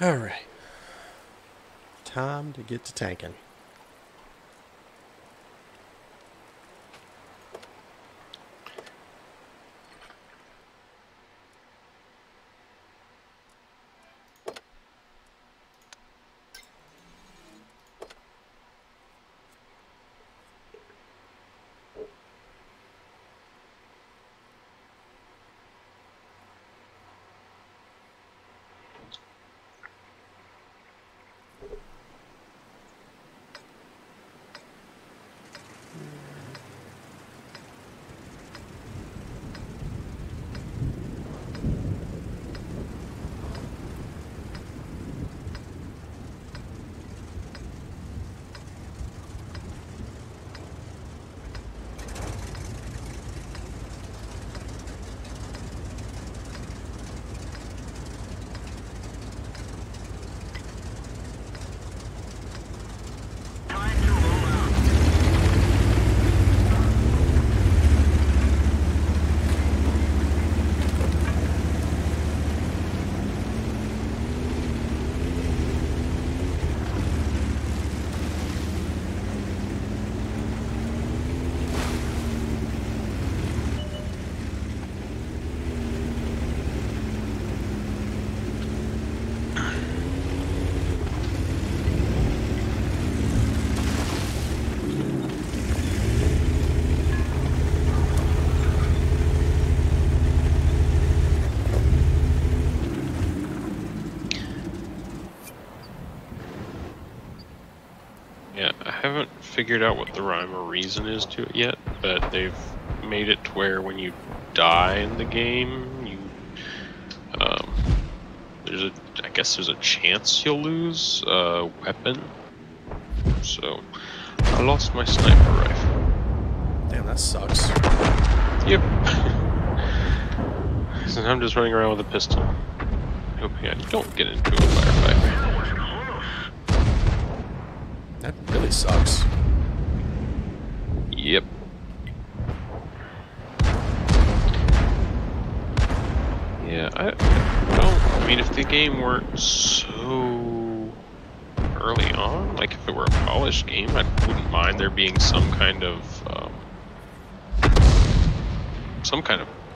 Alright. Time to get to tanking. Yeah, I haven't figured out what the rhyme or reason is to it yet, but they've made it to where when you die in the game, I guess there's a chance you'll lose a weapon. So, I lost my sniper rifle. Damn, that sucks. Yep. So I'm just running around with a pistol, hoping I don't get into a firefight. That really sucks. Yep. Yeah, I mean, if the game weren't so early on, like if it were a polished game, I wouldn't mind there being some kind of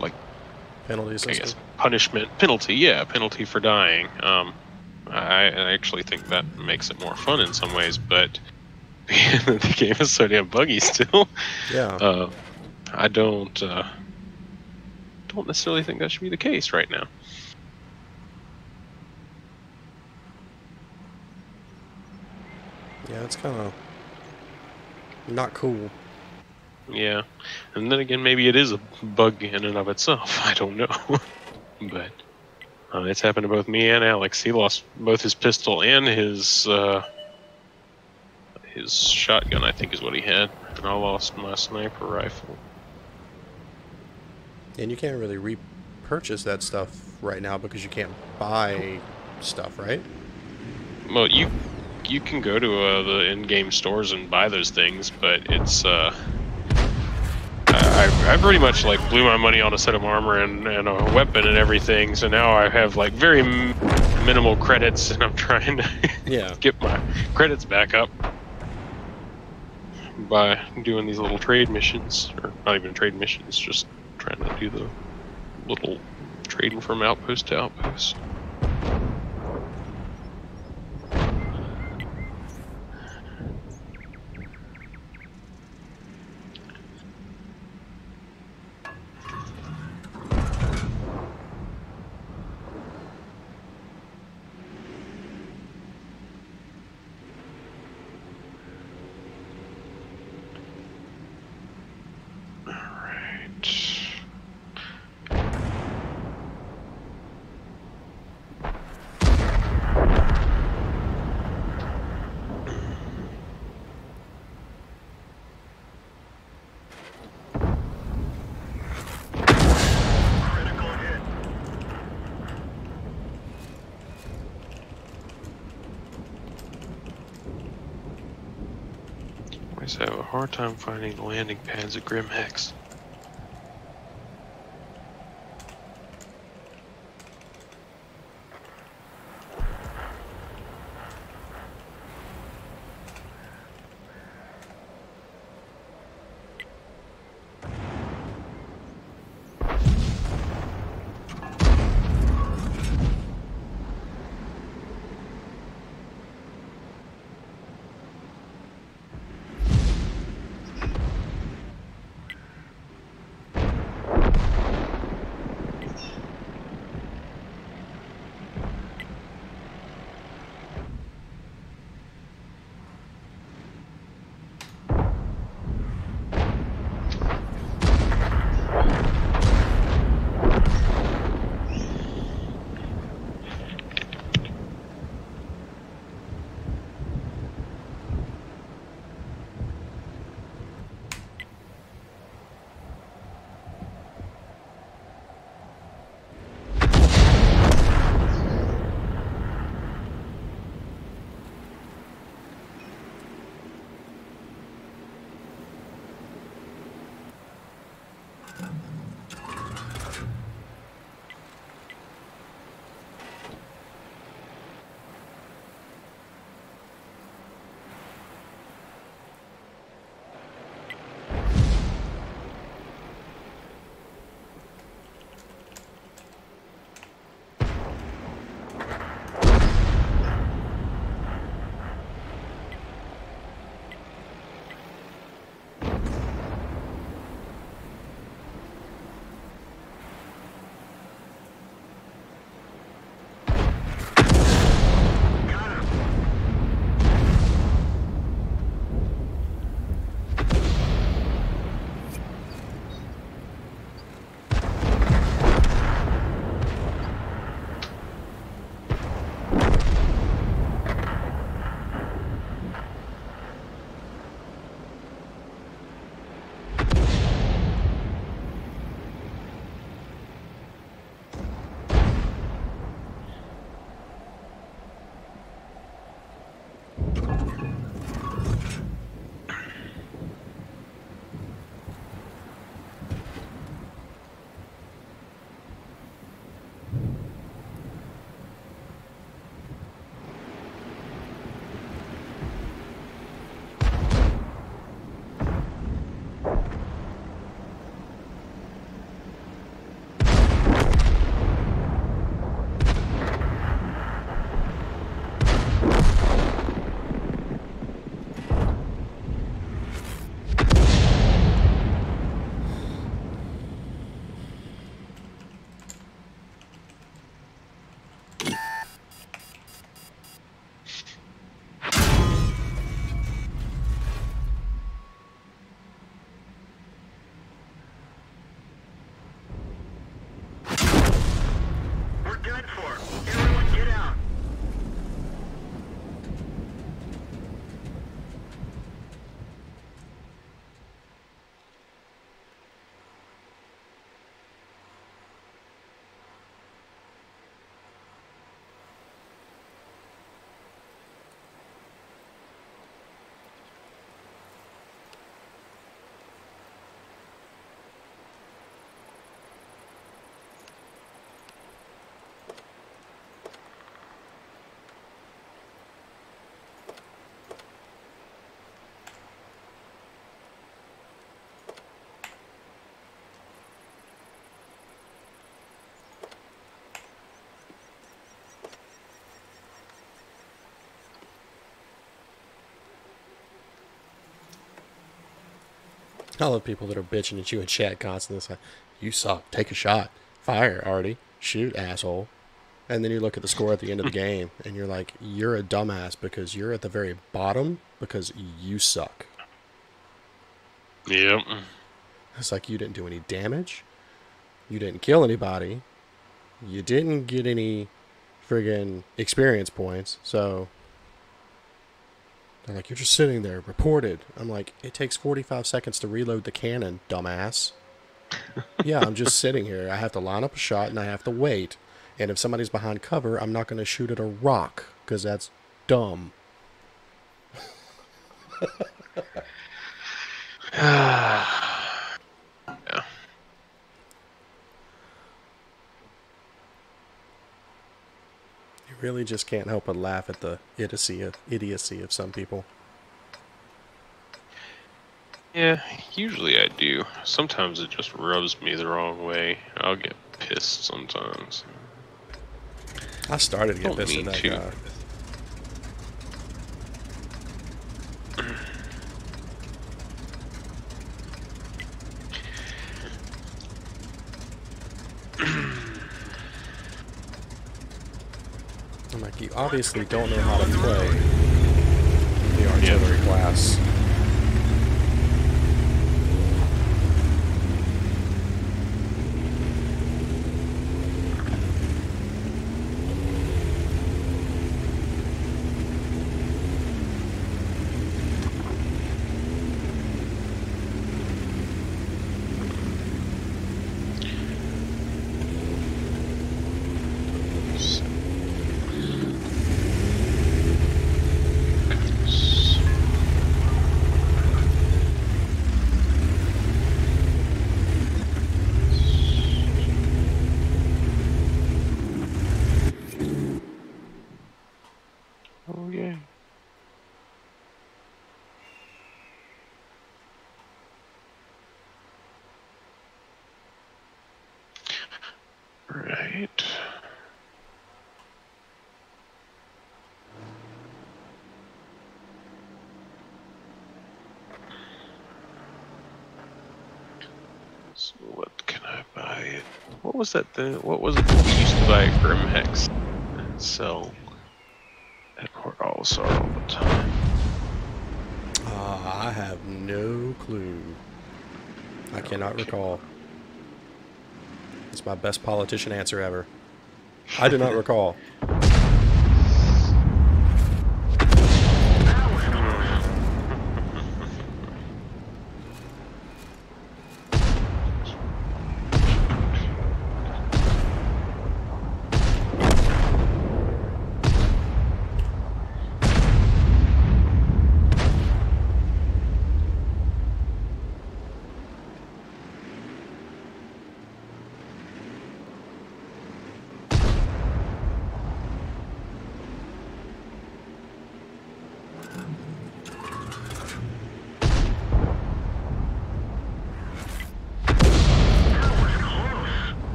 like, Penalty I system. guess, penalty for dying. I actually think that makes it more fun in some ways, but the game is so damn buggy still. Yeah. I don't necessarily think that should be the case right now. Yeah, it's kind of not cool. Yeah, and then again, maybe it is a bug in and of itself. I don't know, but it's happened to both me and Alex. He lost both his pistol and his shotgun, I think is what he had, and I lost my sniper rifle. And you can't really repurchase that stuff right now because you can't buy stuff, right? Well, you can go to the in-game stores and buy those things, but it's I pretty much like blew my money on a set of armor and a weapon and everything, so now I have like very minimal credits, and I'm trying to get my credits back up by doing these little trade missions, or not even trade missions, just trying to do the little trading from outpost to outpost. I have a hard time finding the landing pads at Grim Hex. I love people that are bitching at you in chat constantly. It's like, you suck. Take a shot. Fire, Artie. Shoot, asshole. And then you look at the score at the end of the game, and you're like, you're a dumbass because you're at the very bottom because you suck. Yep. It's like you didn't do any damage. You didn't kill anybody. You didn't get any friggin' experience points. So they're like, you're just sitting there, reported. I'm like, it takes 45 seconds to reload the cannon, dumbass. Yeah, I'm just sitting here. I have to line up a shot and I have to wait. And if somebody's behind cover, I'm not going to shoot at a rock because that's dumb. Yeah. You really just can't help but laugh at the idiocy of some people. Yeah, usually I do. Sometimes it just rubs me the wrong way. I'll get pissed sometimes. I started to get Don't pissed at mean that to. guy. I'm like, you obviously don't know how to play the artillery class. So what can I buy? What was that thing? What was it that we used to buy at Grimhex and sell at Port Olisar all the time? I have no clue. I cannot recall. It's my best politician answer ever. I do not recall.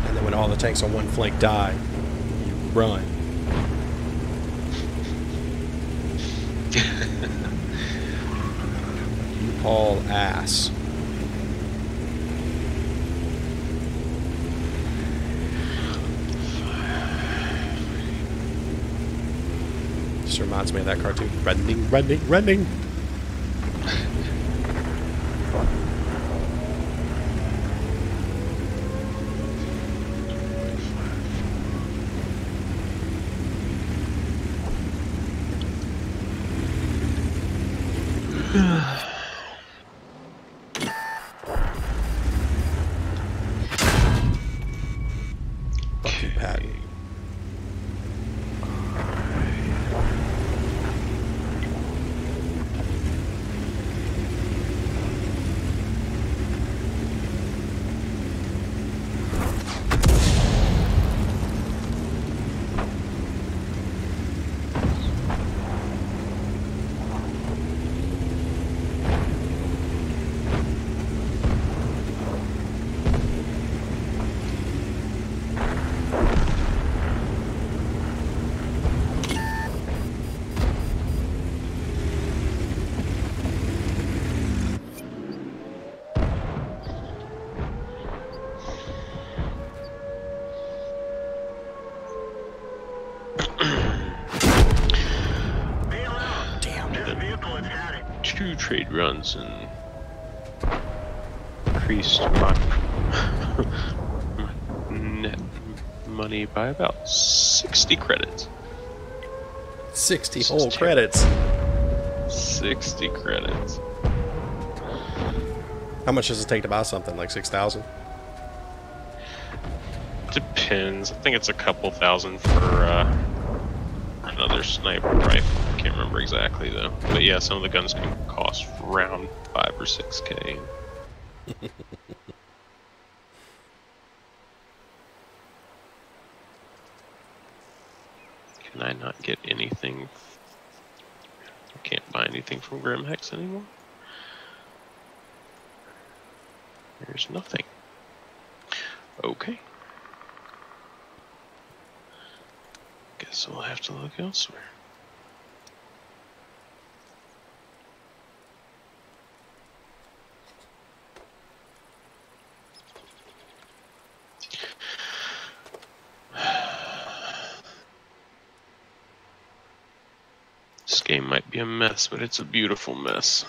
And then when all the tanks on one flank die, you run. You haul ass. Just reminds me of that cartoon. Running, running, running. Fuck you, Pat. Two trade runs and increased my net money by about 60 credits. 60 whole credits. 60 credits. How much does it take to buy something? Like 6,000? Depends. I think it's a couple thousand for another sniper rifle. I can't remember exactly though. But yeah, some of the guns can cost around 5 or 6K. Can I not get anything? I can't buy anything from Grimhex anymore. There's nothing. Okay. Guess we'll have to look elsewhere. This game might be a mess, but it's a beautiful mess.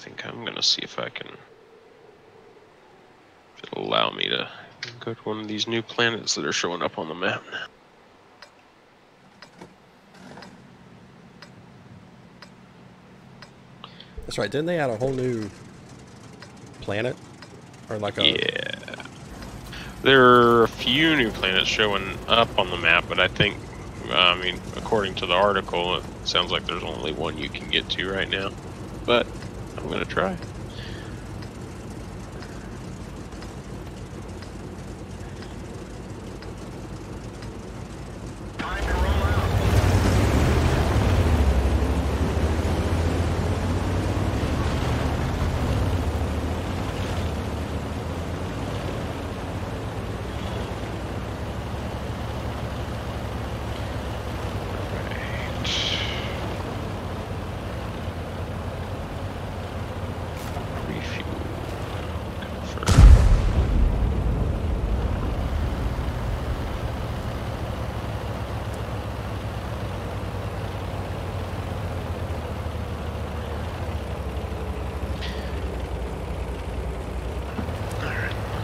think I'm gonna see if I can. If it'll allow me to go to one of these new planets that are showing up on the map. That's right. Didn't they add a whole new planet? Or like a... Yeah. There are a few new planets showing up on the map, but I think, I mean, according to the article, it sounds like there's only one you can get to right now. But I'm gonna try.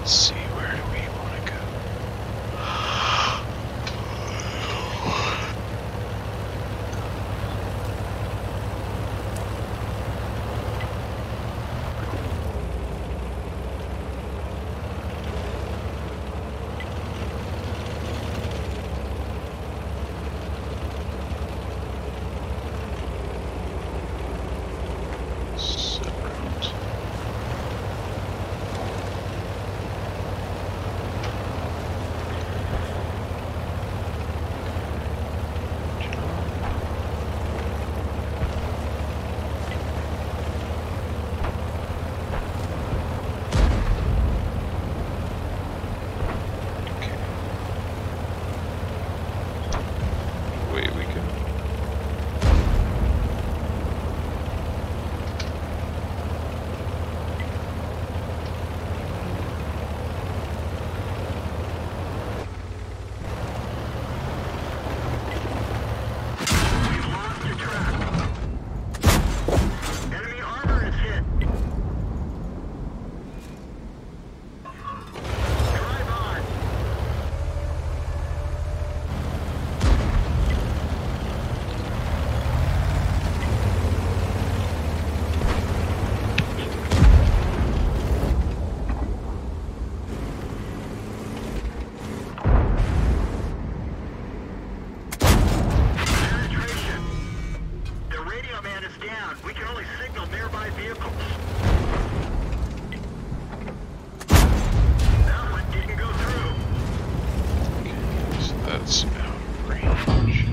Let's see, where do we want to go? That's out of range.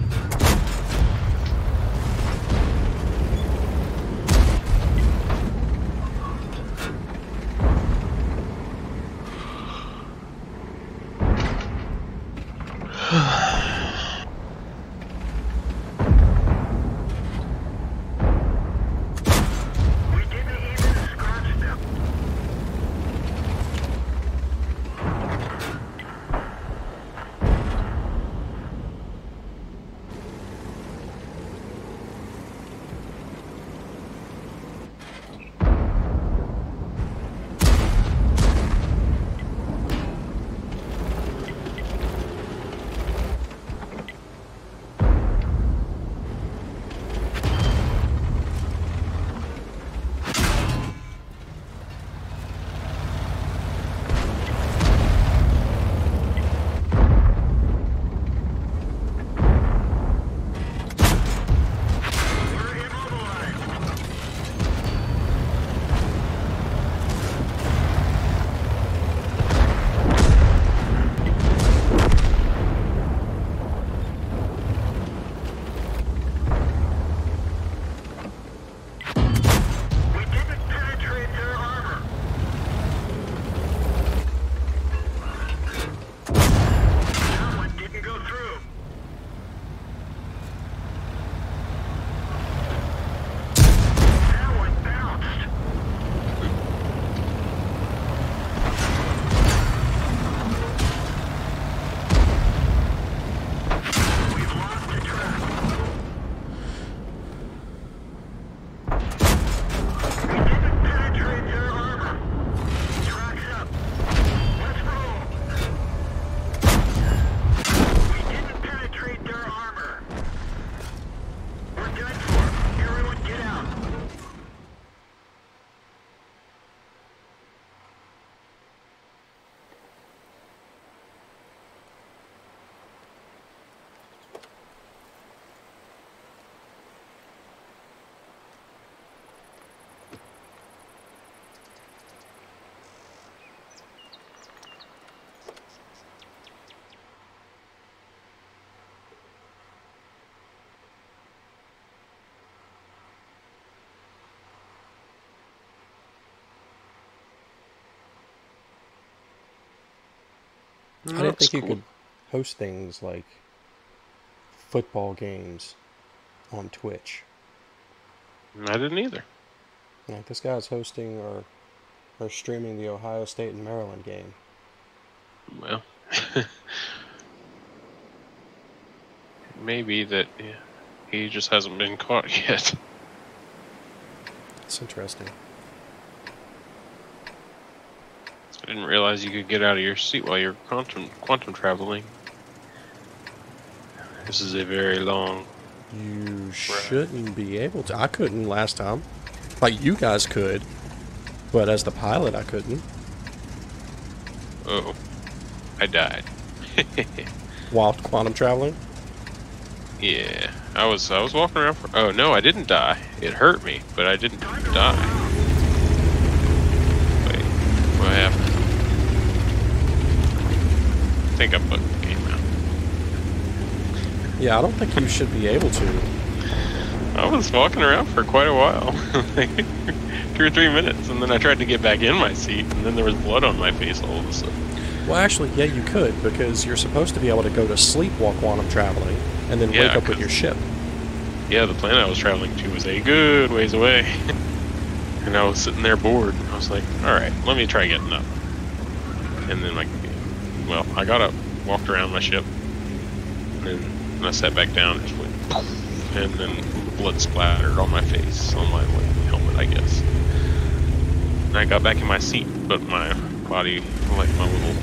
I didn't That's think you cool. could host things like football games on Twitch. I didn't either. Like this guy's hosting or streaming the Ohio State and Maryland game. Well, maybe that he just hasn't been caught yet. It's interesting. I didn't realize you could get out of your seat while you're quantum traveling. This is a very long. You shouldn't be able to. I couldn't last time. Like, you guys could, but as the pilot, I couldn't. Oh, I died. While quantum traveling? Yeah, I was walking around for. Oh no, I didn't die. It hurt me, but I didn't die. Wait, what happened? I think I bugged the game out. Yeah, I don't think you should be able to. I was walking around for quite a while, like 2 or 3 minutes, and then I tried to get back in my seat, and then there was blood on my face all of a sudden. Well, actually, yeah, you could, because you're supposed to be able to go to sleep while quantum traveling, and then wake up with your ship. Yeah, the planet I was traveling to was a good ways away. And I was sitting there bored. I was like, alright, let me try getting up. And then, I got up, walked around my ship, and then I sat back down, and just went poof, and then blood splattered on my face, on my helmet, I guess. And I got back in my seat, but my body, like my little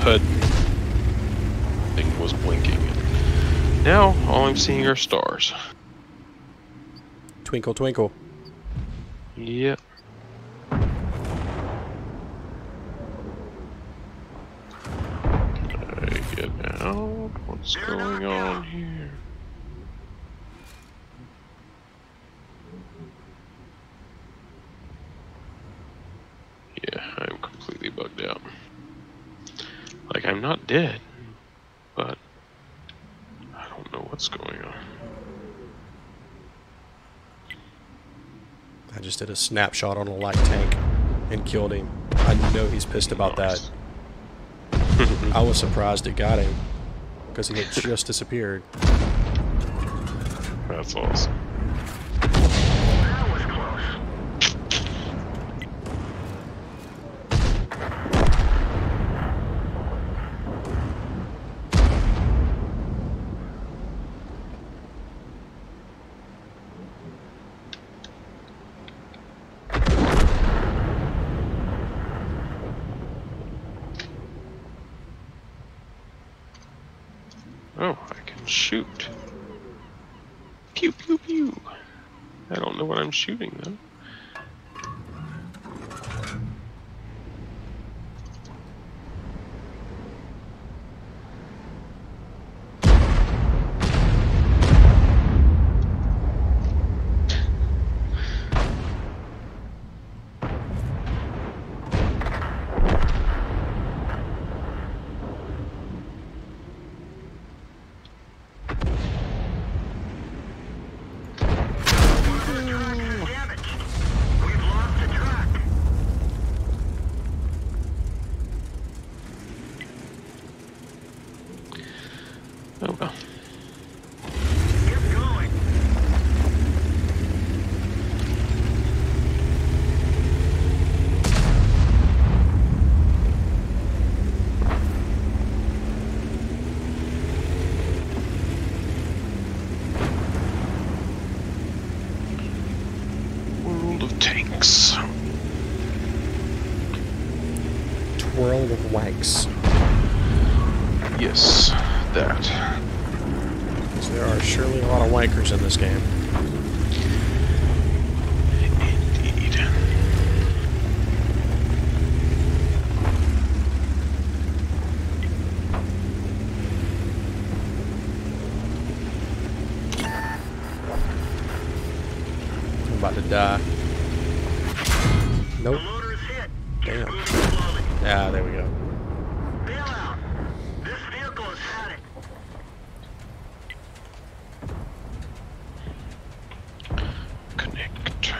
HUD thing, was blinking. Now, all I'm seeing are stars. Twinkle, twinkle. Yep. I get out? What's going on here? Yeah, I'm completely bugged out. Like, I'm not dead, but I don't know what's going on. I just did a snapshot on a light tank and killed him. I know he's pissed about that. I was surprised it got him, because he had just disappeared. That's awesome. That was close. Oh, I can shoot. Pew, pew, pew. I don't know what I'm shooting, though. Oh well. Keep going. World of tanks. Twirl with wanks. Yes, that. So there are surely a lot of wankers in this game. Indeed. I'm about to die. The Nope. loader's hit. Damn. Moving slowly. Ah, there we go. Bail out. This vehicle is static. Connect.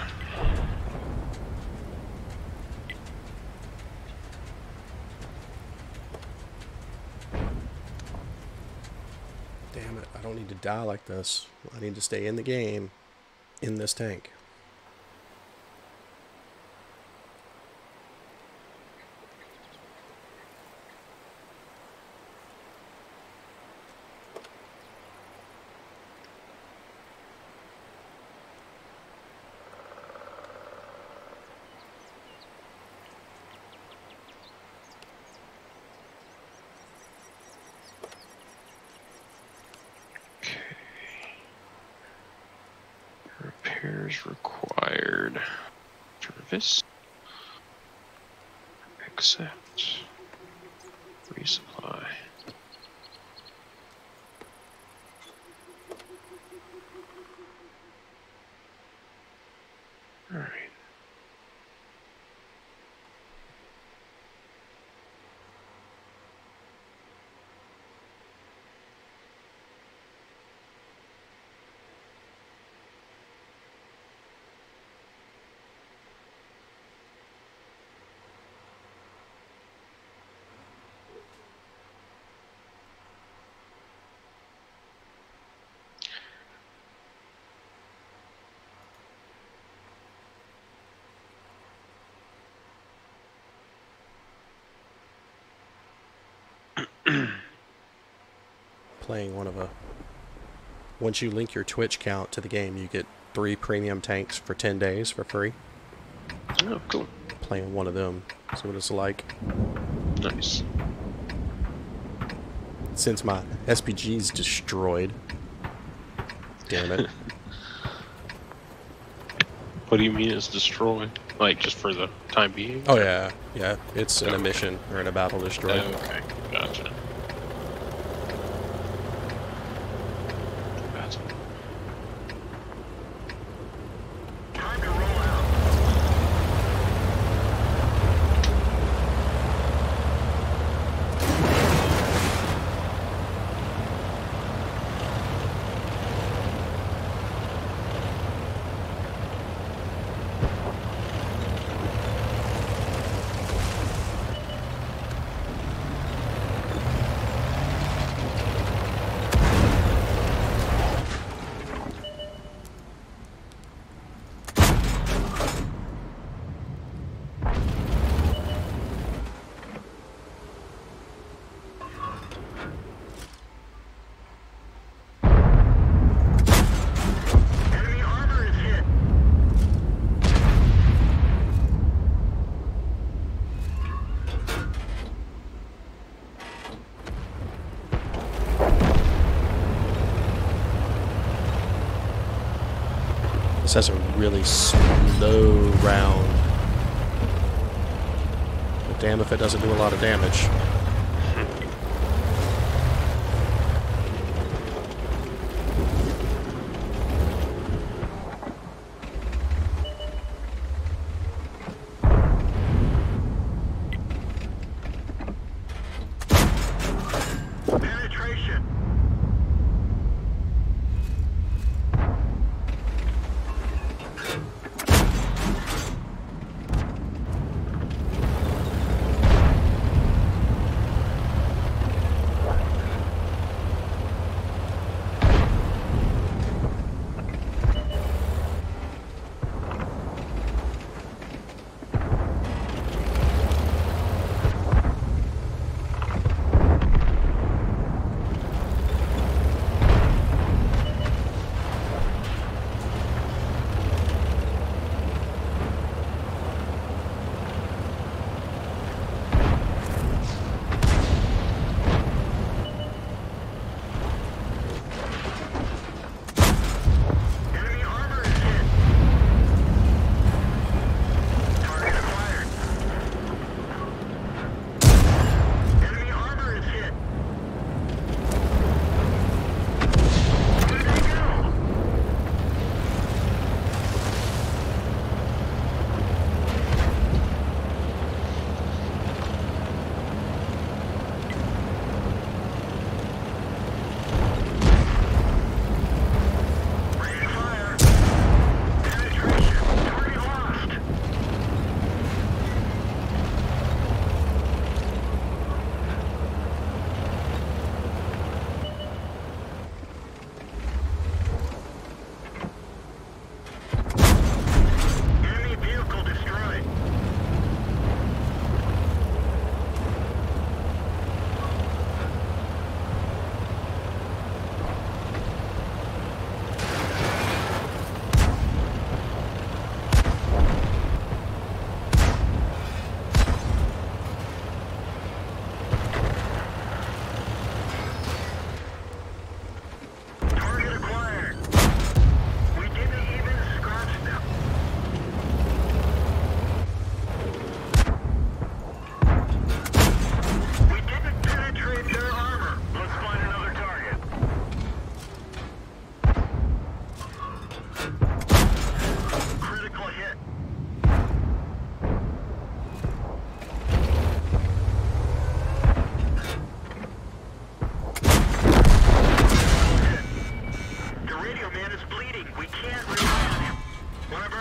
don't need to die like this. I need to stay in the game in this tank. Repairs required. Service. Accept. Resupply. All right. Playing one of a... Once you link your Twitch count to the game, you get 3 premium tanks for 10 days for free. Oh, cool. Playing one of them. See what it's like. Nice. Since my SPG's destroyed. Damn it. What do you mean it's destroyed? Like, just for the time being? Oh yeah, yeah. It's in a mission or in a battle destroyed. Okay, gotcha. Gotcha. Time to roll out. Enemy armor is hit. This has a really slow round. But damn if it doesn't do a lot of damage. Penetration.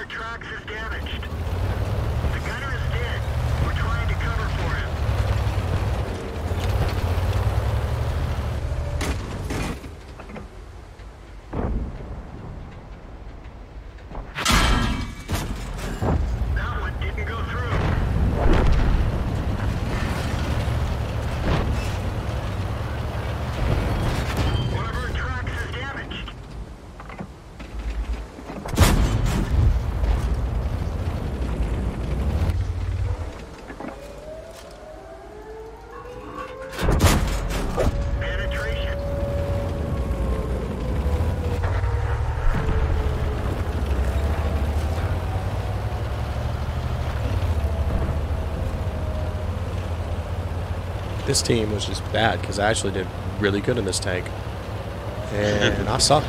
our tracks is damaged. The gunner is dead. We're trying to cover for him. That one didn't go through. One of our tracks is damaged. Penetration. This team was just bad because I actually did really good in this tank. And I suck.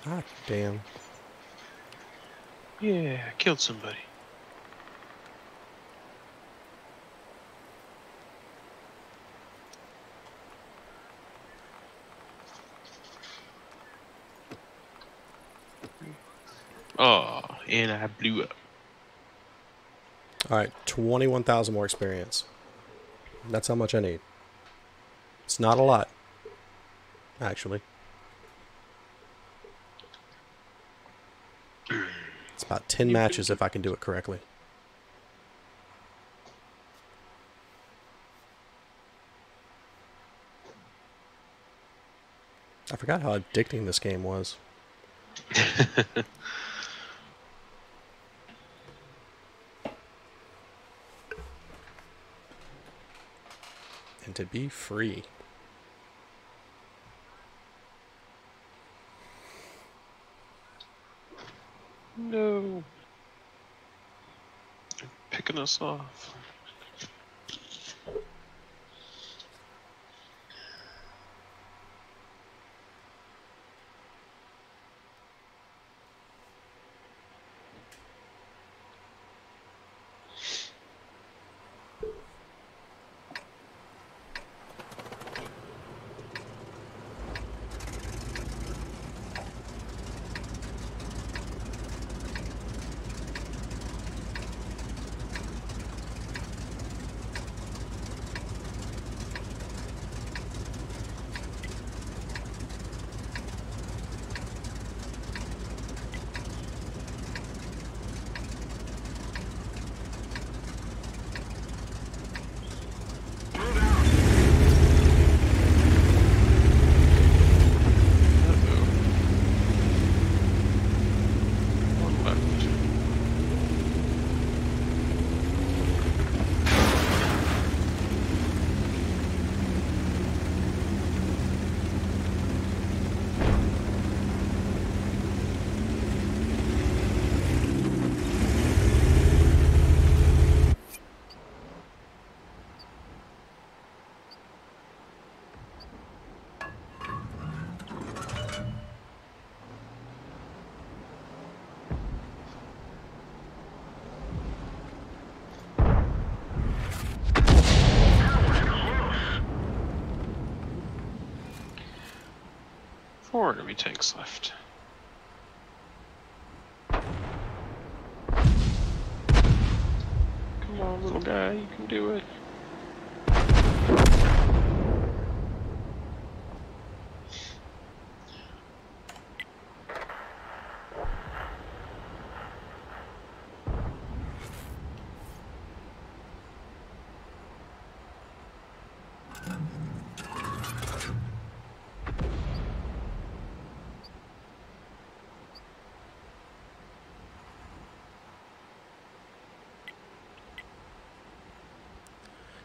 Ah, damn. Yeah, I killed somebody. Oh, and I blew up. Alright, 21,000 more experience. That's how much I need. It's not a lot, actually. It's about 10 matches if I can do it correctly. I forgot how addicting this game was. And to be free. No. They're picking us off. Four enemy tanks left. Come on, little guy, you can do it.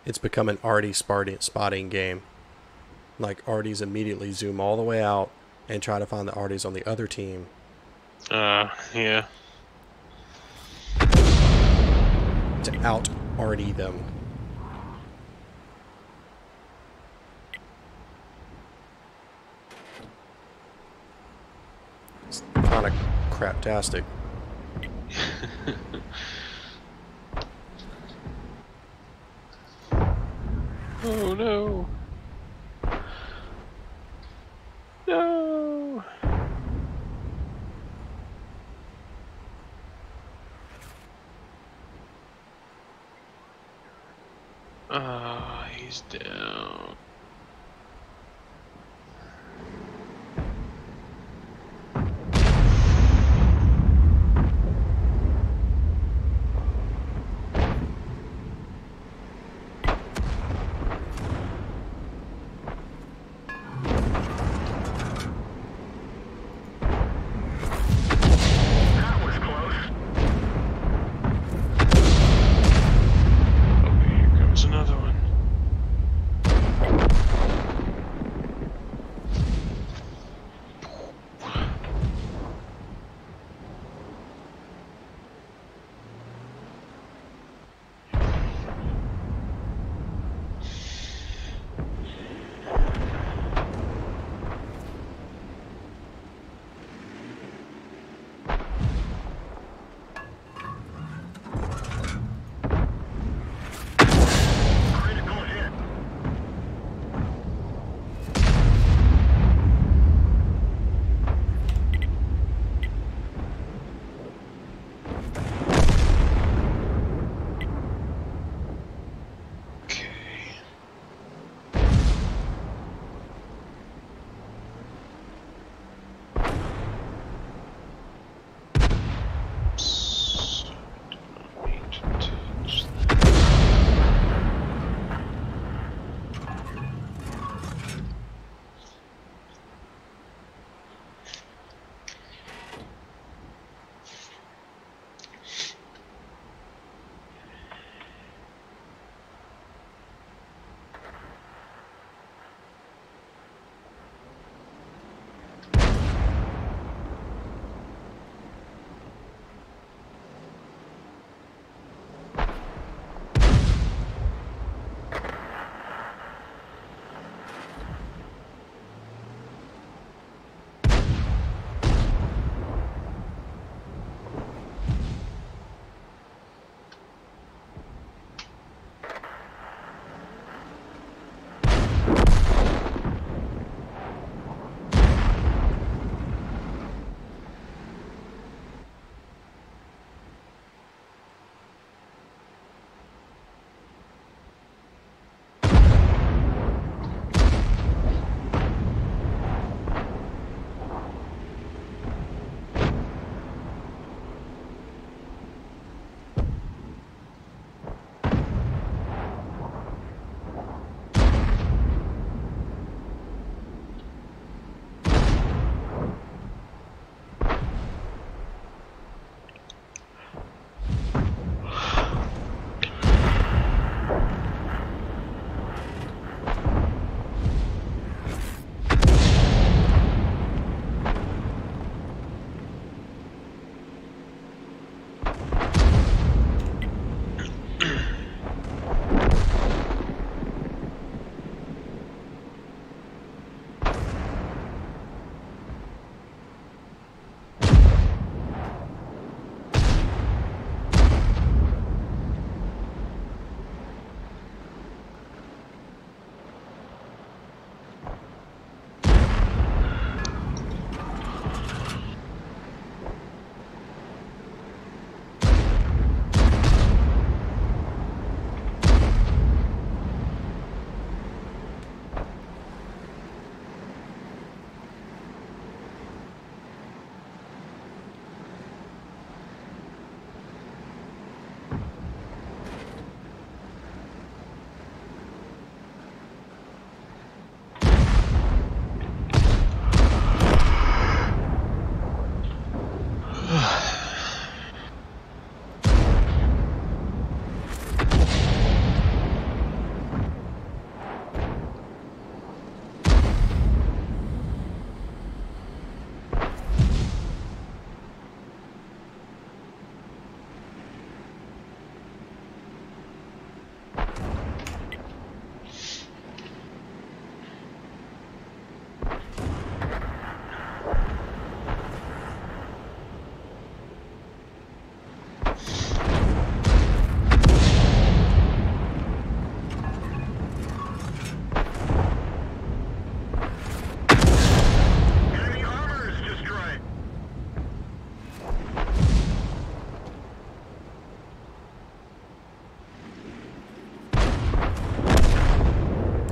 It's become an arty spotting game. Like, arties immediately zoom all the way out and try to find the arties on the other team. Yeah. To out-arty them. It's kind of craptastic. Oh no. No. He's down. That was close. Oh, here comes another one.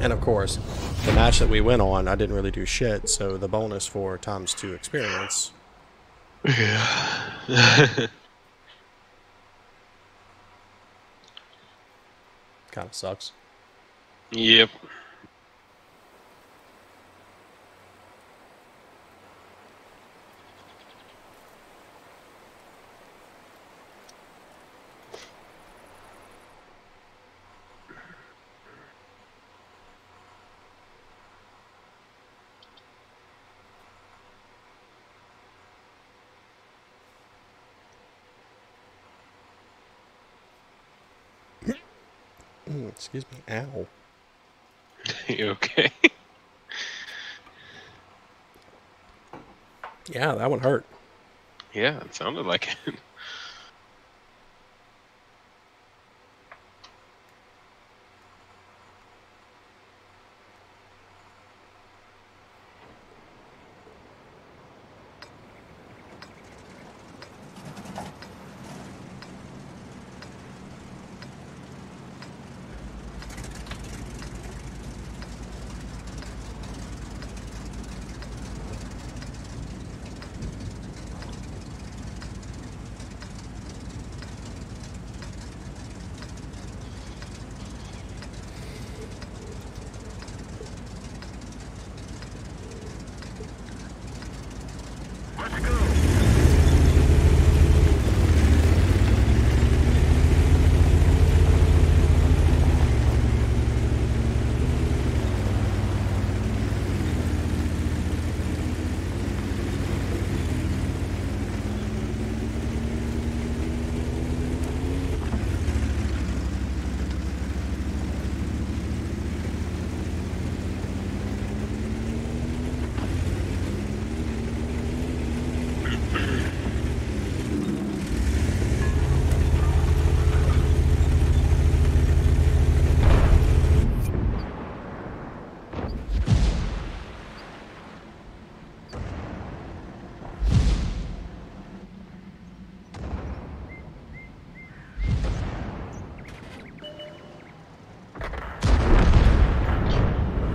And of course, the match that we went on, I didn't really do shit, so the bonus for ×2 experience. Yeah. Kind of sucks. Yep. Excuse me. Ow. You okay? Yeah, that one hurt. Yeah, it sounded like it. Let's go.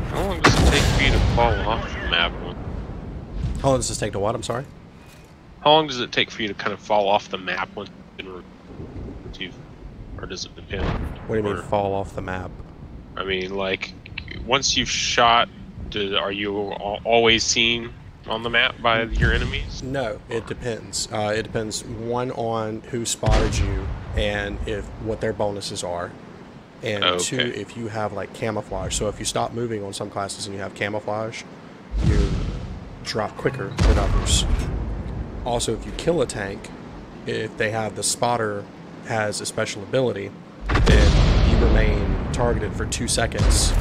How long does it take for you to fall off the map? How long does this take to what? I'm sorry? How long does it take for you to kind of fall off the map once you've, or does it depend? What do you mean, Or- fall off the map? I mean, like, once you've shot, are you always seen on the map by your enemies? No, it depends. It depends, one, on who spotted you and if what their bonuses are. And two, Okay. if you have like camouflage. So if you stop moving on some classes and you have camouflage, you drop quicker than others. Also, if you kill a tank, if they have the spotter has a special ability, then you remain targeted for 2 seconds,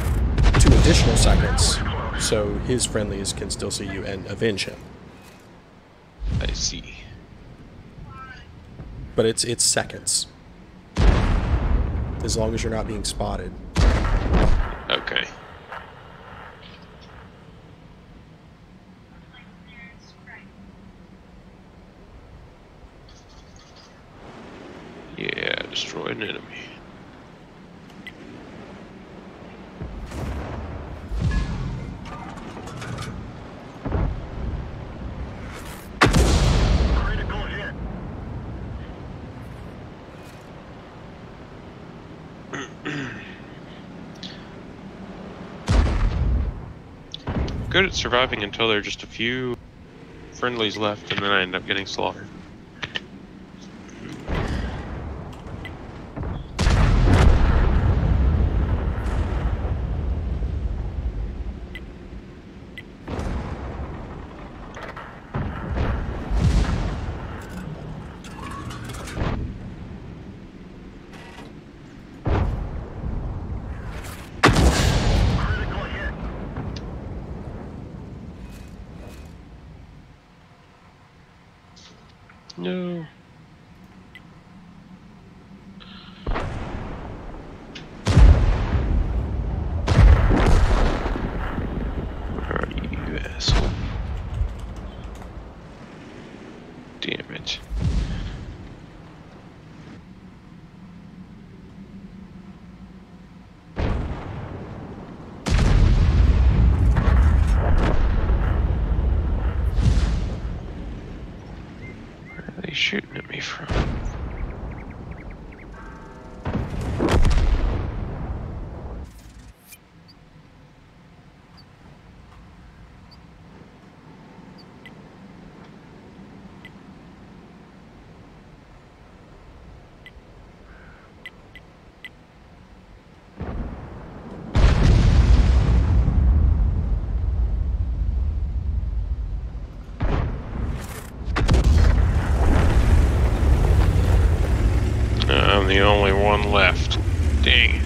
2 additional seconds, so his friendlies can still see you and avenge him. I see. But it's seconds. As long as you're not being spotted. Okay. Yeah, destroy an enemy. Critical hit. Good at surviving until there are just a few friendlies left, and then I end up getting slaughtered. Critical hit. No. Where are you, asshole? Damn it. he shooting at me from? I'm the only one left. Dang it.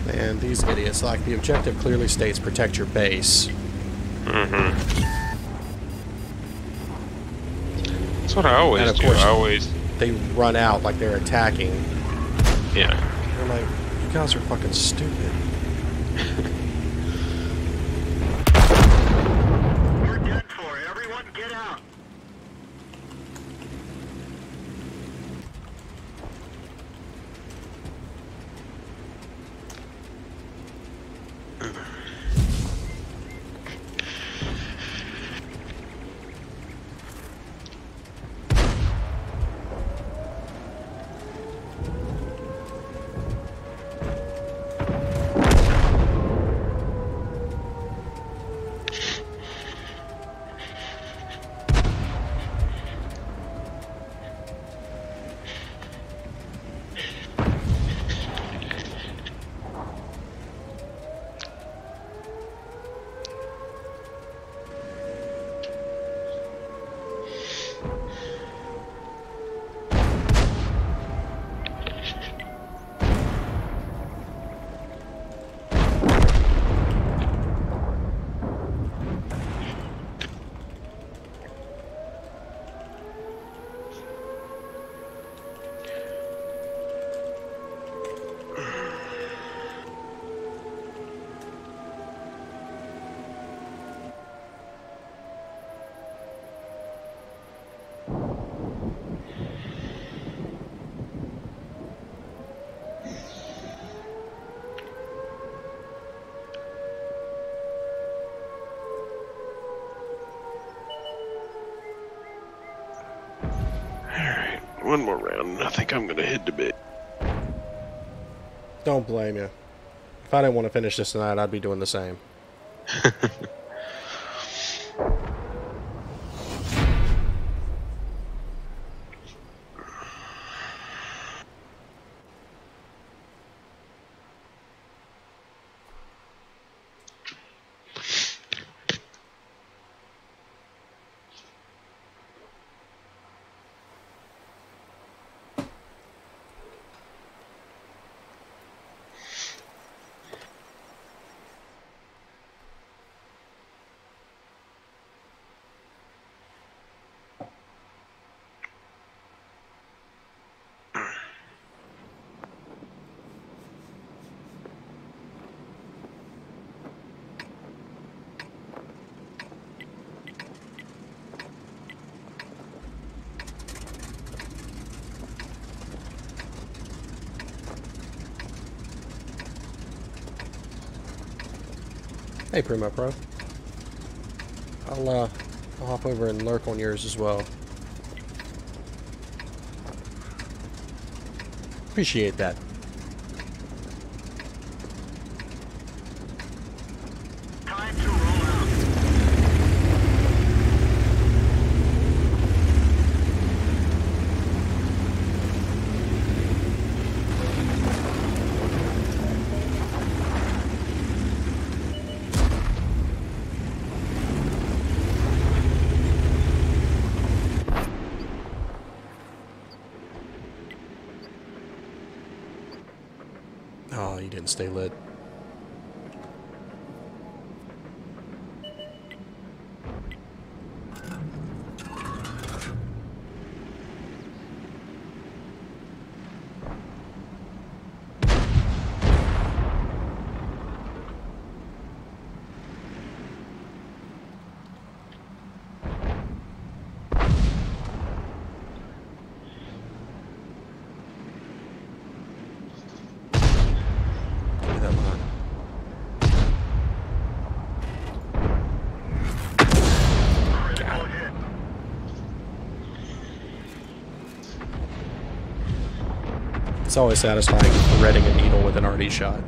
Man, these idiots, like, the objective clearly states protect your base. Mm-hmm. That's what I always And of do. course- I always... They run out like they're attacking. Yeah. They're like, you guys are fucking stupid. We're done for. Everyone get out. Alright, one more round and I think I'm gonna head to bed. Don't blame you. If I didn't want to finish this tonight, I'd be doing the same. Hey, Primo Pro. I'll hop over and lurk on yours as well. Appreciate that. Time to roll out. Oh, you didn't stay lit. It's always satisfying threading a needle with an RD shot.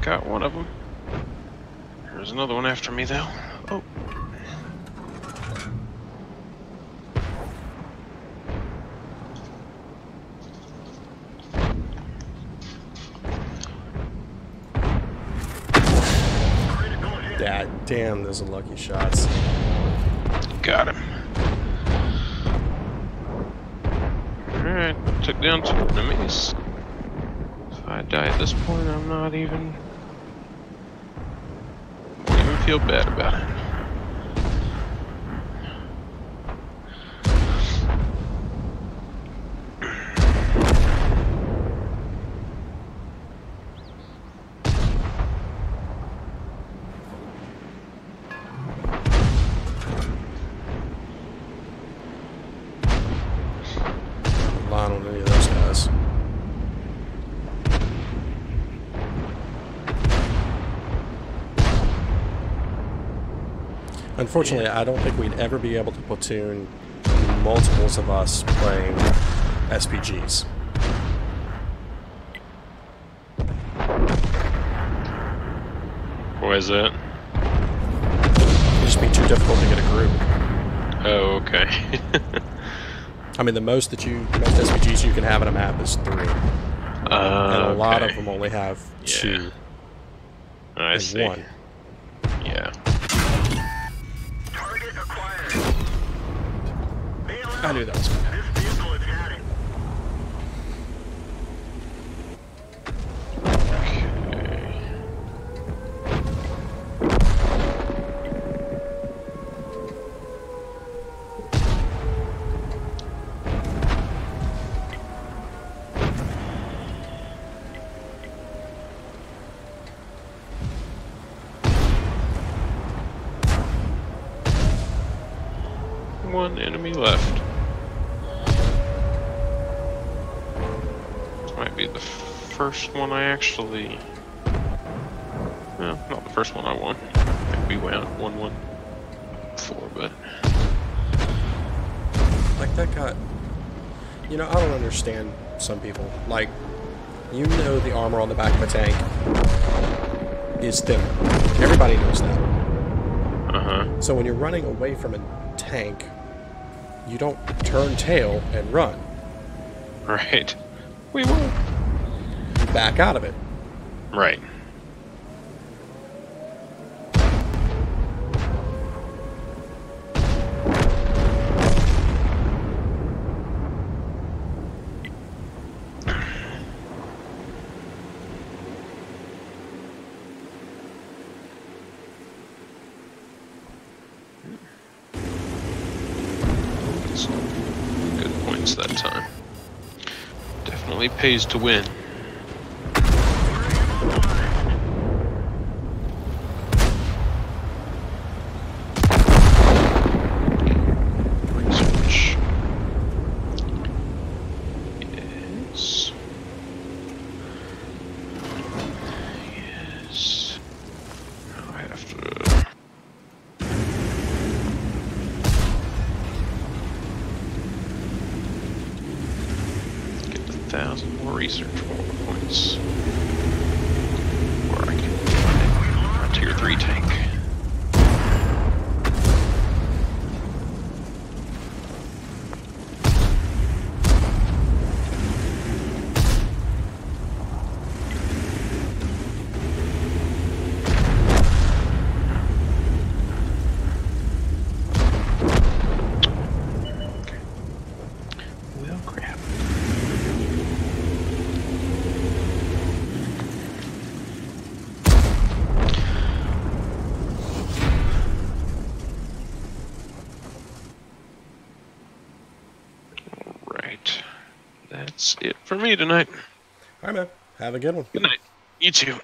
Got one of them. There's another one after me, though. Oh. Damn, those are lucky shots. Got him. Alright, took down 2 enemies. If I die at this point, I'm not even... won't even feel bad about it. Line on any of those guys. Unfortunately, I don't think we'd ever be able to platoon multiples of us playing SPGs. Why is that? It'd just be too difficult to get a group. Oh, okay. I mean, the most SPGs you can have in a map is 3. And a lot of them only have 2. I and see. 1. Yeah. Target acquired. I knew that was coming. This vehicle is heading. Okay. One enemy left. This might be the first one I actually... No, not the first one I won. I think we won 1-1 but... Like, that got... You know, I don't understand some people. Like, you know the armor on the back of a tank is thinner. Everybody knows that. Uh-huh. So when you're running away from a tank, you don't turn tail and run. Right. We won. You back out of it. Right. Good points that time. Definitely pays to win. Research. Yes. Yes. Now I have to... get 1,000 more research points. Where I can find a tier 3 tank. Well, crap. Right. That's it for me tonight. All right, man. Have a good one. Good night. You too.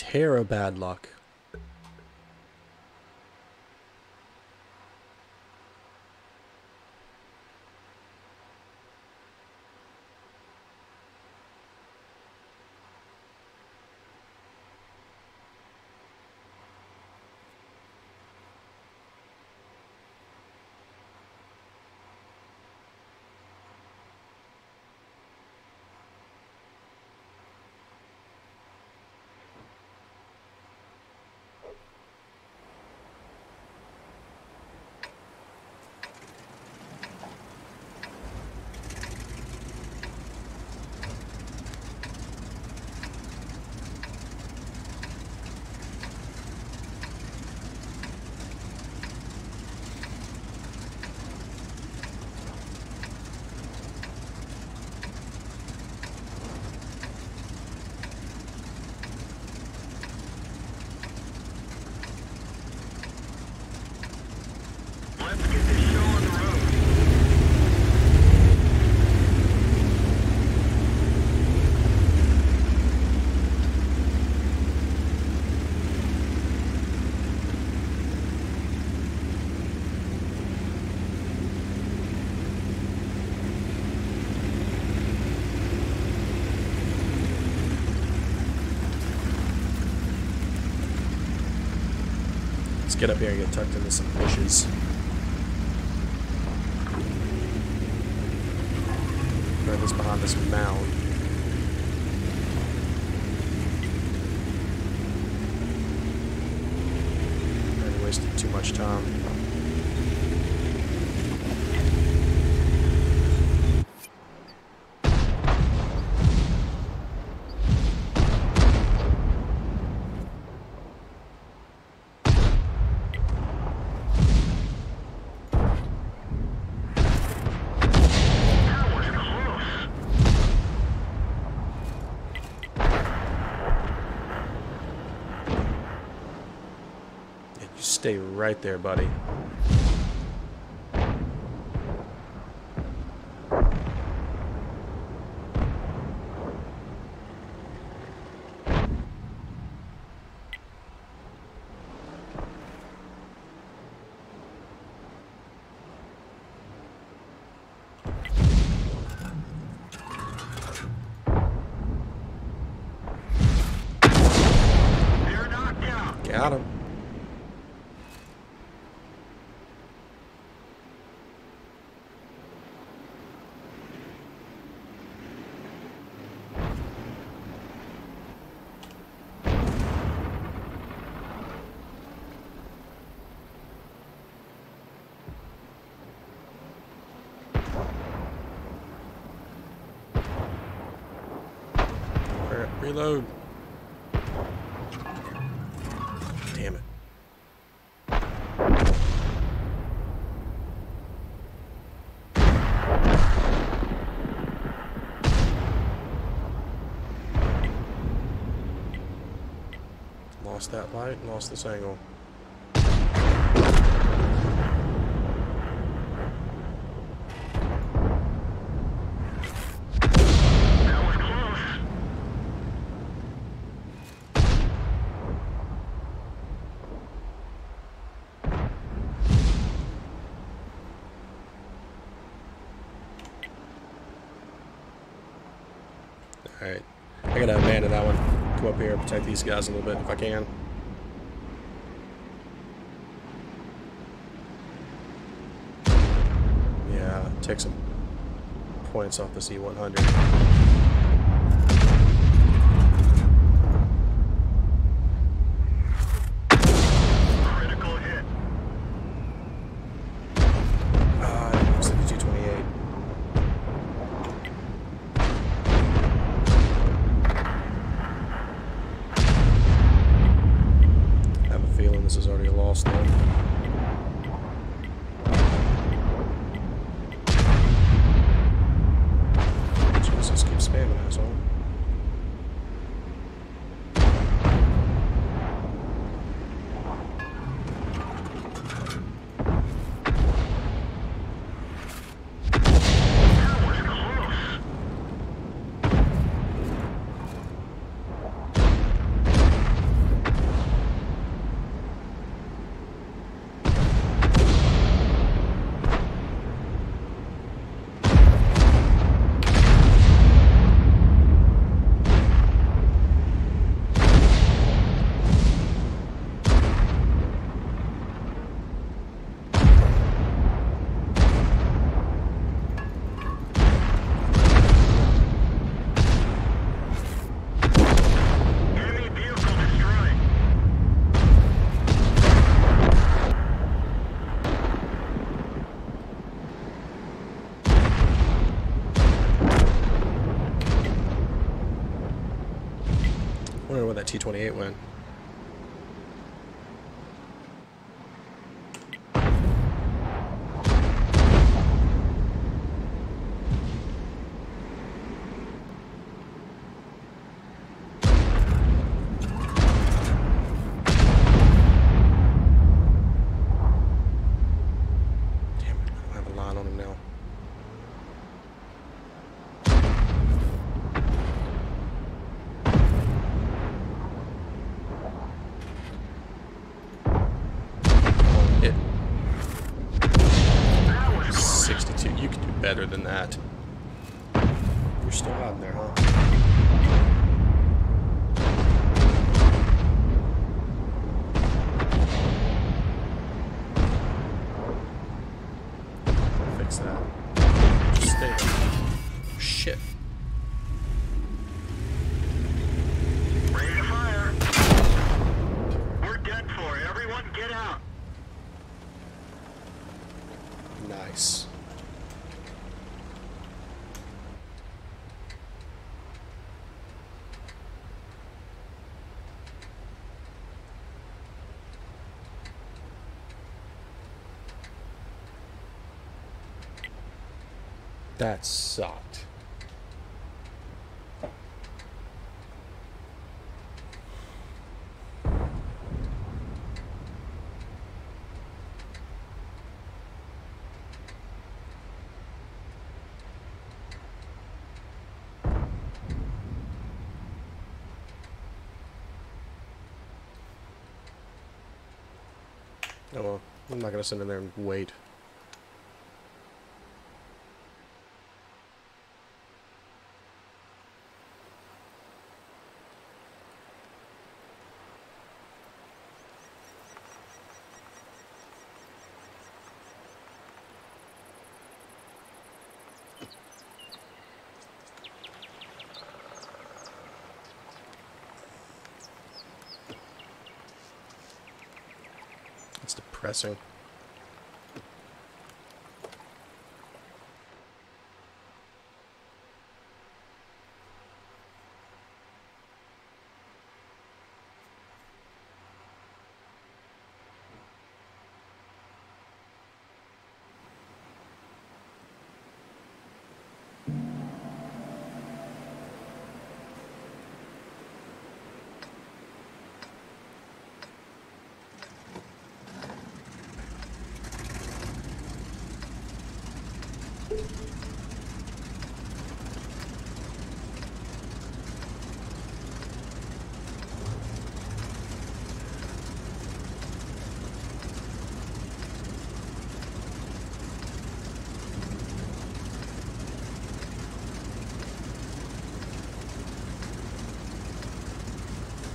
hair of bad luck. Let's get this show on the road. Let's get up here and get tucked into some bushes. Right this behind this mound. Already wasted too much time. That was close. Yeah, you stay right there, buddy. They're knocked out. Got him. Alright, reload. Damn it. Lost that light, lost this angle. That was close. Alright. I gotta abandon that one. Come up here and protect these guys a little bit if I can. Yeah, take some points off the C-100. Critical hit. Looks like the 228. I have a feeling this is already a loss though. Jesus, keep spamming, asshole. That was close. T-28 win? Better than that. You're still out in there, huh? Fix that. Just stay there. Shit. Ready to fire. We're done for. Everyone get out. Nice. That sucked. Oh well, I'm not gonna sit in there and wait. It's depressing.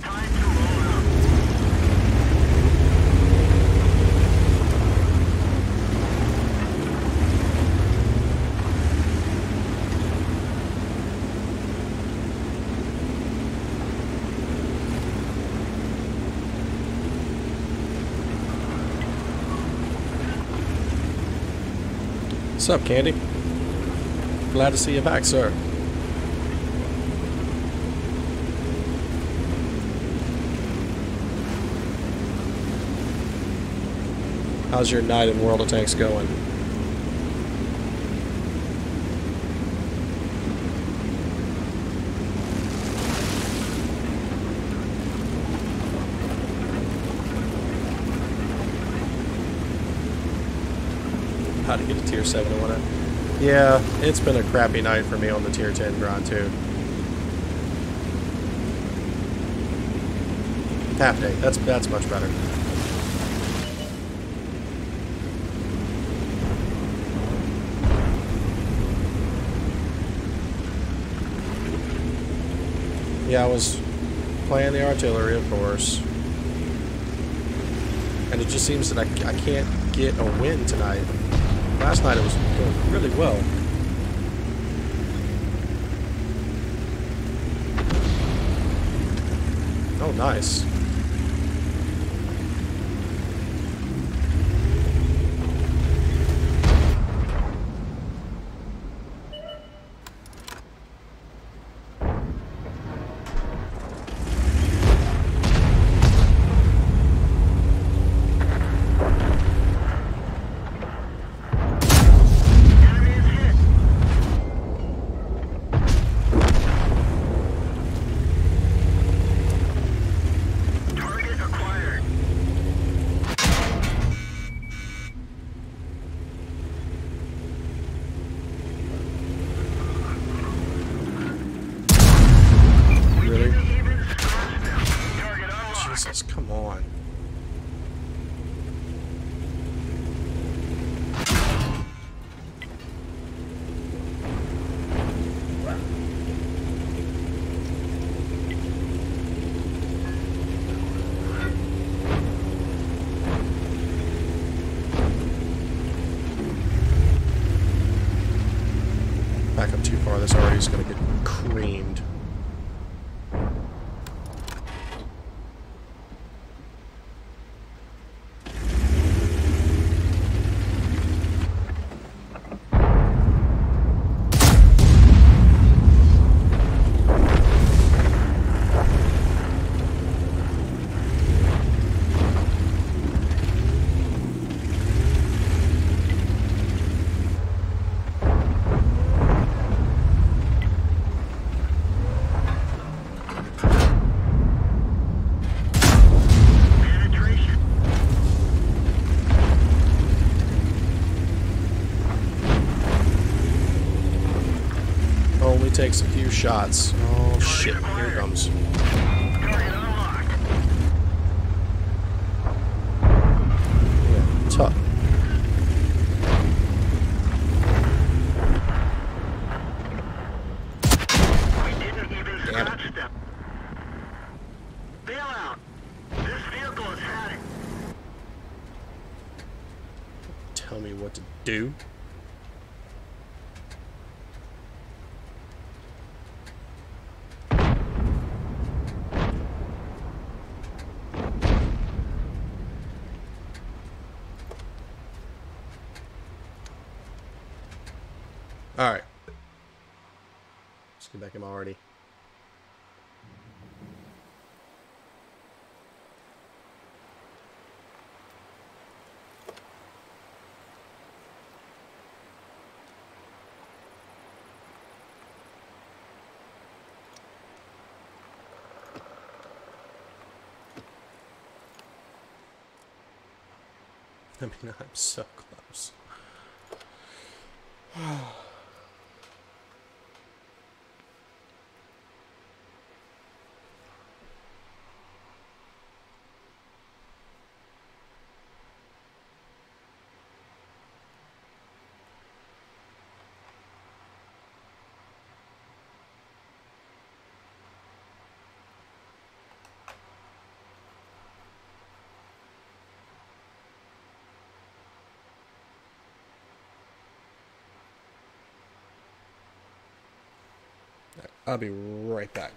Time to roll out. What's up, Candy? Glad to see you back, sir. How's your night in World of Tanks going? How to get to tier 7 and whatnot. Yeah, it's been a crappy night for me on the tier 10 grind too. Half day. That's much better. Yeah, I was playing the artillery, of course. And it just seems that I can't get a win tonight. Last night it was going really well. Oh, nice. this already going to get creamed. Takes a few shots. Oh shit, here it comes. Yeah, tough. Damn it. Bail out. This vehicle has had it. Tell me what to do. Alright. Let's get back him already. I mean, I'm so close. I'll be right back.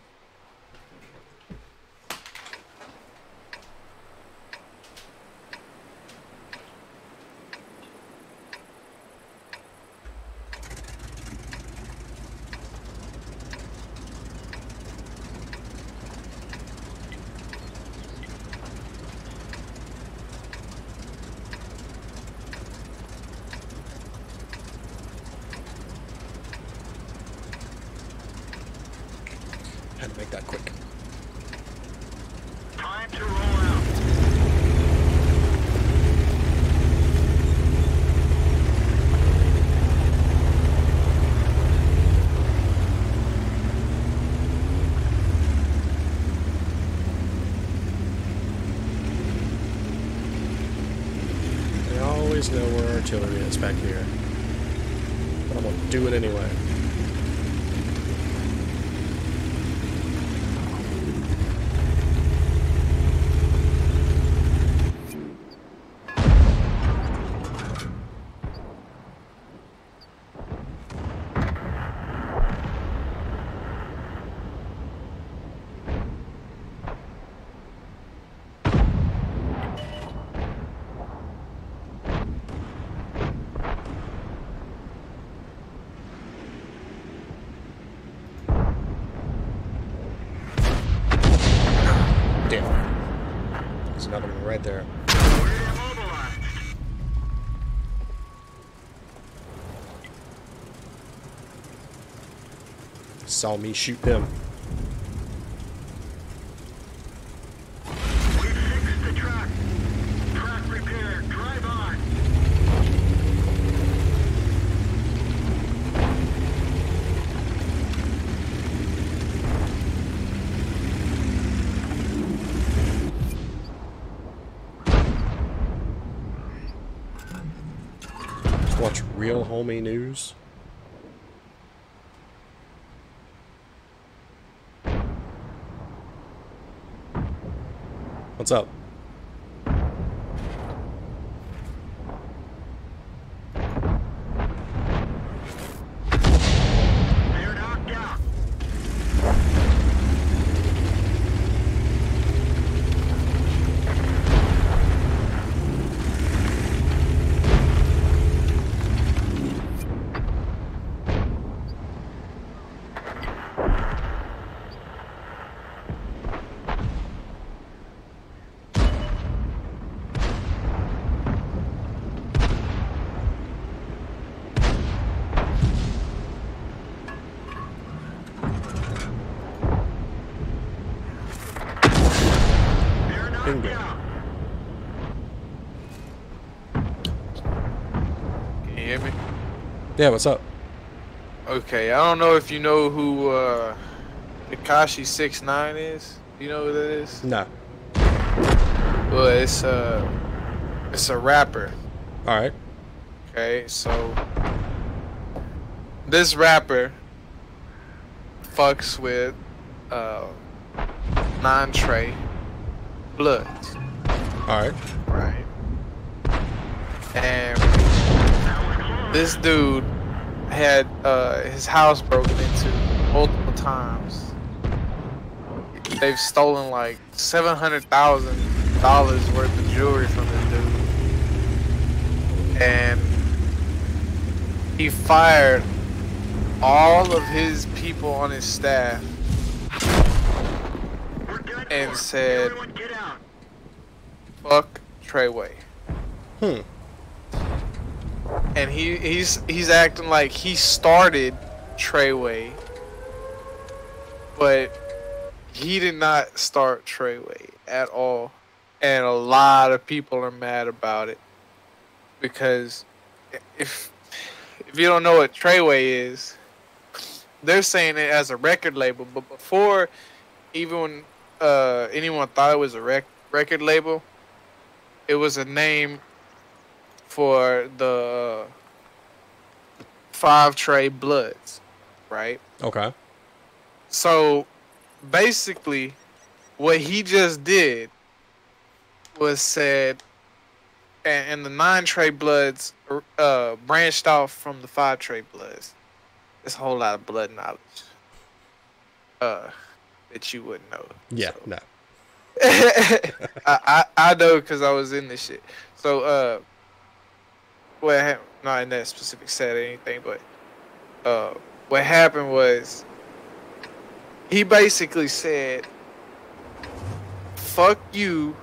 Had to make that quick. Time to roll out. I always know where artillery is back here. But I'm gonna do it anyway. Damn. There's another one right there. We're immobilized. Saw me shoot them. We fixed the truck. Track repaired. Drive on. Watch Real Homie News. What's up? Cleared hear me? Yeah, what's up? Okay, I don't know if you know who Tekashi 6ix9ine is. You know who that is? No. Well, it's a rapper. All right. Okay, so this rapper fucks with Trey Bloods, All right. right? And this dude had his house broken into multiple times. They've stolen like $700,000 worth of jewelry from this dude, and he fired all of his people on his staff We're done and for. said, Everyone get out. "Fuck Treyway." Hmm. And he's acting like he started Treyway, but he did not start Treyway at all. And a lot of people are mad about it because if you don't know what Treyway is, they're saying it as a record label, but before even anyone thought it was a record label, it was a name for the 5 Trey Bloods, right? Okay. So basically, what he just did was said, and the 9 Trey Bloods branched off from the 5 Trey Bloods. There's a whole lot of blood knowledge that you wouldn't know. Yeah. So. No. I know because I was in this shit. So well, not in that specific set or anything, but what happened was he basically said, "Fuck you,"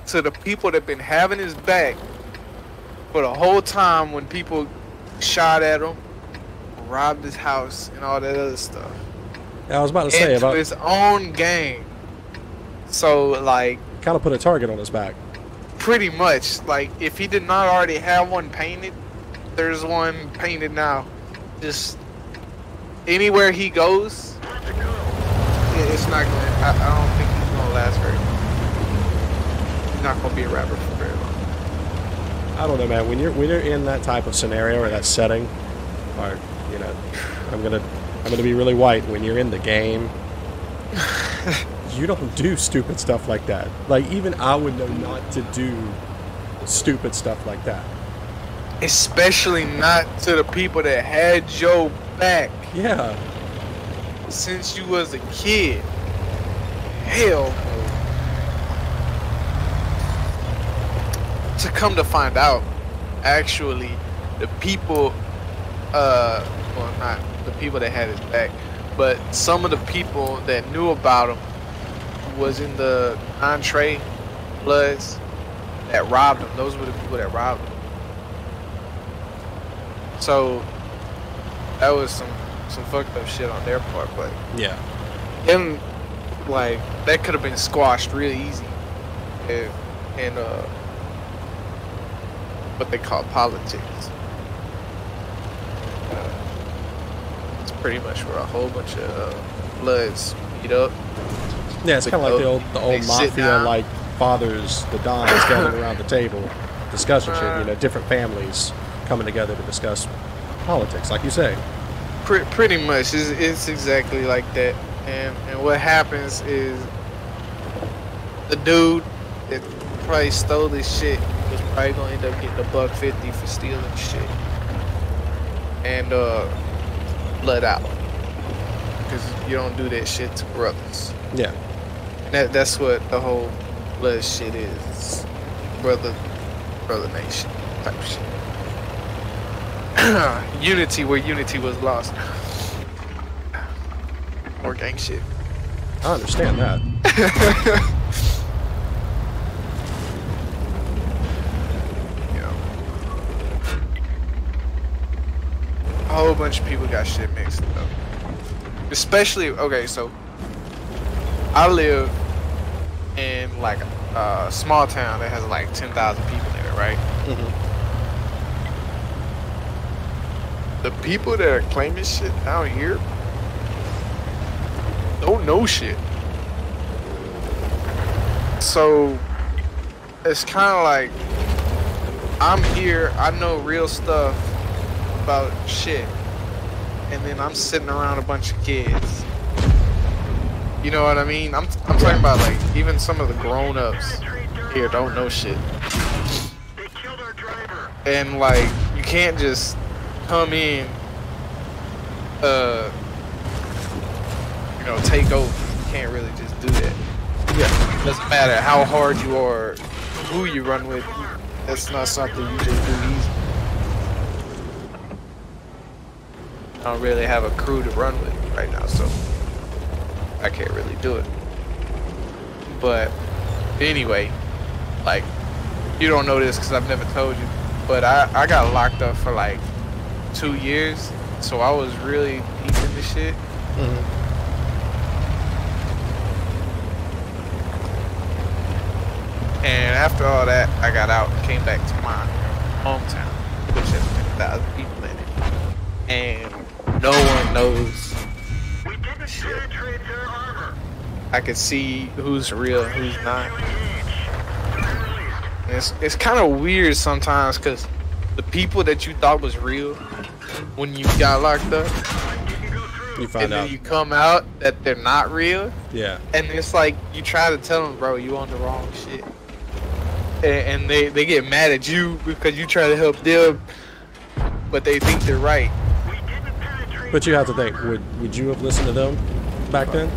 to the people that been having his back for the whole time when people shot at him, robbed his house, and all that other stuff. I was about to say Into about his own gang. So like, kind of put a target on his back. pretty much, like, if he did not already have one painted, there's one painted now. Just anywhere he goes, it's not gonna. I don't think he's gonna last very long. He's not gonna be a rapper for very long. I don't know, man. When you're in that type of scenario or that setting, or you know, I'm gonna be really white. When you're in the game, you don't do stupid stuff like that. Like even I would know not to do stupid stuff like that. Especially not to the people that had your back Yeah. since you was a kid. Hell no. To come to find out, actually, the people, well, not the people that had his back, but some of the people that knew about him was in the Trey Bloods that robbed him. Those were the people that robbed him. So that was some fucked up shit on their part, but Yeah. them, like, that could have been squashed real easy if, in what they call politics. It's pretty much where a whole bunch of Bloods meet up. Yeah, it's kind of like the old They sit mafia, down. like fathers, the dons gathering around the table, discussing shit. You know, different families coming together to discuss politics, like you say. Pretty much, it's exactly like that. And what happens is the dude that probably stole this shit was probably gonna end up getting $150 for stealing shit, and blood out, because you don't do that shit to brothers. Yeah. And that's what the whole blood shit is. It's brother nation type shit. Unity where unity was lost. Or gang shit. I understand that. You know. A whole bunch of people got shit mixed up. Especially, okay, so I live in like a small town that has like 10,000 people in it, right? Mm-hmm. the people that are claiming shit down here don't know shit. So it's kind of like I'm here, I know real stuff about shit, and then I'm sitting around a bunch of kids. You know what I mean? I'm talking about like even some of the grown-ups here don't know shit. They killed our driver. And like you can't just come in take over. You can't really just do that. Yeah. Doesn't matter how hard you are, who you run with, that's not something you just do easy. I don't really have a crew to run with right now, so I can't really do it. But anyway, like, you don't know this because I've never told you, but I got locked up for like 2 years, so I was really deep into shit. Mm-hmm. And after all that, I got out and came back to my hometown, which has 10,000 people in it. And no one knows. We didn't penetrate their armor. I could see who's real and who's not. Released. And it's kind of weird sometimes because the people that you thought was real when you got locked up, Didn't go through. You find and then out. you come out that they're not real, Yeah. and it's like you try to tell them, bro, you on the wrong shit. And they get mad at you because you try to help them, but they think they're right. We didn't penetrate. But you have to think, would you have listened to them back then?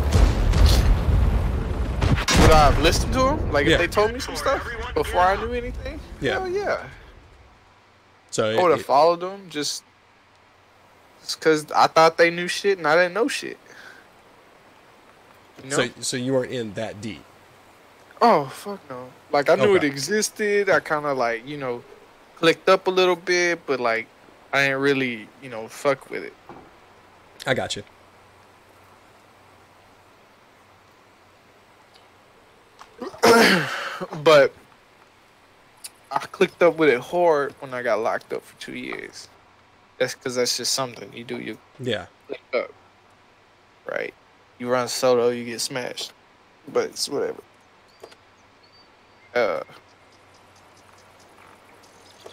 Would I have listened to them? Like Yeah. if they told me some stuff before I knew anything? Yeah. Hell yeah. So I would have followed them just because I thought they knew shit and I didn't know shit. You know? so you weren't in that deep. Oh, fuck no. Like, I knew Okay. it existed. I kind of, like, clicked up a little bit, but, like, I didn't really, fuck with it. I got you. But I clicked up with it hard when I got locked up for 2 years. That's because that's just something you do. You Yeah. click up, right? You run solo, you get smashed. But it's whatever.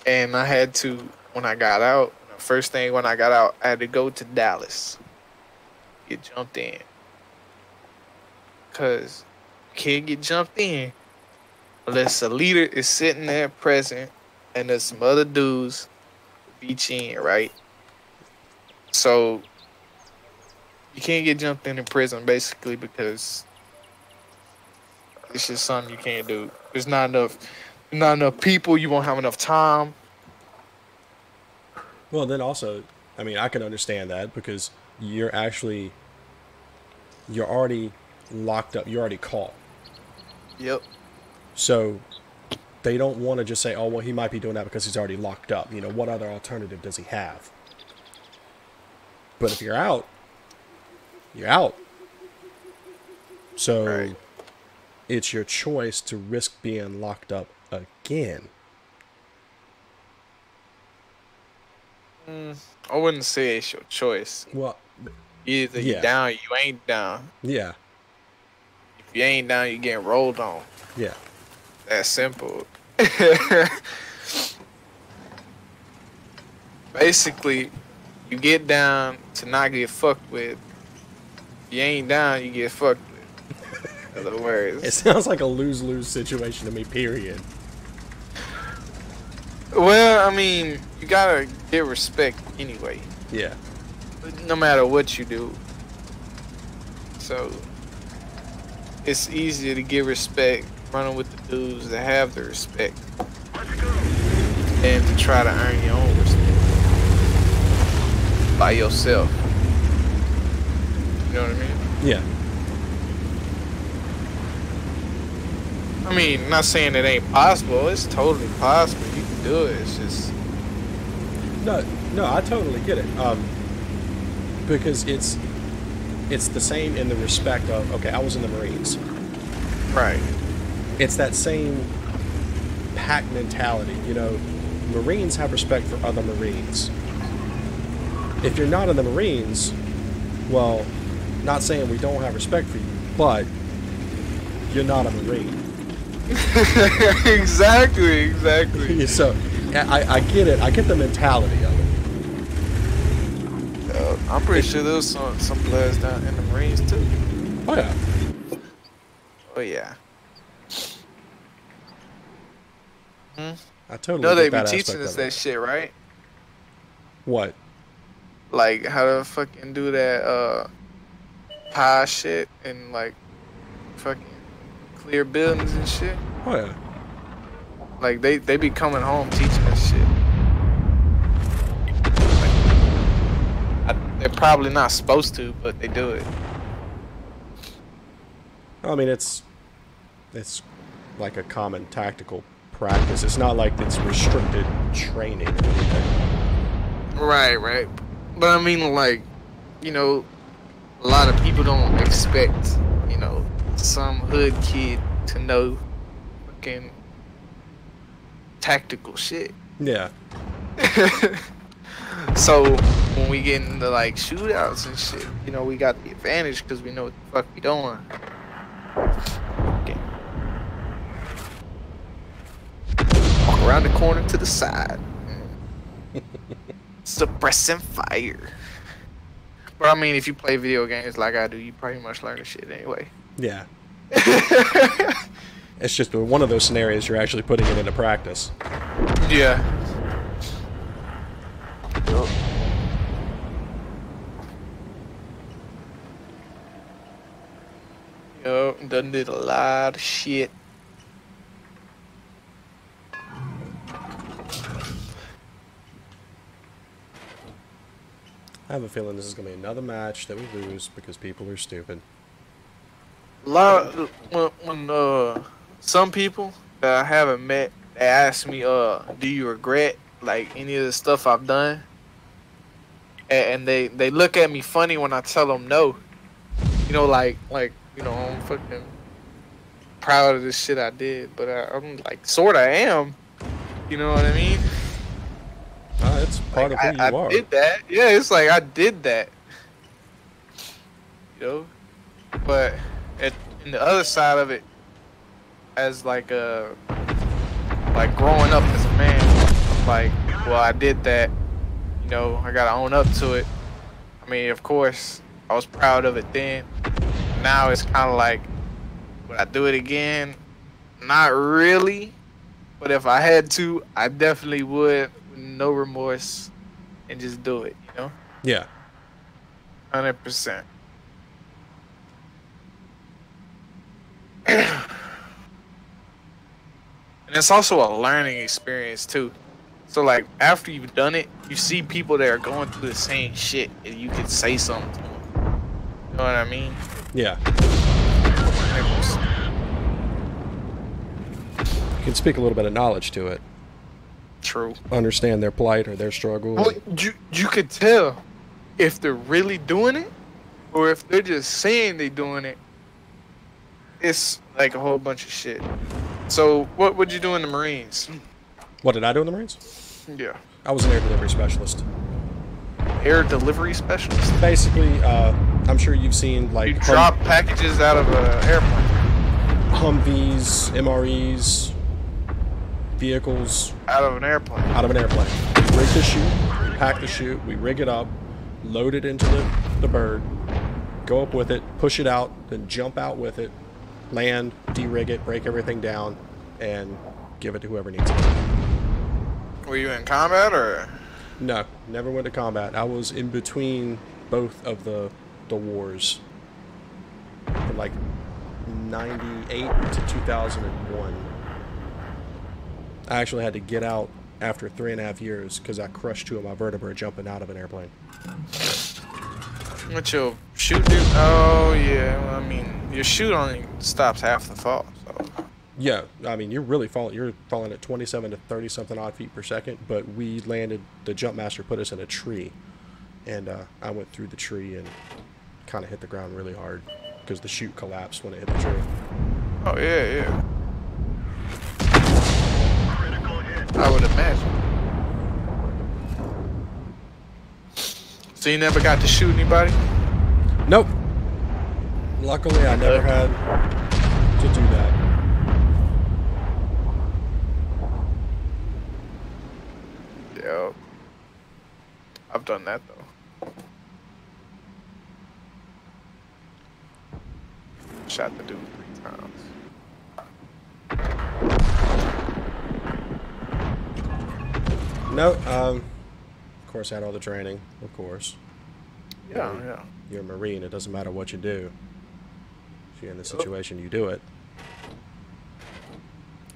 And I had to, when I got out, first thing when I got out, I had to go to Dallas. Get jumped in. Because you can't get jumped in unless a leader is sitting there present and there's some other dudes to beat you in, right? So you can't get jumped in prison basically because it's just something you can't do. There's not enough people. You won't have enough time. Well, then also, I mean, I can understand that because you're already locked up. You're already caught. Yep. So they don't want to just say, oh, well, he might be doing that because he's already locked up. You know, what other alternative does he have? But if you're out, you're out. So Right. it's your choice to risk being locked up again. I wouldn't say it's your choice. Well, Either Yeah. you down, you ain't down. yeah, If you ain't down, you getting rolled on. yeah. That's simple. Basically, you get down to not get fucked with. If you ain't down, you get fucked with. In other words. It sounds like a lose-lose situation to me, period. Well, I mean, you gotta get respect anyway, Yeah. no matter what you do. So, it's easier to get respect running with the dudes that have the respect than to try to earn your own respect by yourself. You know what I mean? Yeah. I mean, not saying it ain't possible. It's totally possible. You can do it. It's just No, I totally get it. Because it's the same in the respect of, okay, I was in the Marines. right. It's that same pack mentality, you know. Marines have respect for other Marines. if you're not in the Marines, well, not saying we don't have respect for you, but you're not a Marine. Exactly. So, I get it. I get the mentality of it. I'm pretty sure there was some bloods down in the Marines too. Oh yeah. Oh yeah. I totally You know they get be that teaching aspect us of that it. shit, right? What? Like how to fucking do that pie shit and like fucking clear buildings and shit. Oh yeah. Like they be coming home teaching us shit. They're probably not supposed to, but they do it. I mean, it's like a common tactical practice. It's not like it's restricted training or anything. Right. But I mean, like, you know, a lot of people don't expect, you know, some hood kid to know fucking tactical shit. Yeah. So when we get into like shootouts and shit, you know, we got the advantage because we know what the fuck we doing. Okay. Walk around the corner to the side. Suppressing fire. But I mean, if you play video games like I do, you pretty much learn the shit anyway. Yeah. It's just one of those scenarios you're actually putting it into practice. Yeah. Yo, done did a lot of shit. I have a feeling this is going to be another match that we lose because people are stupid. A lot when some people that I haven't met, they ask me, do you regret like any of the stuff I've done? And they look at me funny when I tell them no. You know, like you know, I'm fucking proud of the shit I did, but I'm like sorta am. You know what I mean? It's part Like, of who you I are. did that. Yeah, it's like I did that. You know, but in the other side of it, as like growing up as a man, like, well, I did that. You know, I gotta own up to it. I mean, of course, I was proud of it then. Now it's kind of like, would I do it again? Not really. But if I had to, I definitely would, with no remorse, and just do it. You know, Yeah. 100%. And it's also a learning experience too. So like after you've done it, you see people that are going through the same shit, and you can say something to them. You know what I mean? Yeah. You can speak a little bit of knowledge to it. True. Understand their plight or their struggle. Well, you could tell if they're really doing it, or if they're just saying they're doing it. It's like a whole bunch of shit. So what would you do in the Marines? What did I do in the Marines? Yeah. I was an air delivery specialist. Air delivery specialist. Basically, I'm sure you've seen like You drop packages out of an airplane. Humvees, MREs, vehicles Out of an airplane. out of an airplane. We rig the chute, pack the chute, we rig it up, load it into the bird, go up with it, push it out, then jump out with it, land, de-rig it, break everything down, and give it to whoever needs it. Were you in combat or? No, never went to combat. I was in between both of the wars. From like 98 to 2001. I actually had to get out after 3.5 years because I crushed 2 of my vertebrae jumping out of an airplane. What your shoot do? Oh yeah, well, I mean your shoot only stops half the fall. So Yeah, I mean you're falling at 27 to 30 something odd feet per second, but we landed, the jump master put us in a tree, and I went through the tree and kind of hit the ground really hard because the chute collapsed when it hit the tree. oh yeah. I would imagine. So you never got to shoot anybody? Nope. Luckily, I never had to do that. Yeah. I've done that though. Shot the dude 3 times. No, of course, I had all the training, of course. Yeah. You're a Marine, it doesn't matter what you do. If you're in the situation, you do it.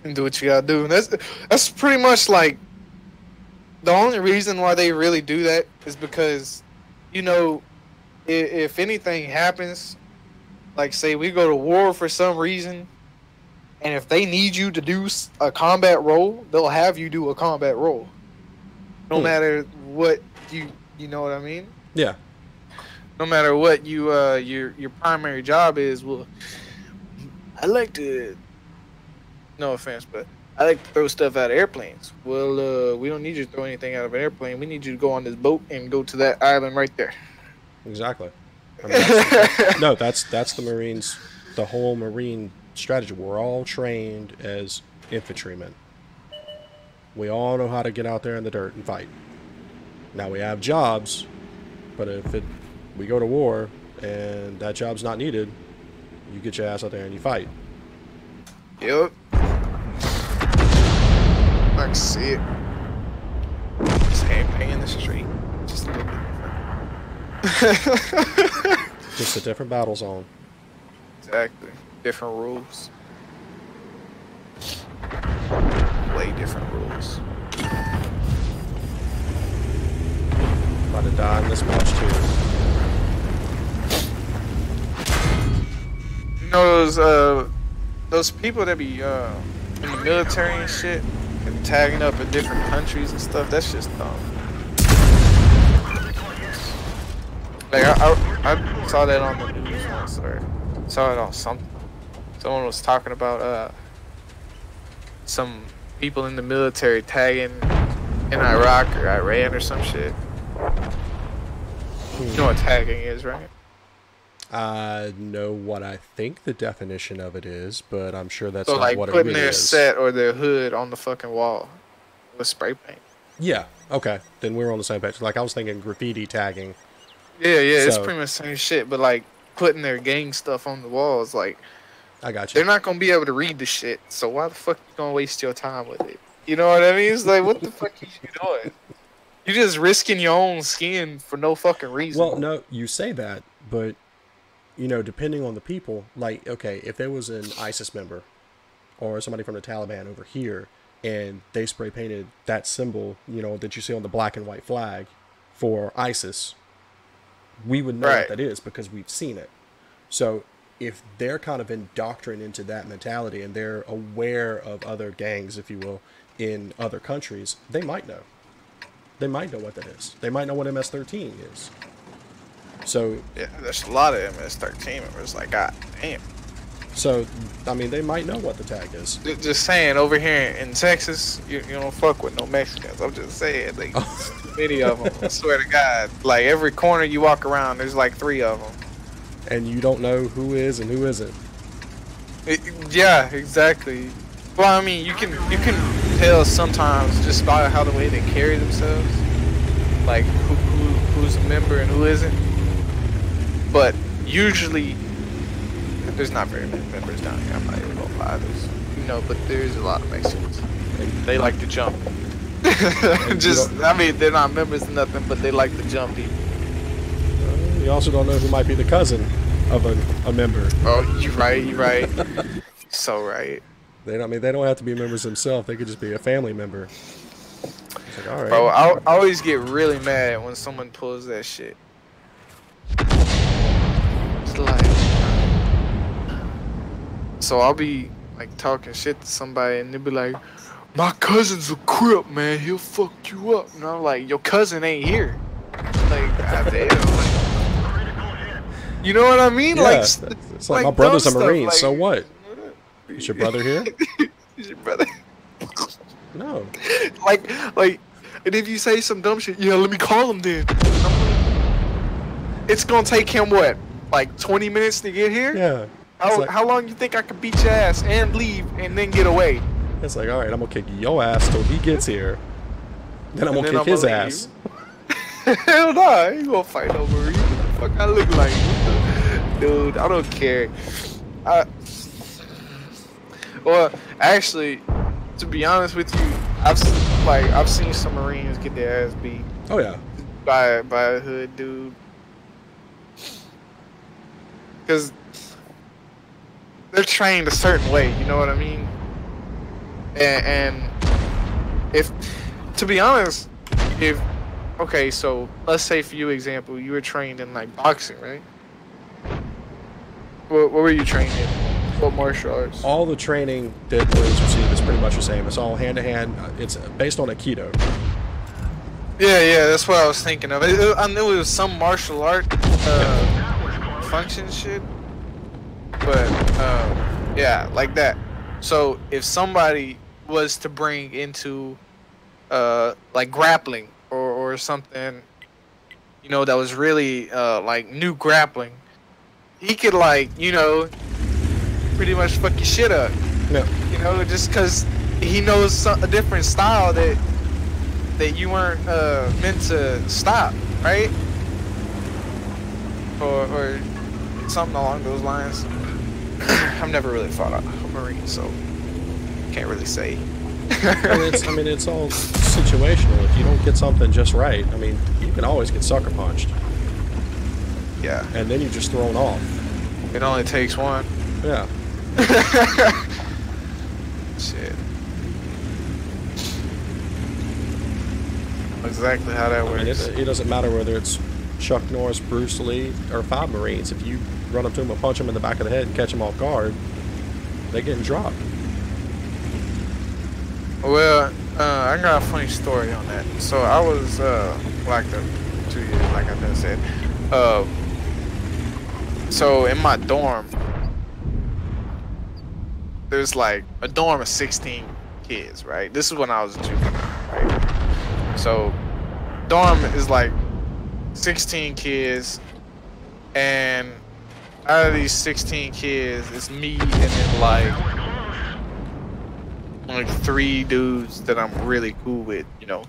And do what you gotta do. That's pretty much like the only reason why they really do that is because, you know, if anything happens, like say we go to war for some reason, and if they need you to do a combat role, they'll have you do a combat role. No matter what you know what I mean? Yeah. No matter what your primary job is. Well, I like to, no offense, but I like to throw stuff out of airplanes. Well, we don't need you to throw anything out of an airplane. We need you to go on this boat and go to that island right there. Exactly. I mean, no, that's the Marines, the whole Marine strategy. We're all trained as infantrymen. We all know how to get out there in the dirt and fight. Now we have jobs, but if we go to war and that job's not needed, you get your ass out there and you fight. Yep. I can see it. Same thing in the street. Just a little bit different. Just a different battle zone. Exactly. Different rules. Way different rules. About to die in this match too. You know those people that be in the military and shit and tagging up in different countries and stuff, that's just dumb. Like I saw that on the news once, or saw it on something. Someone was talking about some people in the military tagging in Iraq or Iran or some shit. You know what tagging is, right? I know what I think the definition of it is, but I'm sure that's So not like what it putting really their is. set or their hood on the fucking wall with spray paint. Yeah, okay. Then we're on the same page. Like I was thinking graffiti tagging. Yeah, it's So- pretty much the same shit, but like putting their gang stuff on the walls, like I got you. they're not gonna be able to read the shit. So why the fuck you gonna waste your time with it? You know what I mean? It's like, what the fuck you doing? You're just risking your own skin for no fucking reason. Well, no, you say that, but you know, depending on the people, like, okay, if there was an ISIS member or somebody from the Taliban over here and they spray painted that symbol, you know, that you see on the black and white flag for ISIS, we would know Right. what that is because we've seen it. So if they're kind of indoctrinated into that mentality and they're aware of other gangs, if you will, in other countries, they might know. They might know what that is. They might know what MS-13 is. So, yeah, there's a lot of MS-13 members. Like, god damn. so I mean, they might know what the tag is. Just saying, over here in Texas, you don't fuck with no Mexicans. I'm just saying, like, too many of them. I swear to God, like every corner you walk around, there's like 3 of them. And you don't know who is and who isn't. Yeah, exactly. Well, I mean, you can tell sometimes just by how the way they carry themselves, like who's a member and who isn't. But usually, there's not very many members down here. I'm not even gonna lie. But there's a lot of Mexicans. They like to jump. I mean, they're not members of nothing, but they like to jump people. You also don't know who might be the cousin of a member. Oh, you're right. You're so right. They don't have to be members themselves. They could just be a family member. It's like, all right. Bro, I always get really mad when someone pulls that shit. It's like, so I'll be like talking shit to somebody and they'll be like, my cousin's a Crip, man. He'll fuck you up. And I'm like, your cousin ain't here. Like, goddamn. You know what I mean? Yeah, Like, it's like my brother's a dumb stuff, Marine. like- So what? Is your brother here? Is your brother? No. like, and if you say some dumb shit, yeah, let me call him then. I'm like, it's gonna take him what, like 20 minutes to get here? Yeah. It's like, How long you think I could beat your ass and leave and then get away? it's like, all right, I'm gonna kick your ass till he gets here. Then I'm gonna kick his ass. Hell no, I ain't gonna fight no Marine. What the fuck I look like? Dude, I don't care. Well, actually, to be honest with you, I've seen some Marines get their ass beat Oh yeah. by a hood dude. Cause they're trained a certain way, you know what I mean? And if, to be honest, if, okay, so let's say for you example, you were trained in like boxing, right? What were you trained in? What martial arts? All the training that Marines receive is pretty much the same. It's all hand to hand. It's based on Aikido. Yeah, that's what I was thinking of. I knew it was some martial art function shit, but yeah, like that. So if somebody was to bring into like grappling or something, you know, that was really like new grappling, he could, like, you know, pretty much fuck your shit up. Yeah. You know, just because he knows a different style that you weren't meant to stop, right? Or something along those lines. I've never really fought a Marine, so can't really say. I mean, it's all situational. If you don't get something just right, I mean, you can always get sucker punched. Yeah. And then you're just thrown off. It only takes one. Yeah. Shit. Exactly how that I mean, works. it doesn't matter whether it's Chuck Norris, Bruce Lee, or 5 Marines. If you run up to them and punch them in the back of the head and catch them off guard, they're getting dropped. Well, I got a funny story on that. So I was locked up 2 years, like I just said. So in my dorm, there's like a dorm of 16 kids, right? This is when I was a juvenile, right? So dorm is like 16 kids, and out of these 16 kids, it's me and then like 3 dudes that I'm really cool with, you know,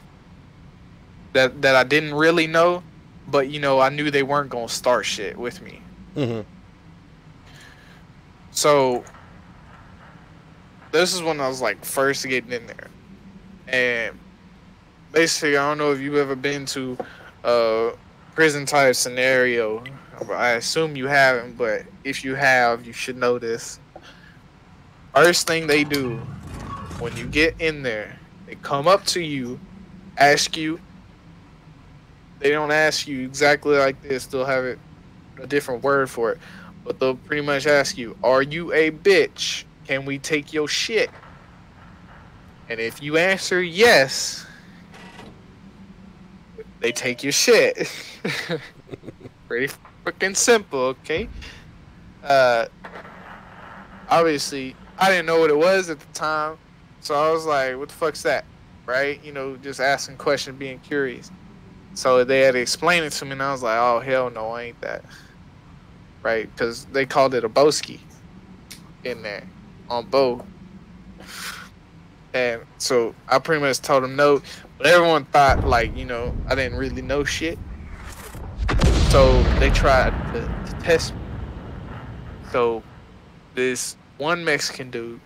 that I didn't really know, but, you know, I knew they weren't gonna start shit with me. Mm-hmm. So this is when I was like first getting in there, and basically, I don't know if you've ever been to a prison type scenario. I assume you haven't, but if you have, you should know this. First thing they do when you get in there, they come up to you, ask you. They don't ask you exactly like this. They'll have it a different word for it, but they'll pretty much ask you, "Are you a bitch? Can we take your shit?" And if you answer yes, they take your shit. Pretty freaking simple, okay? Obviously, I didn't know what it was at the time, so I was like, "What the fuck's that?" Right? You know, just asking questions, being curious. So they had to explain it to me, and I was like, "Oh, hell no, I ain't that." Right? Because they called it a boski in there on Bo. And so I pretty much told them no, but everyone thought, like, you know, I didn't really know shit. So they tried to test me. So this one Mexican dude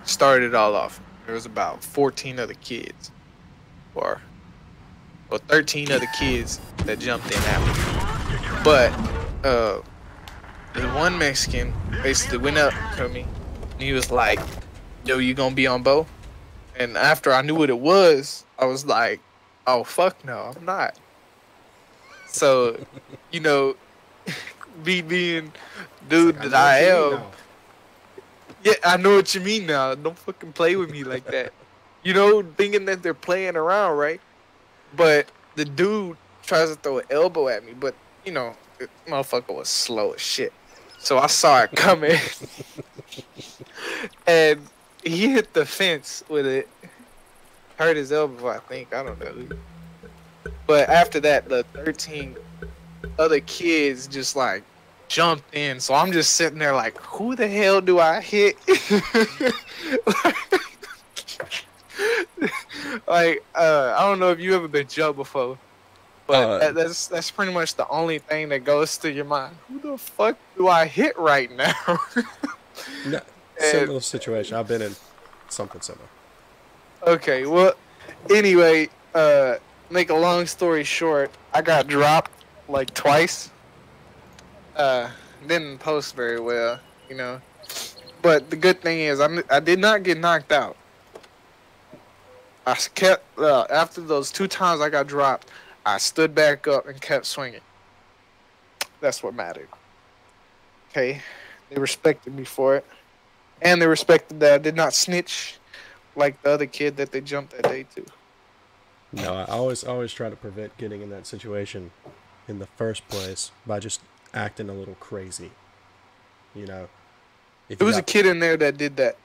started it all off. There was about 14 other kids, or 13 other kids that jumped in after me. But the one Mexican basically went up to me and he was like, "Yo, you gonna be on Bo?" And after I knew what it was, I was like, "Oh, fuck no, I'm not." So, you know, being dude that I am. Yeah, I know what you mean now. Don't fucking play with me like that. You know, thinking that they're playing around, right? But the dude tries to throw an elbow at me, but, you know, the motherfucker was slow as shit. So I saw it coming. And he hit the fence with it. Hurt his elbow, I think. I don't know. But after that, the 13 other kids just like jumped in. So I'm just sitting there like, who the hell do I hit? Like, I don't know if you ever been jumped before, but that's pretty much the only thing that goes through your mind. Who the fuck do I hit right now? No, similar situation. I've been in something similar. Okay, well, anyway, make a long story short, I got dropped like twice. Didn't post very well, you know. But the good thing is, I did not get knocked out. I kept after those 2 times I got dropped, I stood back up and kept swinging. That's what mattered. Okay, they respected me for it, and they respected that I did not snitch like the other kid that they jumped that day to. No, I always try to prevent getting in that situation in the first place by just acting a little crazy. You know, There was a kid in there that did that.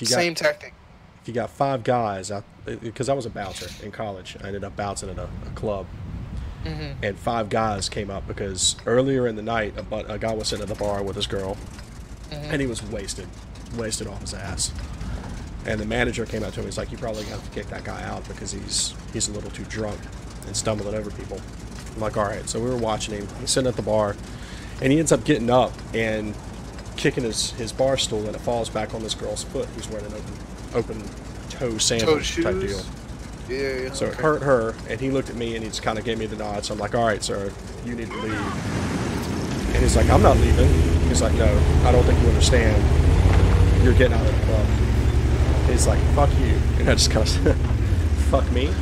Same tactic. If you got 5 guys out, because I was a bouncer in college, I ended up bouncing at a club, and 5 guys came up because earlier in the night a guy was sitting at the bar with his girl, and he was wasted off his ass. And the manager came up to him. He's like, "You probably have to kick that guy out because he's a little too drunk and stumbling over people." I'm like, "All right." So we were watching him. He's sitting at the bar, and he ends up getting up and kicking his bar stool, and it falls back on this girl's foot who's wearing an open toe sandal type deal. Yeah. So it hurt her, and he looked at me and he just kind of gave me the nod. So I'm like, "All right, sir, you need to leave." And he's like, "I'm not leaving." He's like, "No, I don't think you understand. You're getting out of the club." He's like, "Fuck you." And I just kind of, "Fuck me?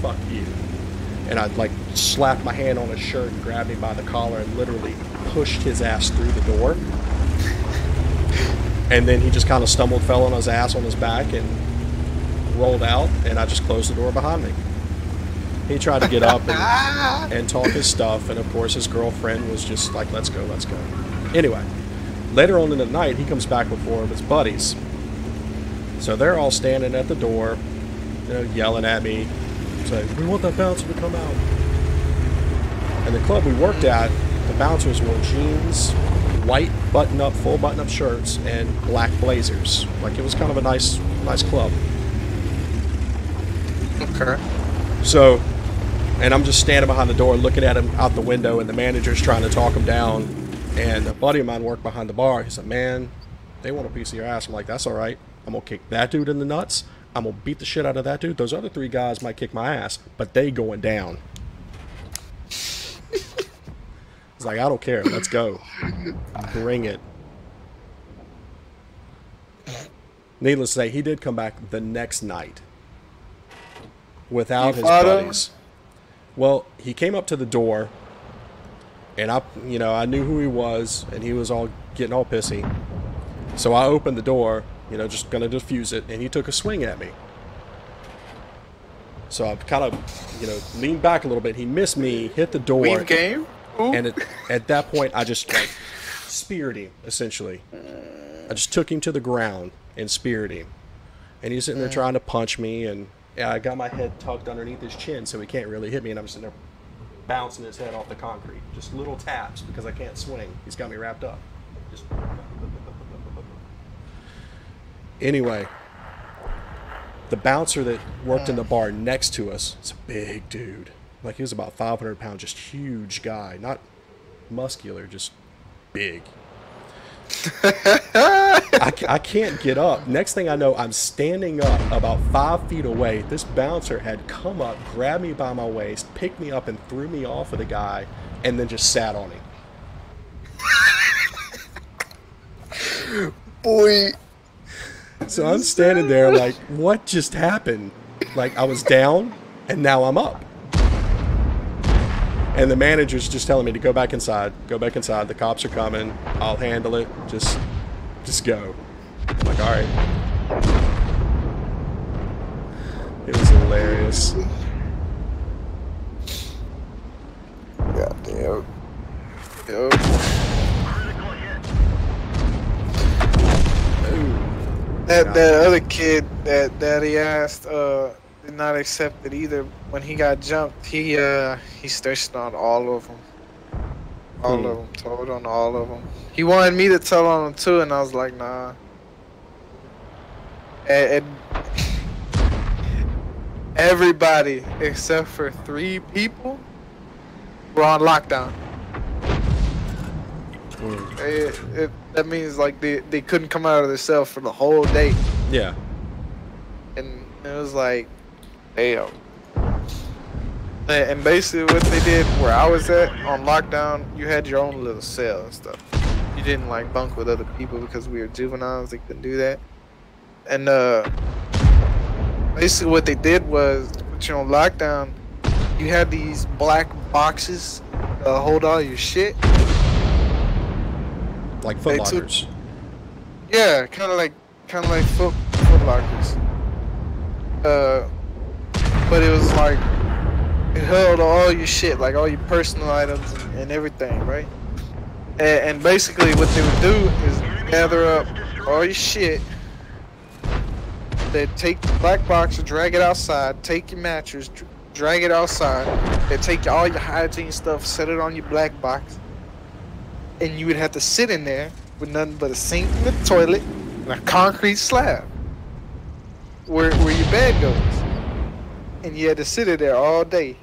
Fuck you." And I like slapped my hand on his shirt and grabbed him by the collar and literally pushed his ass through the door. And then he just kind of stumbled, fell on his ass on his back, and rolled out. And I just closed the door behind me. He tried to get up and talk his stuff. And of course, his girlfriend was just like, let's go. Anyway, later on in the night, he comes back with 4 of his buddies. So they're all standing at the door, you know, yelling at me, saying, "We want that bouncer to come out." And the club we worked at, the bouncers wore jeans, white button-up, full button-up shirts, and black blazers. Like, it was kind of a nice club. Okay. So, and I'm just standing behind the door looking at him out the window, and the manager's trying to talk him down. And a buddy of mine worked behind the bar. He said, "Man, they want a piece of your ass." I'm like, "That's all right. I'm going to kick that dude in the nuts. I'm going to beat the shit out of that dude. Those other 3 guys might kick my ass, but they going down." It's like, "I don't care. Let's go. Bring it." Needless to say, he did come back the next night without his buddies. Well, he came up to the door, and I knew who he was, and he was all getting all pissy. So I opened the door, just gonna defuse it, and he took a swing at me. So I kind of, leaned back a little bit. He missed me, hit the door. Leave game? Ooh. And at that point, I just speared him, essentially. I just took him to the ground and speared him. And he's sitting there trying to punch me, and I got my head tucked underneath his chin so he can't really hit me, and I'm sitting there bouncing his head off the concrete. Just little taps because I can't swing. He's got me wrapped up. Just... Anyway, the bouncer that worked in the bar next to us, it's a big dude. Like, he was about 500 pounds, just huge guy. Not muscular, just big. I can't get up. Next thing I know, I'm standing up about 5 feet away. This bouncer had come up, grabbed me by my waist, picked me up, and threw me off of the guy, and then just sat on him. Boy. So I'm standing there like, what just happened? Like, I was down, and now I'm up. And the manager's just telling me to go back inside. Go back inside. The cops are coming. I'll handle it. Just go. I'm like, all right. It was hilarious. Goddamn. Yo. That other kid that he asked, did not accept it either. When he got jumped, he snitched on all of them. All of them. Told on all of them. He wanted me to tell on them too, and I was like, nah. And everybody except for 3 people were on lockdown. That means like they couldn't come out of their cell for the whole day. Yeah. And it was like, damn. And basically what they did where I was at on lockdown, you had your own little cell and stuff. You didn't like bunk with other people because we were juveniles. They couldn't do that. And basically what they did was put you on lockdown. You had these black boxes hold all your shit. Like Foot Lockers. Yeah, kind of like Foot Lockers. But it was like it held all your shit, like all your personal items and everything, right? And basically what they would do is gather up all your shit. They'd take the black box and drag it outside, take your mattress, drag it outside. They'd take all your hygiene stuff, set it on your black box. And you would have to sit in there with nothing but a sink and a toilet and a concrete slab where your bed goes. And you had to sit in there all day.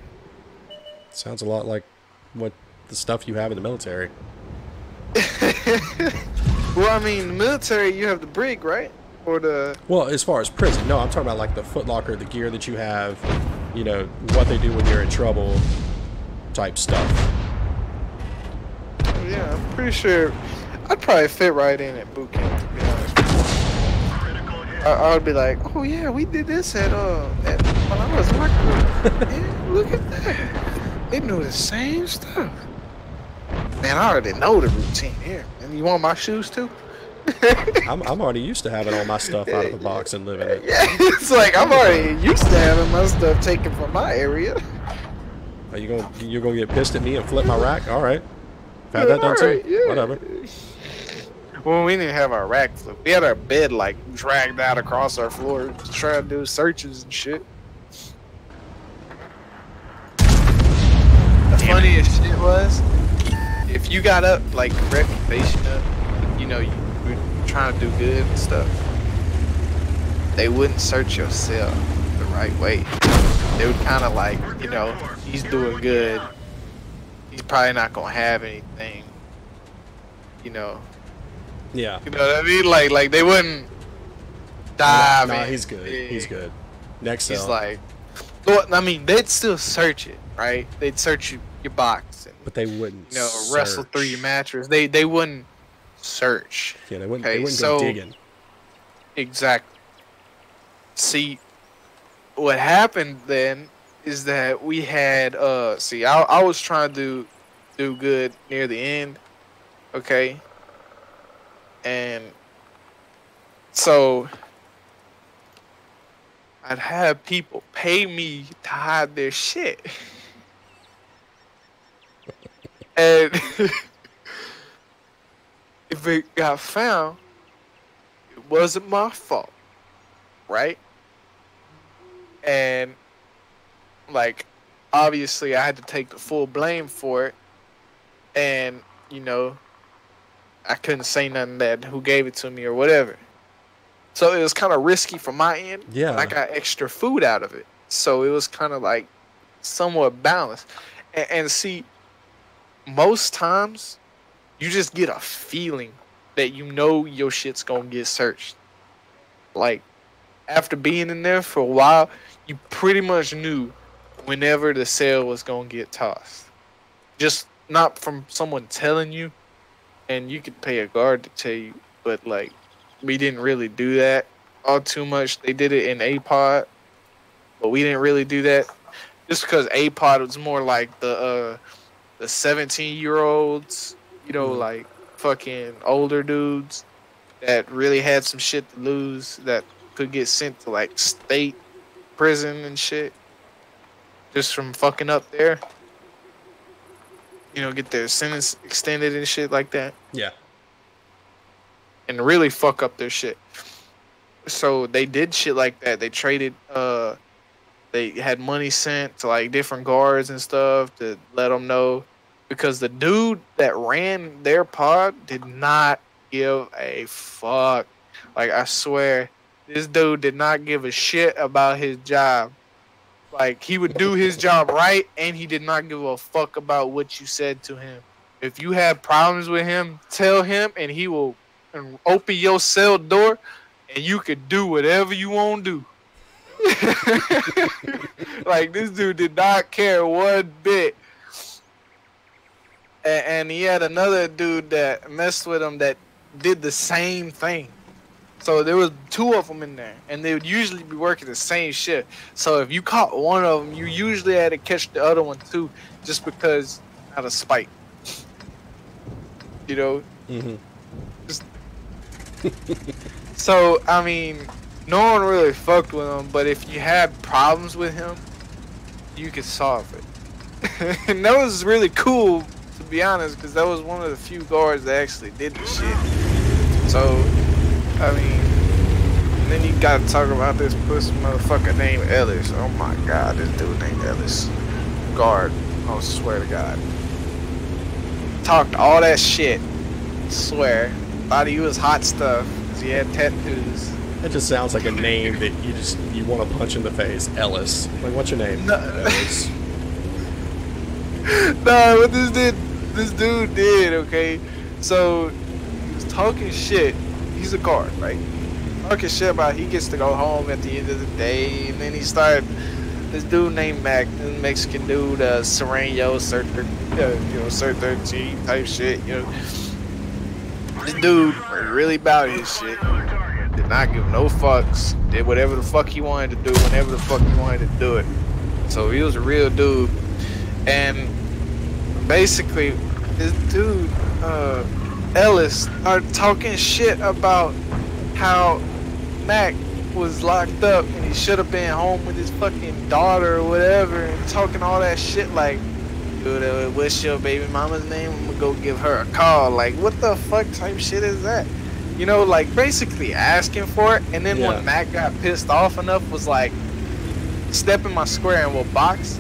Sounds a lot like what the stuff you have in the military. Well, I mean, the military, you have the brig, right? Or the... Well, as far as prison, no, I'm talking about like the Foot Locker, the gear that you have, you know, what they do when you're in trouble type stuff. Yeah, I'm pretty sure I'd probably fit right in at boot camp, to be honest with you. I would be like, oh yeah, we did this at when I was locked. Yeah, look at that. They knew the same stuff. Man, I already know the routine here. And you want my shoes too? I'm already used to having all my stuff out of the box and living it. Yeah, it's like I'm already used to having my stuff taken from my area. Are you're gonna get pissed at me and flip my rack? All right. Had that done too. Yeah. Whatever. Well, we didn't have our rack flip. We had our bed like dragged out across our floor to try to do searches and shit. The funniest shit was if you got up like reputation up, you know, you were trying to do good and stuff, they wouldn't search your cell the right way. They would kind of like, you know, he's doing good. He's probably not gonna have anything, you know. Yeah. You know what I mean? Like they wouldn't dive. Nah, in. he's good. He's good. Next He's cell. like, well, I mean, they'd still search it, right? They'd search your box and, But they wouldn't. you know, wrestle through your mattress. They wouldn't search. Yeah, they wouldn't. Okay, They wouldn't so- go digging. Exactly. See, what happened then is that we had I was trying to do good near the end, okay? And so I'd have people pay me to hide their shit. And if it got found, it wasn't my fault, right? And like obviously I had to take the full blame for it, and you know I couldn't say nothing that who gave it to me or whatever. So it was kind of risky from my end. Yeah. But I got extra food out of it, so it was kind of like somewhat balanced. And see, most times you just get a feeling that you know your shit's gonna get searched. Like after being in there for a while, you pretty much knew whenever the cell was gonna get tossed. Just not from someone telling you, and you could pay a guard to tell you, but like we didn't really do that all too much. They did it in APOD, but we didn't really do that just because APOD was more like the 17-year-olds, you know, like fucking older dudes that really had some shit to lose that could get sent to like state prison and shit just from fucking up there. You know, get their sentence extended and shit like that. Yeah. And really fuck up their shit. So they did shit like that. They traded They had money sent to like different guards and stuff to let them know, because the dude that ran their pod did not give a fuck. Like, I swear, this dude did not give a shit about his job. Like, he would do his job right, and he did not give a fuck about what you said to him. If you had problems with him, tell him, and he will open your cell door, and you could do whatever you want to do. Like, this dude did not care one bit. And he had another dude that messed with him that did the same thing. So there was two of them in there, and they would usually be working the same shift. So if you caught one of them, you usually had to catch the other one too, just because out of spite. You know. Mm-hmm. So I mean, no one really fucked with him, but if you had problems with him, you could solve it. And that was really cool, to be honest, because that was one of the few guards that actually did the shit. So, I mean, and then you gotta talk about this pussy motherfucker named Ellis. Oh my god, this dude named Ellis. Guard, I swear to God. Talked all that shit, swear. Thought he was hot stuff, because he had tattoos. It just sounds like a name that you want to punch in the face. Ellis. Like, what's your name? No. Ellis. No, what this dude did, okay? So he was talking shit. He's a guard, right? Talking shit about he gets to go home at the end of the day, and then he started. This dude named Mac, this Mexican dude, Sereno, Cert 13 type shit, you know. This dude was really about his shit. Did not give no fucks. Did whatever the fuck he wanted to do, whenever the fuck he wanted to do it. So he was a real dude. And basically, this dude, Ellis, started talking shit about how Mac was locked up and he should have been home with his fucking daughter or whatever, and talking all that shit like, dude, what's your baby mama's name? I'm gonna go give her a call. Like, what the fuck type shit is that? You know, like, basically asking for it. And then when Mac got pissed off enough, was like, step in my square and we'll box.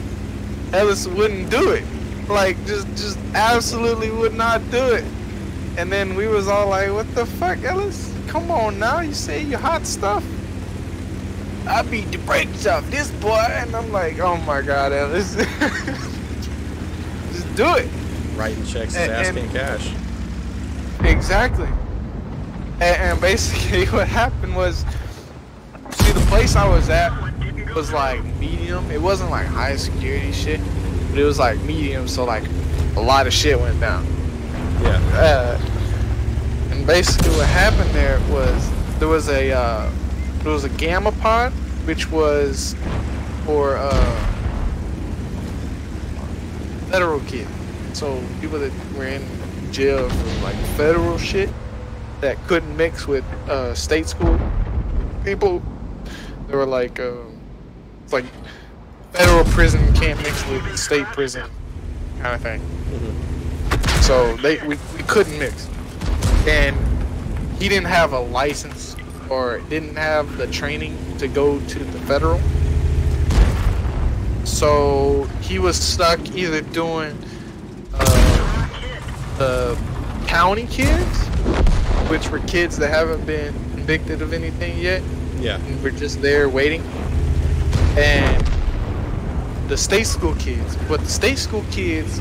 Ellis wouldn't do it. Like, just absolutely would not do it. And then we was all like, what the fuck, Ellis? Come on now, you say you hot stuff? I beat the brakes off this boy. And I'm like, oh my god, Ellis. Just do it. Writing checks is asking cash. Exactly. And basically what happened was, see, the place I was at was like medium. It wasn't like high security shit, but it was like medium, so like a lot of shit went down. Yeah. And basically what happened there was there was a gamma pod, which was for federal kids. So people that were in jail for like federal shit that couldn't mix with state school people. They were like, it's like federal prison can't mix with state prison kind of thing. Mm-hmm. So we couldn't mix, and he didn't have a license or didn't have the training to go to the federal. So he was stuck either doing the county kids, which were kids that haven't been convicted of anything yet. Yeah. And we're just there waiting. And the state school kids. But the state school kids,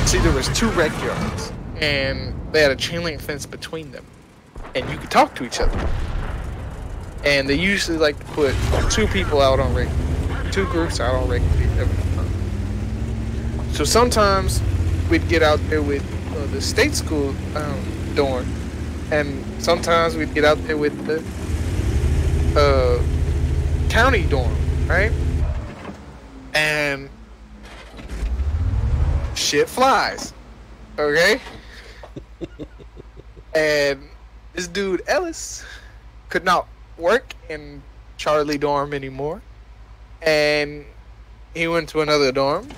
see, there was 2 rec yards, and they had a chain link fence between them, and you could talk to each other. And they usually like to put 2 people out on rec, 2 groups out on rec every time. So sometimes we'd get out there with the state school dorm, and sometimes we'd get out there with the county dorm, right? And shit flies, okay? And this dude Ellis could not work in Charlie dorm anymore, and he went to another dorm,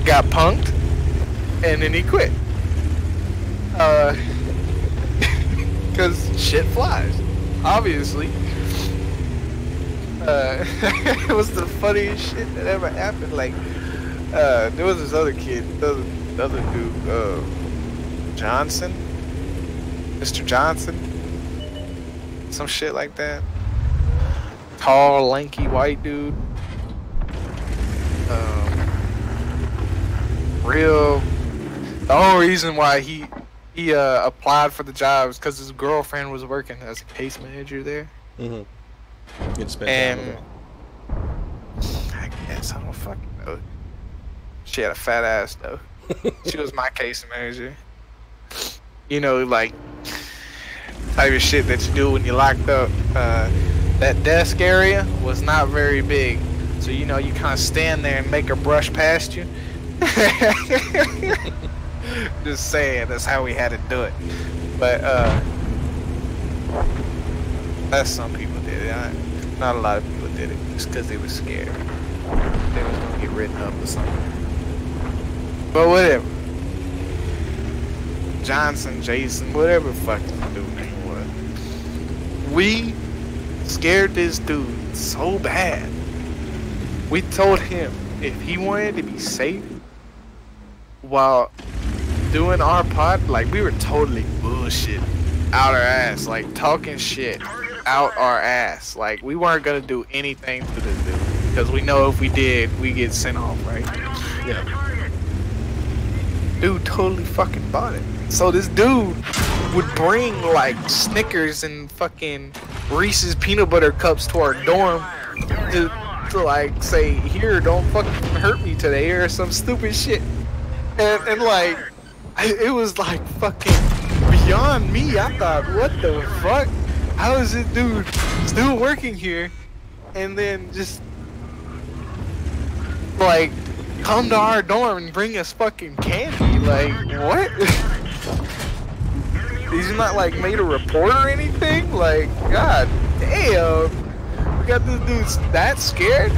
got punked, and then he quit. Because shit flies, obviously. it was the funniest shit that ever happened. Like, there was this other kid, the other dude, Johnson, Mr. Johnson, some shit like that. Tall, lanky, white dude. Real. The only reason why he applied for the job is because his girlfriend was working as a case manager there. Mm-hmm. You'd spend time with her. I guess I don't fucking know. She had a fat ass though. She was my case manager. You know, like type of shit that you do when you're locked up. That desk area was not very big, so you know you kind of stand there and make her brush past you. Just saying, that's how we had to do it. But that's some people did it. Not a lot of people did it just because they were scared. They was gonna get written up or something. But whatever. Johnson, Jason, whatever fucking dude name was. We scared this dude so bad. We told him if he wanted to be safe while doing our pod, like we were totally bullshit out our ass, like talking shit out our ass. Like we weren't gonna do anything to this dude because we know if we did, we get sent off, right? Yeah. Dude totally fucking bought it. So this dude would bring like Snickers and fucking Reese's peanut butter cups to our dorm to like say, here, don't fucking hurt me today or some stupid shit. And like, it was like fucking beyond me. I thought, what the fuck? How is this dude still working here? And then just like come to our dorm and bring us fucking candy. Like, what? He's not like made a report or anything? Like, god damn. We got this dude that scared?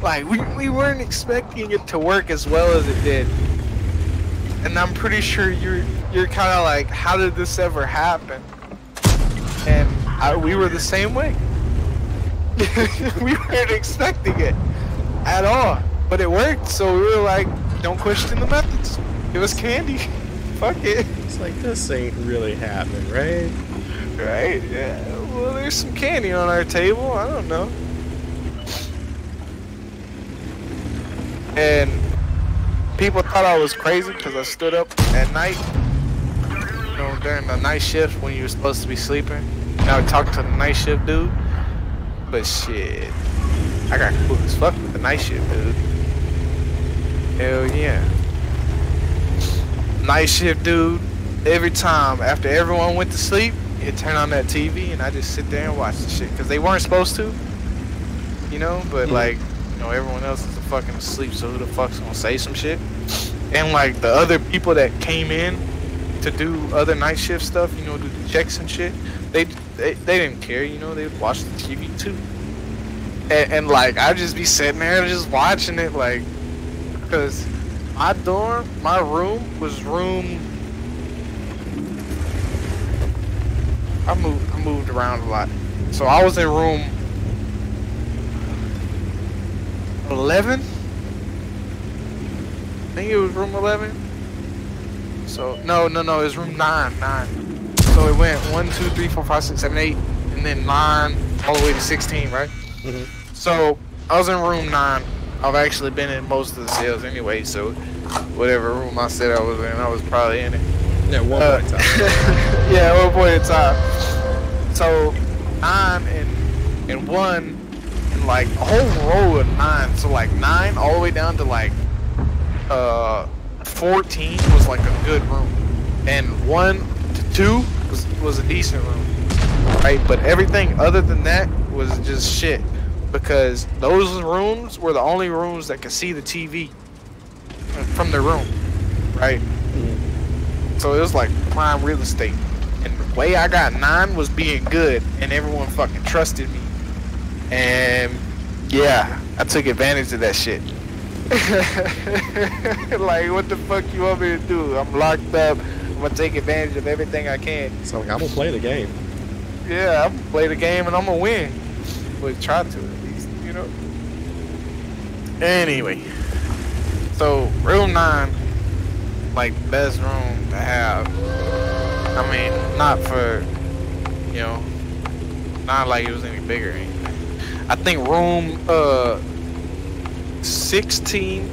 Like, we weren't expecting it to work as well as it did. And I'm pretty sure you're kind of like, how did this ever happen? And we were the same way. We weren't expecting it at all. But it worked, so we were like, don't question the methods. Give us candy. Fuck it. It's like, this ain't really happening, right? Right? Yeah. Well, there's some candy on our table. I don't know. And people thought I was crazy because I stood up at night, you know, during the night shift when you were supposed to be sleeping. And I would talk to the night shift dude. But shit, I got cool as fuck with the night shift dude. Hell yeah. Night shift dude, every time after everyone went to sleep, he'd turn on that TV and I just sit there and watch the shit. Because they weren't supposed to, you know, but like, you know, everyone else is fucking asleep, so who the fuck's gonna say some shit? And like the other people that came in to do other night shift stuff, you know, do the checks and shit, they didn't care, you know, they would watch the TV too. And like I'd just be sitting there just watching it, like, because my dorm, my room was room. I moved around a lot, so I was in room 11. I think it was room 11. So no, it was room 9. So it went 1, 2, 3, 4, 5, 6, 7, 8, and then 9 all the way to 16, right? Mm-hmm. So I was in room 9. I've actually been in most of the cells anyway, so whatever room I said I was in, I was probably in it. Yeah, one point in time. Yeah, 1 point in time. So 9 and 1, and like a whole row of 9. So like 9 all the way down to like 14 was like a good room, and 1 to 2 was a decent room, right? But everything other than that was just shit, because those rooms were the only rooms that could see the TV from the room, right? So it was like prime real estate. And the way I got 9 was being good, and everyone fucking trusted me. And yeah, I took advantage of that shit. Like, what the fuck you want me to do? I'm locked up. I'm gonna take advantage of everything I can. So like, I'm gonna play the game. Yeah, I'm gonna play the game and I'm gonna win. would try to at least, you know. Anyway, so room 9, like best room to have. I mean, not for, you know, not like it was any bigger or anything. I think room 16,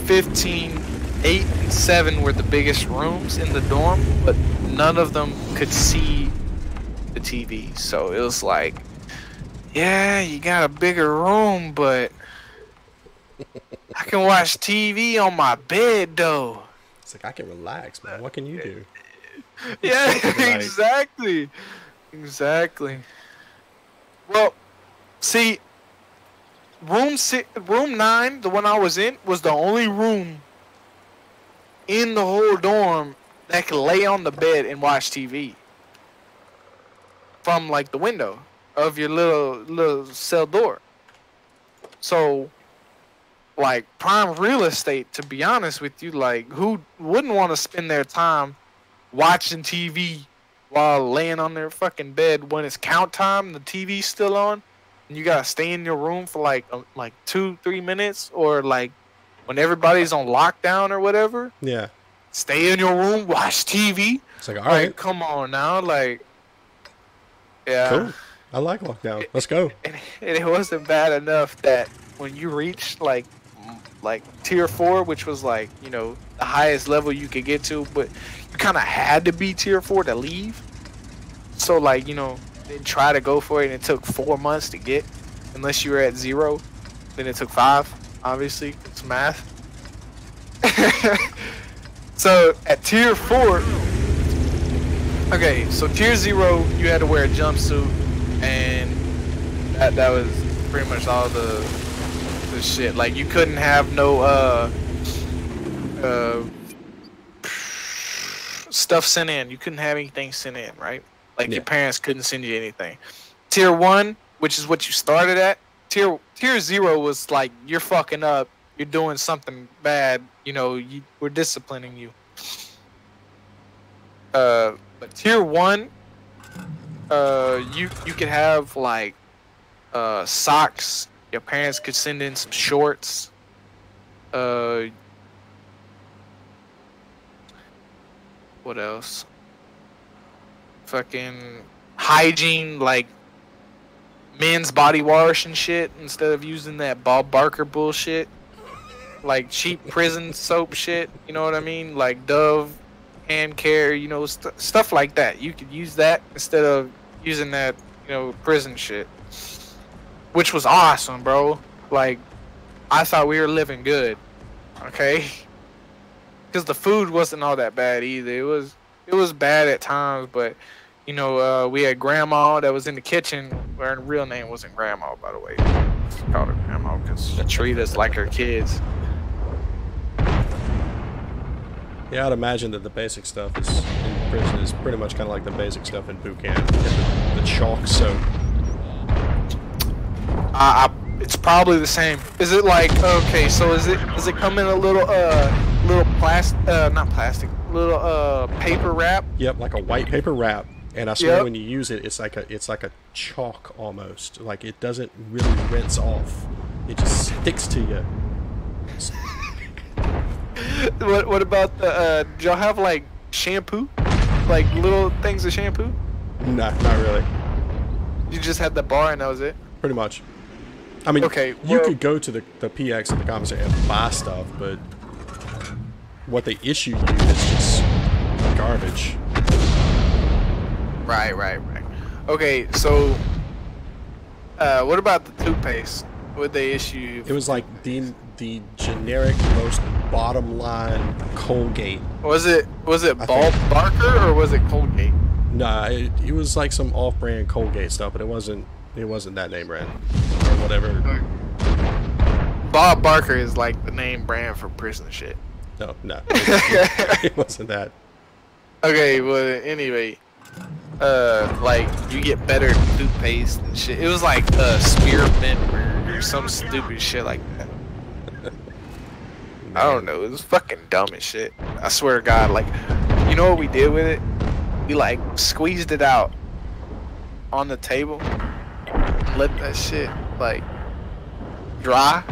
15, 8, and 7 were the biggest rooms in the dorm, but none of them could see the TV. So it was like, yeah, you got a bigger room, but I can watch TV on my bed though. It's like I can relax, man. What can you do? Yeah, Like- exactly. Well, see, room 9, the one I was in, was the only room in the whole dorm that could lay on the bed and watch TV from like the window of your little cell door. So, like prime real estate, to be honest with you. Like, who wouldn't want to spend their time watching TV while laying on their fucking bed when it's count time, the TV's still on, and you gotta stay in your room for like 2-3 minutes, or like when everybody's on lockdown or whatever, Yeah. stay in your room, watch TV. It's like, all Like, right, come on now, like, yeah. cool. I like lockdown. Let's go. And it wasn't bad enough that when you reached like tier 4, which was like, you know, the highest level you could get to, but you kind of had to be tier 4 to leave. So like, you know, they try to go for it, and it took 4 months to get, unless you were at 0. Then it took 5, obviously. It's math. So at tier 4, okay, so tier 0, you had to wear a jumpsuit, and that was pretty much all the shit. Like, you couldn't have no stuff sent in. You couldn't have anything sent in, right? Like, your parents couldn't send you anything. Tier 1, which is what you started at, tier 0 was like, you're fucking up, you're doing something bad, you know, we're disciplining you. But tier 1, you could have like socks. Your parents could send in some shorts. What else? Fucking hygiene, like men's body wash and shit, instead of using that Bob Barker bullshit. Like cheap prison soap shit, you know what I mean? Like Dove, hand care, you know, stuff like that. You could use that instead of using that, you know, prison shit. Which was awesome, bro. Like, I thought we were living good, okay? Because the food wasn't all that bad either. It was bad at times, but, you know, we had grandma that was in the kitchen. Her real name wasn't grandma, by the way. She called her grandma because she treated us like her kids. Yeah, I'd imagine that the basic stuff is in prison is pretty much kind of like the basic stuff in boot camp. The chalk soap. It's probably the same. Is it like, okay, so does it come in a little not plastic, little paper wrap? Yep, like a white paper wrap. And I swear Yep. when you use it, it's like a chalk almost. Like it doesn't really rinse off. It just sticks to you. What about the did y'all have like shampoo? Like little things of shampoo? Nah, not really. You just had the bar and that was it? Pretty much. I mean, Okay, you well- could go to the PX at the commissary and buy stuff, but what they issue you is just garbage. Right. Okay, so what about the toothpaste? What they issue you? It was like the generic, most bottom line Colgate. Was it I Ball think- Barker or was it Colgate? Nah, it was like some off-brand Colgate stuff, but it wasn't that name brand or whatever. Bob Barker is like the name brand for prison shit. No, it wasn't that. Okay, well, anyway, like you get better toothpaste and shit. It was like spearmint or some stupid shit like that. I don't know. It was fucking dumb as shit. I swear to God, like, you know what we did with it? We like squeezed it out on the table. And let that shit like dry,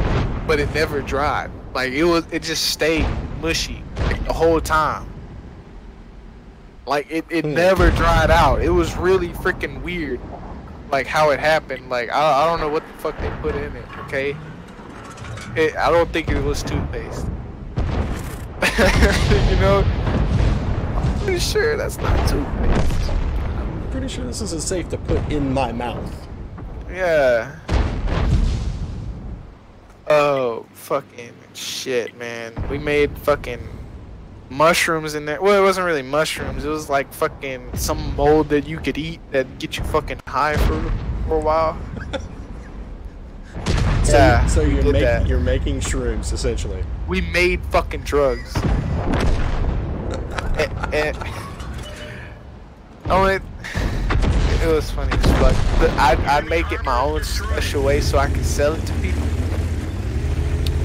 but it never dried. Like it just stayed mushy like, the whole time. Like it never dried out. It was really freaking weird, like how it happened. Like I don't know what the fuck they put in it. Okay, I don't think it was toothpaste. You know, I'm pretty sure that's not toothpaste. I'm pretty sure this isn't safe to put in my mouth. Yeah. Oh, fucking shit, man. We made fucking mushrooms in there. Well, it wasn't really mushrooms. It was like fucking some mold that you could eat that get you fucking high for a while. Yeah, so we did that. you're making shrooms, essentially. We made fucking drugs. Oh, it was funny as fuck. But I'd make it my own special way so I could sell it to people.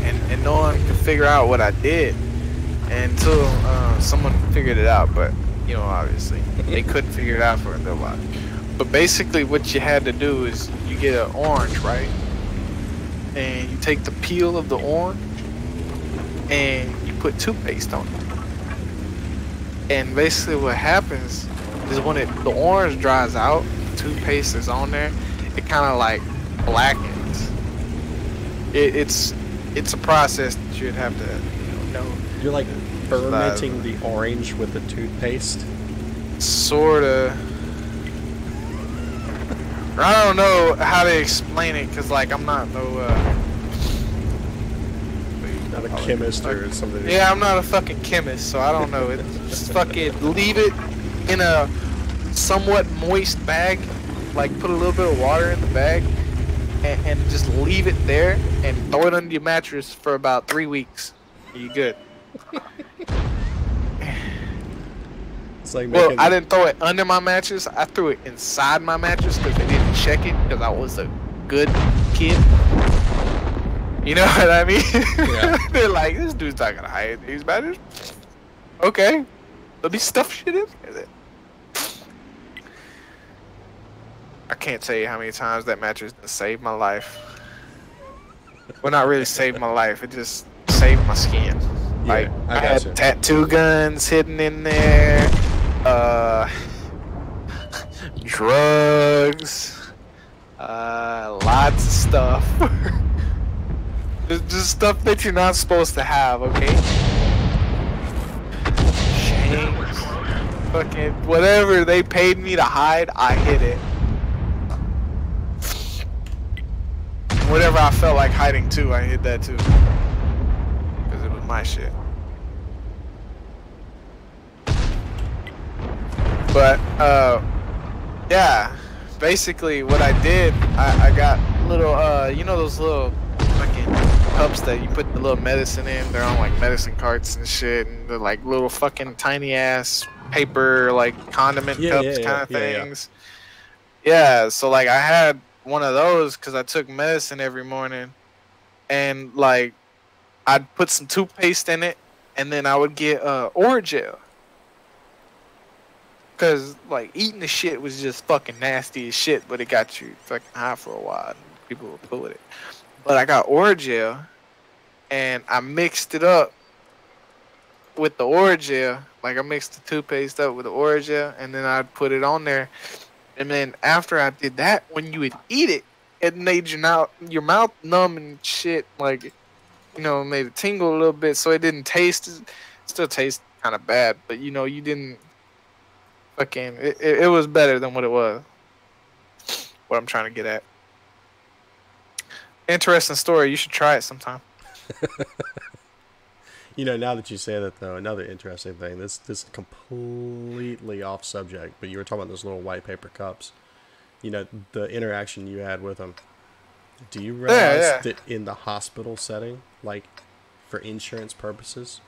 And no one could figure out what I did until someone figured it out. But, you know, obviously, they couldn't figure it out for a little while. But basically what you had to do is you get an orange, right? And you take the peel of the orange and you put toothpaste on it. And basically what happens is when the orange dries out, the toothpaste is on there, it kind of like blackens. It's a process that you'd have to know. You're like fermenting the orange with the toothpaste? Sorta. I don't know how to explain it, cause like I'm not no Not a chemist or something. yeah, I'm not a fucking chemist, so I don't know. Just fucking leave it in a somewhat moist bag, like put a little bit of water in the bag, and just leave it there and throw it under your mattress for about 3 weeks. You good? It's like Well, I didn't throw it under my mattress. I threw it inside my mattress because they didn't check it because I was a good kid. You know what I mean? Yeah. They're like, this dude's not gonna hide these matters. Okay. Let me stuff shit in there. I can't tell you how many times that mattress saved my life. Well, not really saved my life. It just saved my skin. Like, I I had gotcha. tattoo guns hidden in there. Drugs. Lots of stuff. Just stuff that you're not supposed to have, okay? Chains. Fucking whatever they paid me to hide, I hid it. Whatever I felt like hiding too, I hid that too. Because it was my shit. But, yeah. Basically, what I did, I got little, you know those little fucking cups that you put the little medicine in? They're on, like, medicine carts and shit. And they're, like, little fucking tiny-ass paper, like, condiment cups kind of things. Yeah, so, like, I had one of those because I took medicine every morning. And, like, I'd put some toothpaste in it. And then I would get Orajel. Because, like, eating the shit was just fucking nasty as shit, but it got you fucking high for a while. And people would pull with it. But I got Orajel, and I mixed it up with the Orajel. Like, I mixed the toothpaste up with the Orajel, and then I'd put it on there. And then after I did that, when you would eat it, it made your mouth numb and shit. Like, you know, it made it tingle a little bit, so it didn't taste. It still tastes kind of bad, but, you know, you didn't. Fucking, it was better than what it was. What I'm trying to get at. Interesting story. You should try it sometime. You know, now that you say that, though, another interesting thing. This is completely off subject, but you were talking about those little white paper cups. You know, the interaction you had with them. Do you realize that in the hospital setting, like for insurance purposes,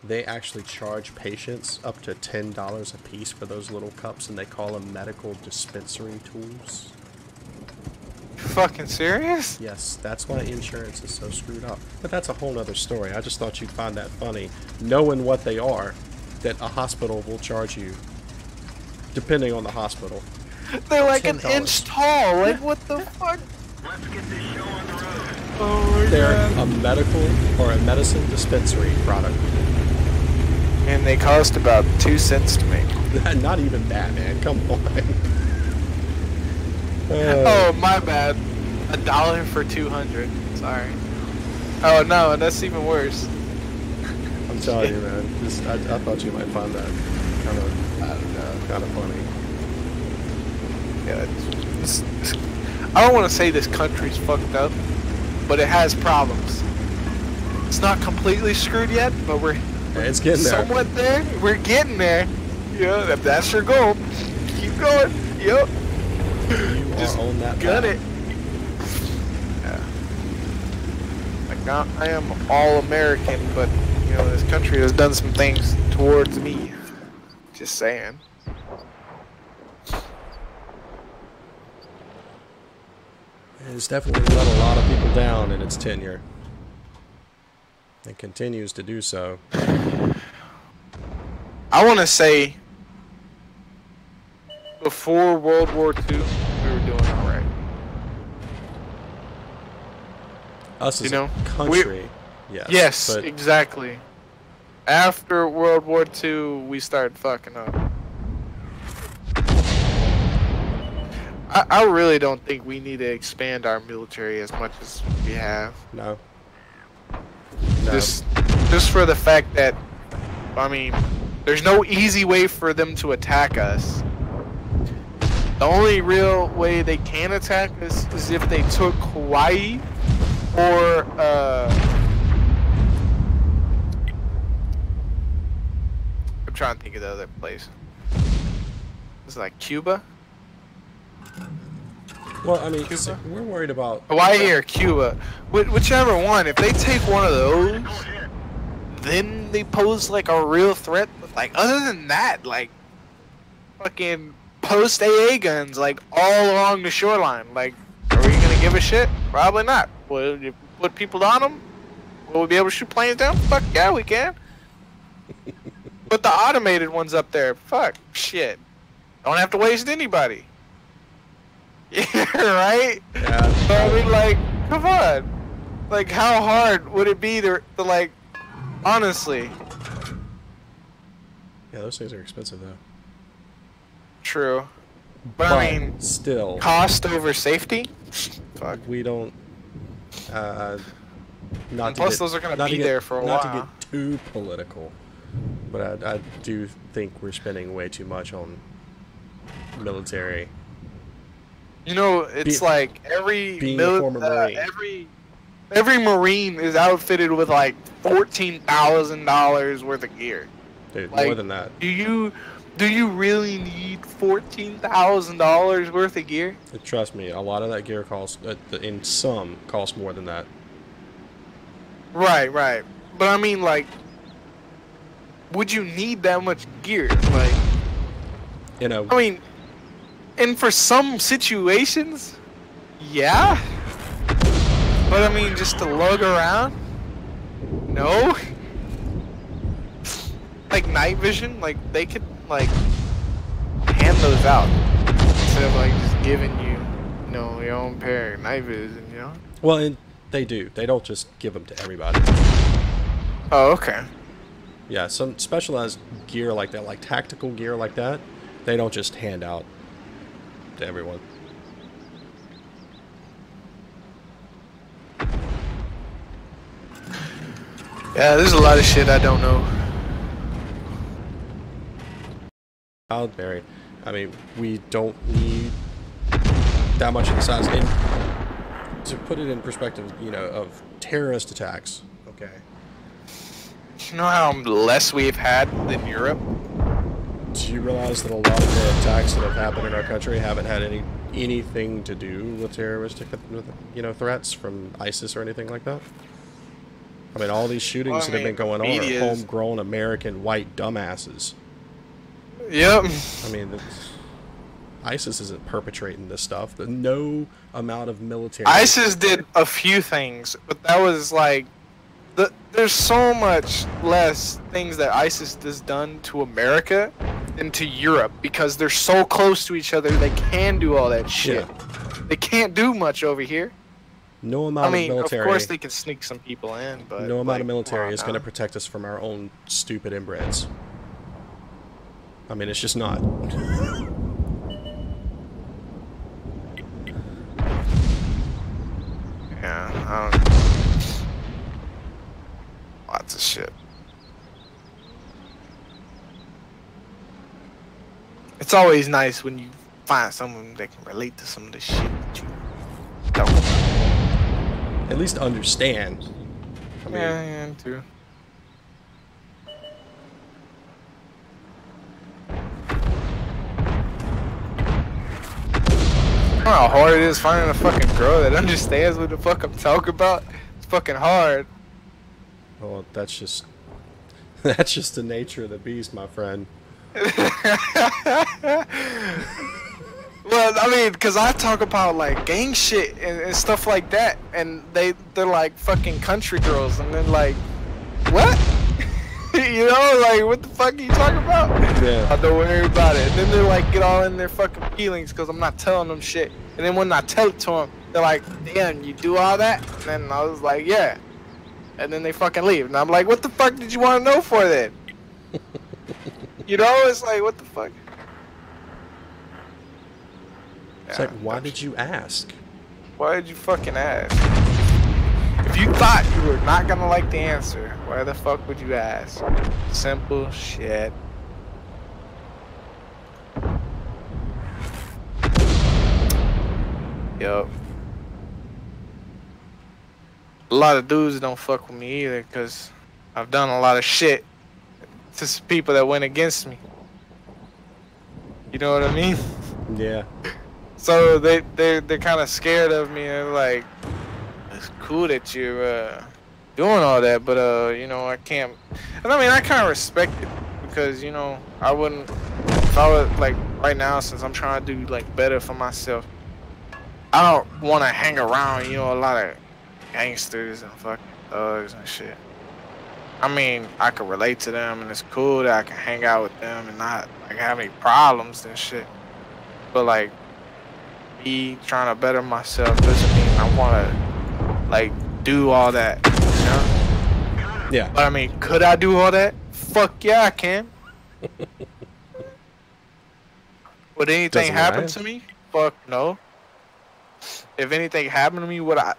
they actually charge patients up to $10 a piece for those little cups, and they call them medical dispensary tools? You fucking serious? Yes, that's why insurance is so screwed up. But that's a whole other story. I just thought you'd find that funny, knowing what they are, that a hospital will charge you, depending on the hospital. They're like an $10. inch tall. Like, what the fuck? Let's get this show on the road. Oh my They're god. a medical or a medicine dispensary product. And they cost about 2 cents to make. Not even that, man. Come on. Oh, my bad. $1 for 200. Sorry. Oh no, that's even worse. I'm telling you, man. I thought you might find that kind of, I don't know, kind of funny. Yeah, I don't want to say this country's fucked up, but it has problems. It's not completely screwed yet, but we're It's getting there. somewhat there. We're getting there. Yeah, if that's your goal, keep going. Yep. You Just are on that gun path. it. Yeah. Like I am all American, but you know this country has done some things towards me. Just saying. It's definitely let a lot of people down in its tenure. It continues to do so. I want to say before World War II, we were doing all right. Us as You know, a country, yes. Yes, But exactly. After World War II, we started fucking up. I really don't think we need to expand our military as much as we have. no. Just for the fact that, I mean, there's no easy way for them to attack us. The only real way they can attack us is if they took Hawaii or I'm trying to think of the other place. It's like Cuba, Well, I mean, Cuba? we're worried about. Hawaii or Cuba, whichever one. If they take one of those, then they pose like a real threat. But like other than that, like fucking post AA guns like all along the shoreline. Like, are we gonna give a shit? Probably not. Will you put people on them? Will we be able to shoot planes down? Fuck yeah, we can. Put the automated ones up there. Fuck shit. Don't have to waste anybody. Yeah, right? Yeah, So, I mean, like, come on. Like, how hard would it be to like, honestly? yeah, those things are expensive though. True. But I mean, still, cost over safety? Fuck. we don't. Not And to plus get- those are gonna not to be get- there for a not while. to get too political, but I do think we're spending way too much on military. You know, it's Be- like every being a former Marine. every Marine is outfitted with like $14,000 worth of gear. Dude, Like, more than that. Do you really need $14,000 worth of gear? Trust me, a lot of that gear costs, in some, costs more than that. Right, right. But I mean, like, would you need that much gear? Like, You know, I mean, and for some situations, yeah. But I mean, just to lug around? No. Like night vision, like they could like hand those out instead of like just giving you, you know, your own pair of night vision, you know? well, and they do. They don't just give them to everybody. Oh, okay. Yeah, some specialized gear like that, like tactical gear like that, they don't just hand out to everyone. Yeah, there's a lot of shit I don't know. Barry, I mean, we don't need that much of the size. And to put it in perspective, you know, of terrorist attacks, okay, You know how less we've had than Europe? do you realize that a lot of the attacks that have happened in our country haven't had anything to do with terroristic, you know, threats from ISIS or anything like that? I mean, all these shootings Well, I that have been mean, going on are media's- homegrown American white dumbasses. Yep. I mean, ISIS isn't perpetrating this stuff. No amount of military. ISIS did a few things, but that was like, there's so much less things that ISIS has done to America than to Europe because they're so close to each other. They can do all that shit. They can't do much over here. No amount I mean, of military. of course they can sneak some people in, but No amount like, of military come on is going to now. protect us from our own stupid inbreds. I mean, it's just not. Yeah, I don't. Lots of shit. It's always nice when you find someone that can relate to some of the shit that you talk about. At least understand. I mean, Yeah, too. You know how hard it is finding a fucking girl that understands what the fuck I'm talking about? It's fucking hard. well, that's just the nature of the beast, my friend. Well, I mean, because I talk about like gang shit and stuff like that, and they're like fucking country girls, and then like, what? You know, like what the fuck are you talking about? Yeah. Oh, don't worry about it. And then they're like, get all in their fucking feelings because I'm not telling them shit. And then when I tell it to them, they're like, damn, you do all that? And then I was like, yeah. And then they fucking leave, and I'm like, what the fuck did you want to know for then? You know, it's like, what the fuck? It's like, why did you ask? Why did you fucking ask? If you thought you were not gonna like the answer, why the fuck would you ask? Simple shit. Yup. A lot of dudes don't fuck with me either, cause I've done a lot of shit to people that went against me. You know what I mean? Yeah. So they're kind of scared of me, and like, it's cool that you're doing all that, but you know, I can't. And I mean, I kind of respect it because you know, I wouldn't. If I was like right now, since I'm trying to do like better for myself, I don't want to hang around, you know, a lot of gangsters and fucking thugs and shit. I mean, I can relate to them, and it's cool that I can hang out with them and not like have any problems and shit. But like, me trying to better myself doesn't mean I want to like do all that, you know? Yeah. But I mean, could I do all that? Fuck yeah, I can. Would anything Doesn't happen matter. to me? Fuck no. If anything happened to me, would I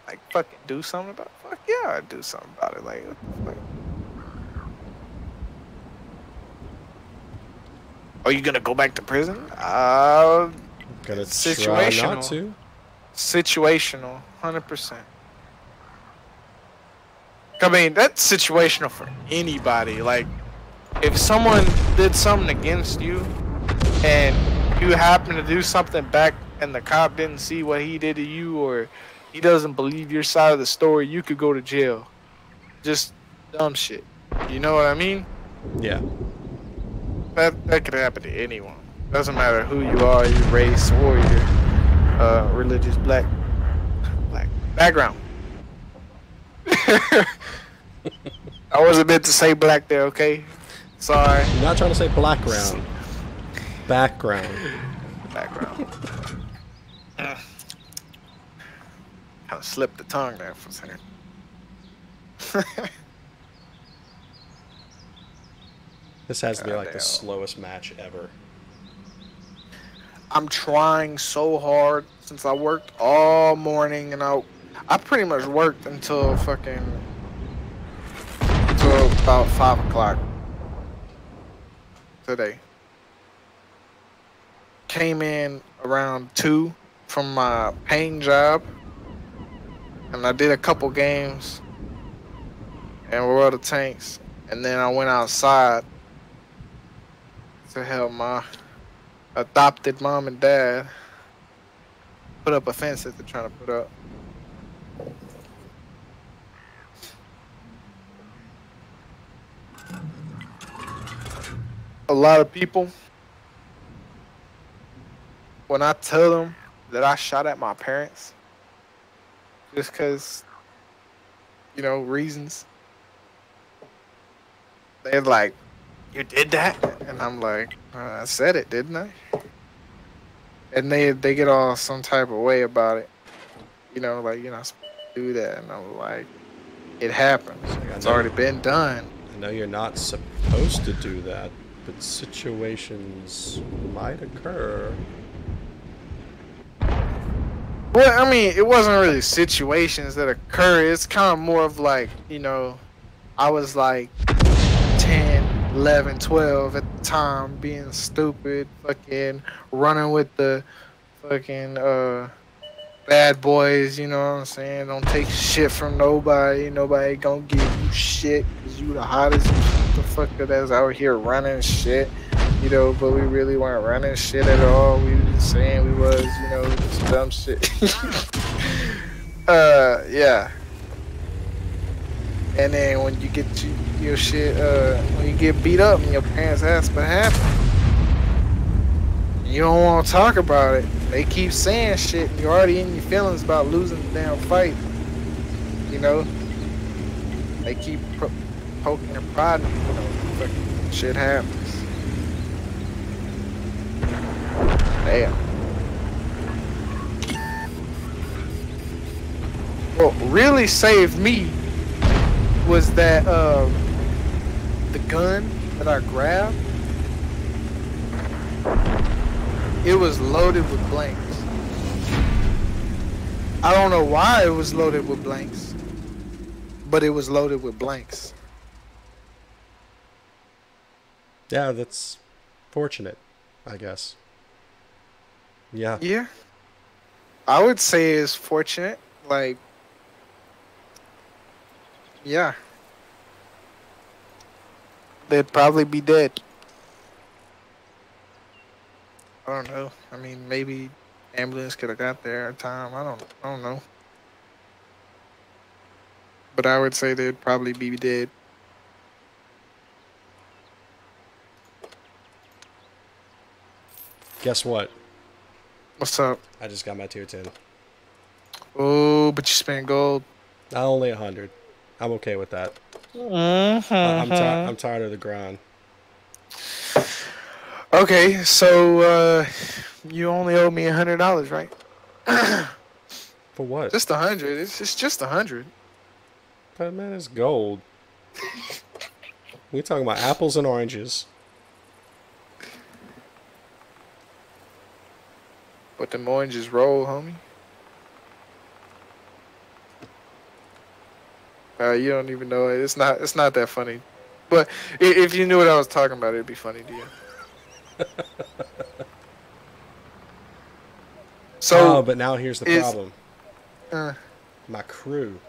like fucking do something about it? Fuck yeah, I'd do something about it. Like, what the fuck? Are you gonna go back to prison? Gonna try Situational. not to. Situational, 100%. I mean, that's situational for anybody. Like, if someone did something against you, and you happen to do something back, and the cop didn't see what he did to you, or he doesn't believe your side of the story, you could go to jail. Just dumb shit. You know what I mean? Yeah. That could happen to anyone. Doesn't matter who you are, your race, or your religious black background. I wasn't meant to say black there, okay? Sorry. I'm not trying to say blackground. Background. Background. Kind of slipped the tongue there for a second. This has to be like the Goddamn. slowest match ever. I'm trying so hard since I worked all morning, and I pretty much worked until about 5 o'clock today. Came in around 2 from my paying job, and I did a couple games in World of Tanks, and then I went outside to help my adopted mom and dad put up a fence that they're trying to put up. A lot of people, when I tell them that I shot at my parents, just because, you know, reasons, they're like, "You did that?" And I'm like, "I said it, didn't I?" and they get all some type of way about it. You know, like you're not supposed to do that, and I'm like, it happens. It's already been done. I know you're not supposed to do that, but situations might occur. Well, I mean, it wasn't really situations that occur. It's kind of more of like, you know, I was like 10, 11, 12 at the time, being stupid, fucking running with the fucking bad boys, you know what I'm saying? Don't take shit from nobody. Nobody gonna give you shit because you the hottest motherfucker that's out here running shit. You know, but we really weren't running shit at all. We were just saying we was, you know, just dumb shit. Yeah. And then when you get your shit, when you get beat up and your parents ask what happened, you don't want to talk about it. They keep saying shit, and you're already in your feelings about losing the damn fight. You know, they keep poking and prodding. You know, fucking shit happens. Damn. What really saved me was that the gun that I grabbed, it was loaded with blanks. I don't know why it was loaded with blanks, but it was loaded with blanks. Yeah, that's fortunate, I guess. Yeah. Yeah. I would say it's fortunate. Like, yeah. They'd probably be dead. I don't know. I mean, maybe ambulance could have got there at time. I don't know. But I would say they'd probably be dead. Guess what? What's up? I just got my tier 10. Oh, but you spent gold. Only 100. I'm okay with that. Mm-hmm. I'm tired of the grind. Okay, so you only owe me $100, right? For what? Just 100. It's just 100. But man, it's gold. We talking about apples and oranges. But them oranges roll, homie. You don't even know it. It's not that funny. But if you knew what I was talking about, it'd be funny to you. So, but now here's the problem. My crew.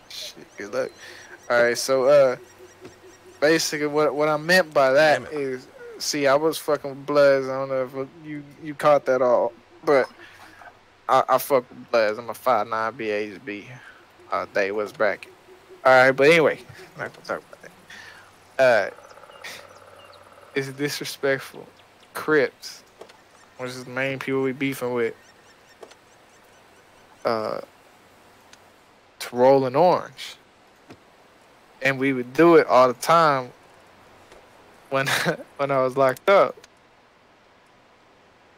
Shit, good luck. All right, so basically, what I meant by that is, see, I was fucking with Bloods. I don't know if you caught that all, but I fuck with Bloods. I'm a 5'9" BHB. Day was bracket. All right, but anyway, I'm not gonna talk about that. It's disrespectful. Crips, which is the main people we beefing with, to roll an orange, and we would do it all the time when when I was locked up,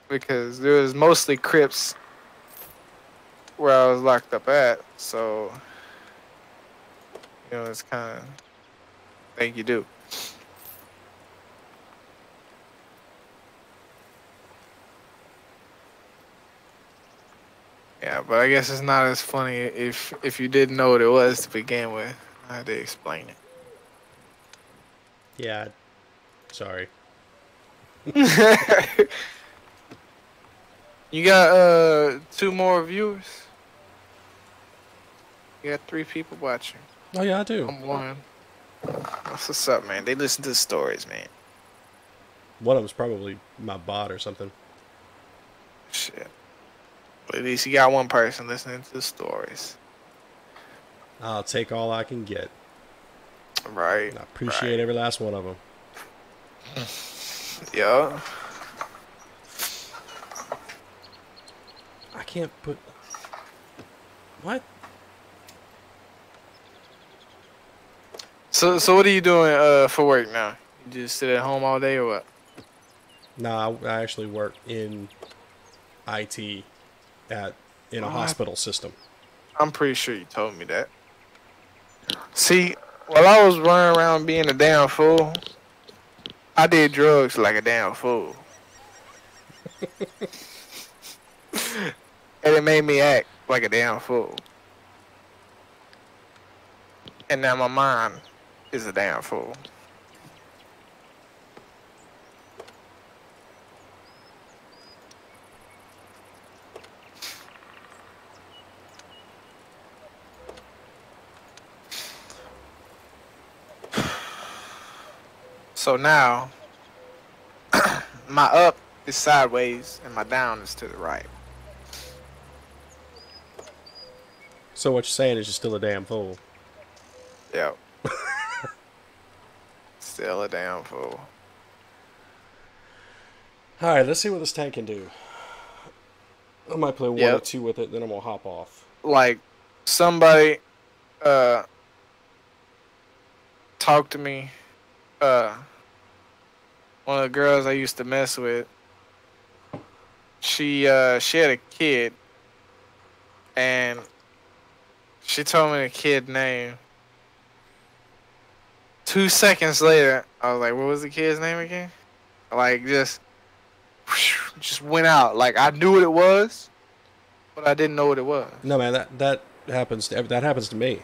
because there was mostly Crips where I was locked up at, so you know it's kind of thing you do. Yeah, but I guess it's not as funny if you didn't know what it was to begin with. I had to explain it. Yeah. Sorry. You got 2 more viewers. You got 3 people watching. Oh yeah, I do. I'm 1. What's up, man? They listen to the stories, man. One of them's probably my bot or something. Shit. But at least you got 1 person listening to the stories. I'll take all I can get. Right. And I appreciate every last one of them. Yeah. I can't put... What? So what are you doing for work now? You just sit at home all day or what? Nah, I actually work in IT in a What? hospital system. I'm pretty sure you told me that. See, while I was running around being a damn fool, I did drugs like a damn fool. And it made me act like a damn fool. And now my mind is a damn fool. So now, my up is sideways and my down is to the right. So what you're saying is you're still a damn fool. Yep. Still a damn fool. All right, let's see what this tank can do. I might play one or Yep. two with it, then I'm gonna hop off. Like, somebody talked to me. One of the girls I used to mess with, she had a kid, and she told me the kid name. 2 seconds later, I was like, what was the kid's name again? Like, just went out. Like, I knew what it was, but I didn't know what it was. No, man, that happens. That happens to me.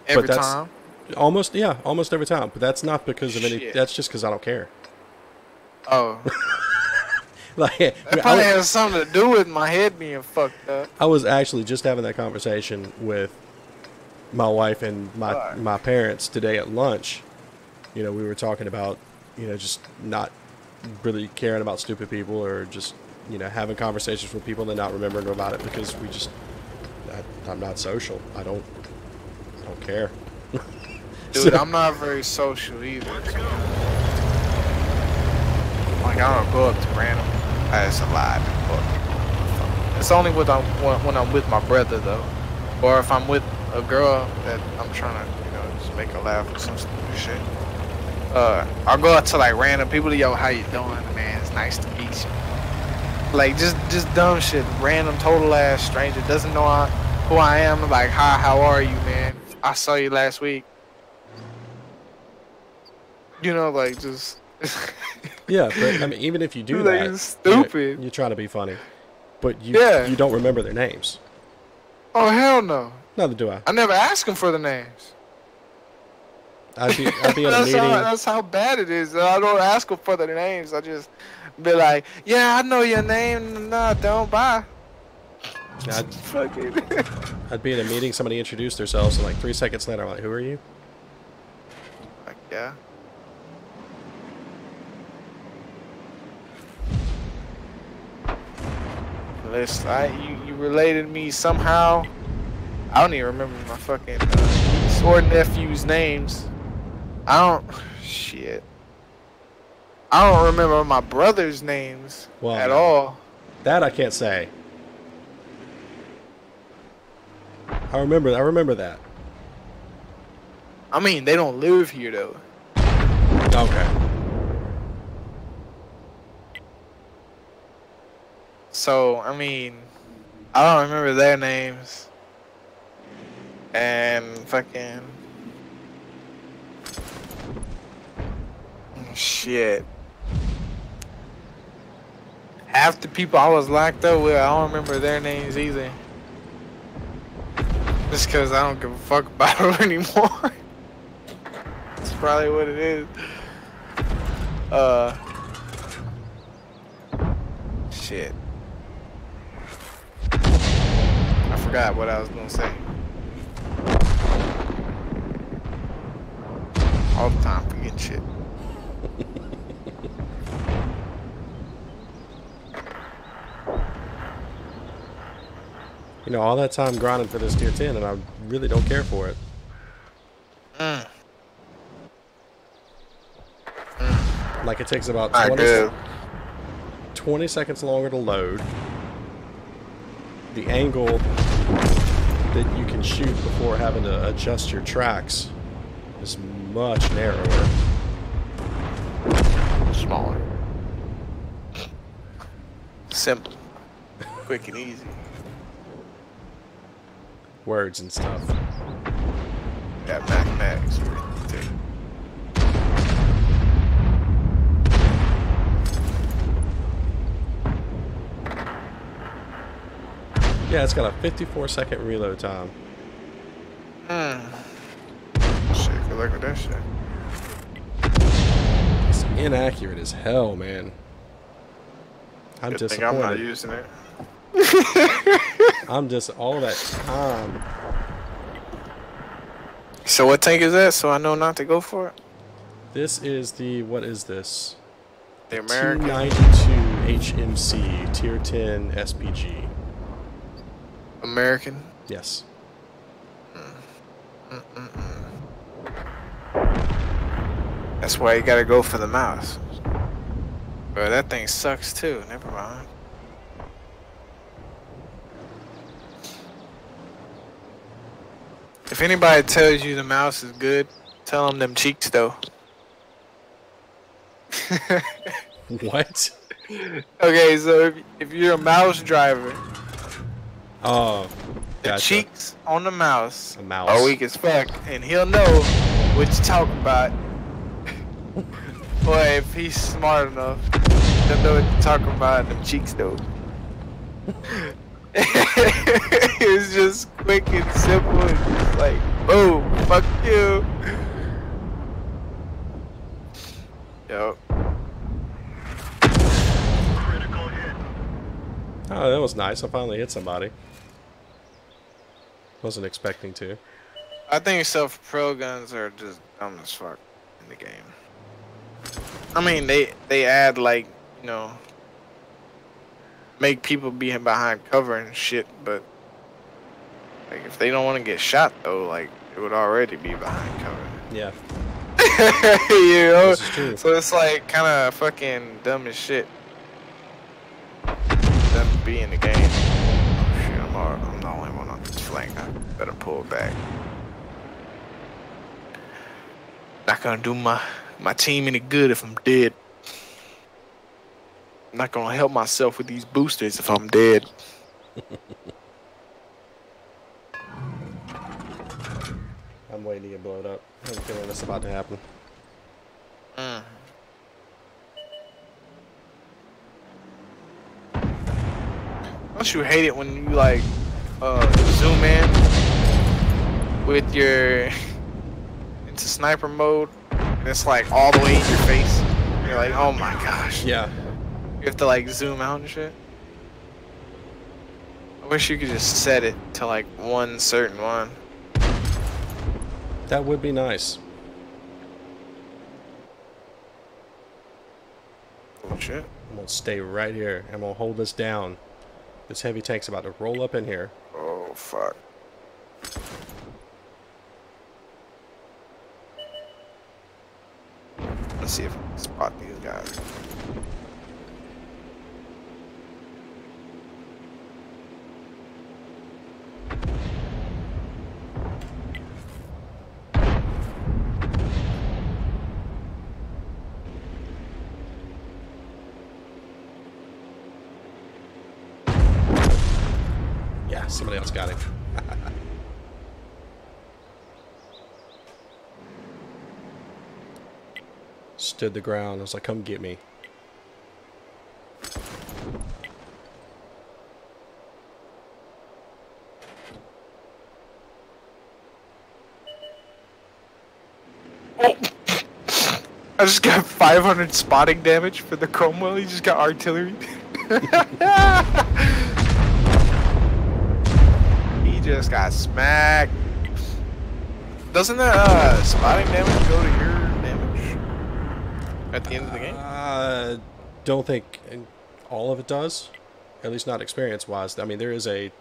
Every that's- time. Almost every time. But that's not because of any. Shit. That's just because I don't care. Oh. Like, That probably has something to do with my head being fucked up. I was actually just having that conversation with my wife and my parents today at lunch. You know, we were talking about, you know, just not really caring about stupid people, or just, you know, having conversations with people and not remembering about it because I'm not social. I don't care. Dude, I'm not very social either. Like, I don't go up to random. That's a lie. It's only when I'm with my brother, though. Or if I'm with a girl that I'm trying to, you know, just make her laugh or some stupid shit. I'll go up to, like, random people. Yo, how you doing, man? It's nice to meet you. Like, just dumb shit. Random, total ass stranger. Doesn't know who I am. Like, hi, how are you, man? I saw you last week. You know, like, just... Yeah, but I mean, even if you do Like, that, it's stupid. You're trying to be funny, but you don't remember their names. Oh, hell no. Neither do I. I never ask them for the names. I'd be at a meeting. That's how bad it is. I don't ask them for their names. I just be like, yeah, I know your name. No, don't. Bye. Fucking. I'd be in a meeting, somebody introduced themselves, and like 3 seconds later, I'm like, who are you? Like, yeah. Listen, you related me somehow. I don't even remember my fucking sword nephew's names. Shit. I don't remember my brother's names at all. That I can't say. I remember that. I mean, they don't live here though. Okay. So, I mean, I don't remember their names. And fucking... Shit. Half the people I was locked up with, I don't remember their names either. Just because I don't give a fuck about them anymore. That's probably what it is. Shit. I forgot what I was gonna say. All the time forgetting shit. You know, all that time grinding for this tier 10, and I really don't care for it. Like, it takes about 20 seconds longer to load. The angle that you can shoot before having to adjust your tracks is much narrower. Smaller. Simple. quick and easy. Words and stuff. Yeah, mathematics. Too. Yeah, it's got a 54-second reload time. Shit, good luck with that shit. It's inaccurate as hell, man. I'm Good thing disappointed. I'm not using it. I'm just all that time. So what tank is that? So I know not to go for it. This is the, what is this? The American. 292 HMC Tier 10 SPG. American. Yes. That's why you gotta go for the mouse. But that thing sucks too. Never mind. If anybody tells you the mouse is good, tell them cheeks though. What? Okay, so if you're a mouse driver, Oh, the gotcha. cheeks on the mouse A mouse. are weak as fuck, and he'll know what you're talking about. Boy, if he's smart enough, he'll know what you're talking about. Them cheeks though. It's just quick and simple and just like, boom, fuck you. Yo. Critical hit. Oh, that was nice. I finally hit somebody. Wasn't expecting to. I think self-propel guns are just dumb as fuck in the game. I mean, they add like, you know, make people be behind cover and shit, but like if they don't want to get shot though, like it would already be behind cover. Yeah. You know? This is true. So it's like kind of fucking dumb as shit. Them to be in the game. Oh, shit, I'm the only one on this flank. I better pull back. Not gonna do my team any good if I'm dead. I'm not gonna help myself with these boosters if I'm dead. I'm waiting to get blown up. I have a feeling that's about to happen. Don't you hate it when you like zoom in with your into sniper mode and it's like all the way in your face? You're like, oh my gosh. Yeah. You have to like zoom out and shit. I wish you could just set it to like one certain one. That would be nice. Oh shit. I'm gonna stay right here. I'm gonna hold this down. This heavy tank's about to roll up in here. Oh fuck. Let's see if I can spot these guys. Yeah, somebody else got him. Stood the ground. I was like, come get me. I just got 500 spotting damage for the Cromwell. He just got artillery. He just got smacked. Doesn't that spotting damage go to your damage at the end of the game? Don't think all of it does. At least not experience-wise. I mean, there is a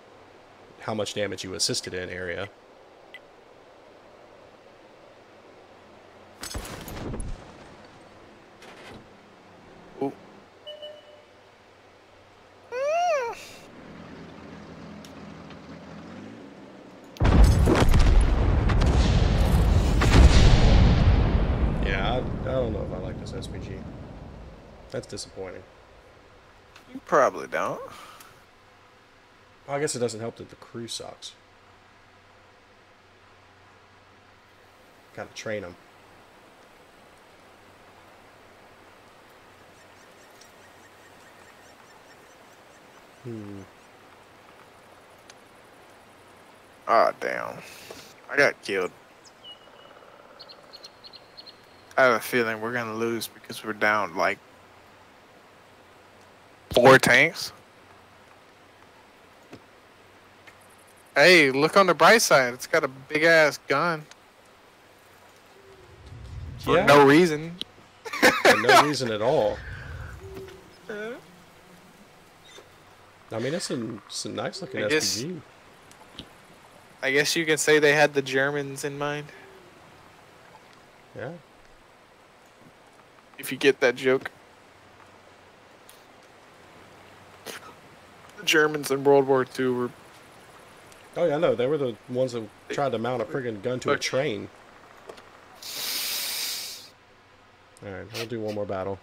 how much damage you assisted in area. Ooh. Yeah, I don't know if I like this SPG. That's disappointing. You probably don't. I guess it doesn't help that the crew sucks. Gotta train them. Oh, damn. I got killed. I have a feeling we're gonna lose because we're down like 4 tanks. Hey, look on the bright side. It's got a big ass gun. For no reason. For no reason at all. I mean, it's a nice looking SPG. I guess you can say they had the Germans in mind. Yeah. If you get that joke. The Germans in World War II were... Oh, yeah, I know. They were the ones that tried to mount a friggin' gun to a train. Alright, we'll do one more battle.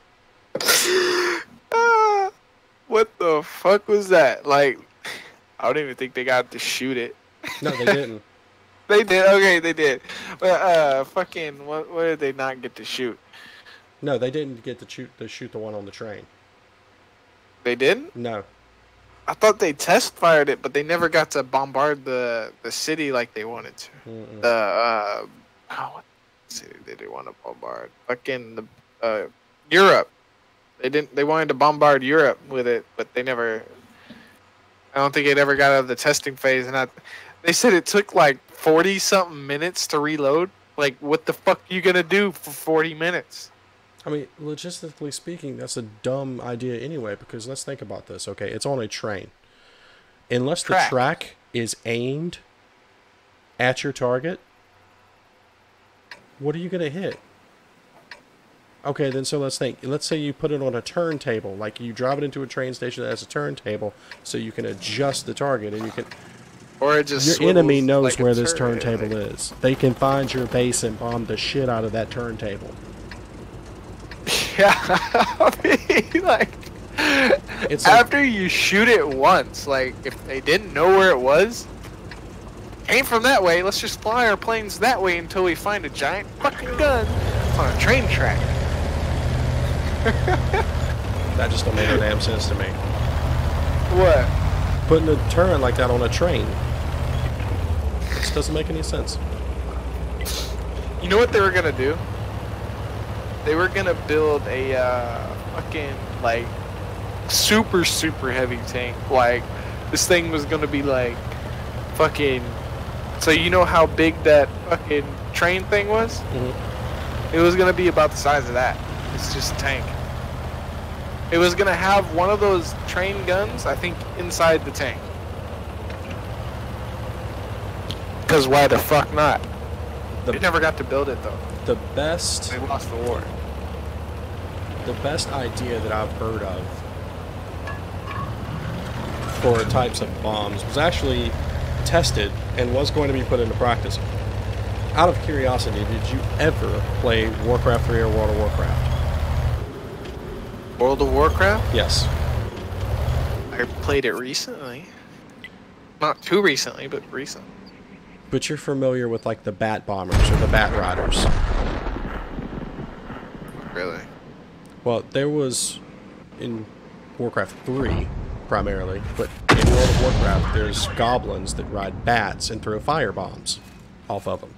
What the fuck was that? Like, I don't even think they got to shoot it. No, they didn't. They did? Okay, they did. But, fucking, what did they not get to shoot? No, they didn't get to shoot the one on the train. They didn't? No. I thought they test fired it, but they never got to bombard the city like they wanted to. What city did they want to bombard? Fucking Europe. They wanted to bombard Europe with it, but they never. I don't think it ever got out of the testing phase, and they said it took like 40 something minutes to reload. Like, what the fuck are you gonna do for 40 minutes? I mean, logistically speaking, that's a dumb idea anyway, because let's think about this, okay? It's on a train. Unless the track is aimed at your target, what are you going to hit? Okay, then so let's think. Let's say you put it on a turntable, like you drive it into a train station that has a turntable, so you can adjust the target, and you can... Or it just your enemy knows like where this turntable is. They can find your base and bomb the shit out of that turntable. Yeah, I mean, like, it's after like, you shoot it once, like, if they didn't know where it was, aim from that way, let's just fly our planes that way until we find a giant fucking gun on a train track. That just don't make no damn sense to me. What? Putting a turret like that on a train. This doesn't make any sense. You know what they were gonna do? They were gonna build a fucking like super heavy tank. Like this thing was gonna be like fucking. So you know how big that fucking train thing was? Mm-hmm. It was gonna be about the size of that. It's just a tank. It was gonna have one of those train guns, I think, inside the tank. Cause why the fuck not? They never got to build it though. The best... They lost the war. The best idea that I've heard of for types of bombs was actually tested and was going to be put into practice. Out of curiosity, did you ever play Warcraft 3 or World of Warcraft? World of Warcraft? Yes. I played it recently. Not too recently, but recently. But you're familiar with like the Bat Bombers or the Bat Riders? Really? Well, there was in Warcraft 3 primarily, but in World of Warcraft there's goblins that ride bats and throw fire bombs off of them.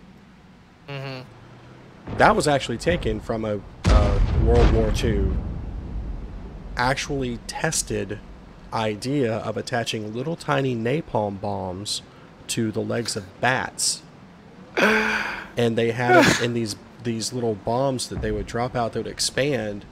Mm-hmm. That was actually taken from a World War II actually tested idea of attaching little tiny napalm bombs to the legs of bats, and they had them in these little bombs that they would drop out that would expand,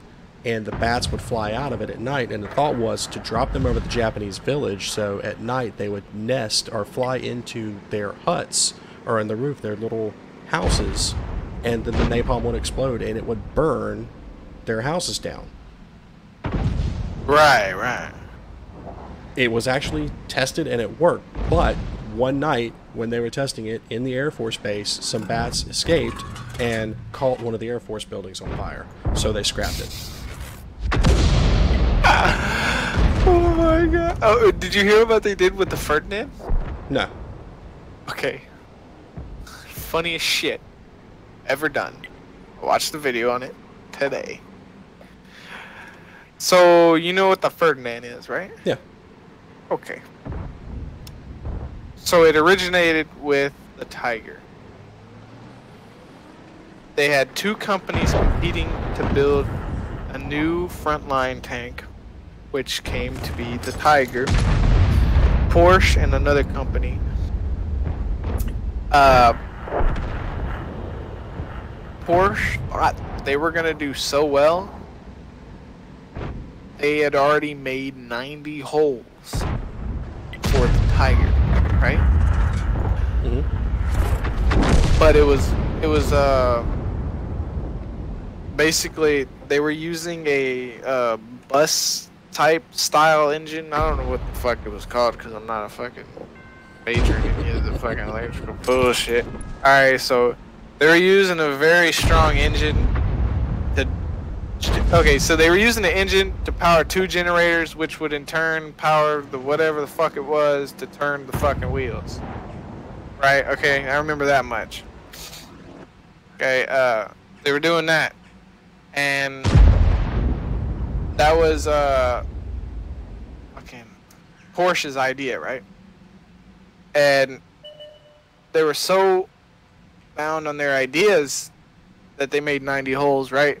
and the bats would fly out of it at night. And the thought was to drop them over the Japanese village, so at night they would nest or fly into their huts or in the roof, their little houses, and then the napalm would explode and it would burn their houses down. Right. It was actually tested and it worked, but one night when they were testing it in the Air Force Base, some bats escaped and caught one of the Air Force buildings on fire, so they scrapped it. Oh my god. Oh, did you hear what they did with the Ferdinand? No. Okay. Funniest shit ever done. I watched the video on it today. So, you know what the Ferdinand is, right? Yeah. Okay. So it originated with the Tiger. They had two companies competing to build a new frontline tank, which came to be the Tiger. Porsche and another company. Porsche thought they were gonna do so well. They had already made 90 holes for the Tiger, right? But it was basically they were using a bus type style engine. I don't know what the fuck it was called because I'm not a fucking major in any of the fucking electrical bullshit. Alright, so they were using a very strong engine to... Okay, so they were using the engine to power two generators, which would in turn power the whatever the fuck it was to turn the fucking wheels. Right? Okay, I remember that much. Okay, they were doing that. And that was fucking Porsche's idea, right? And they were so bound on their ideas that they made 90 holes, right?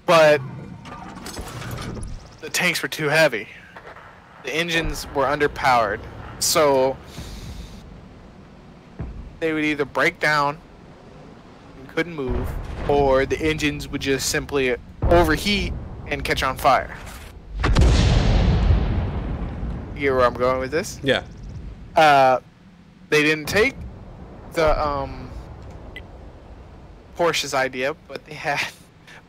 But the tanks were too heavy. The engines were underpowered. So they would either break down and couldn't move, or the engines would just simply overheat and catch on fire. You get where I'm going with this? Yeah. They didn't take the Porsche's idea, but they had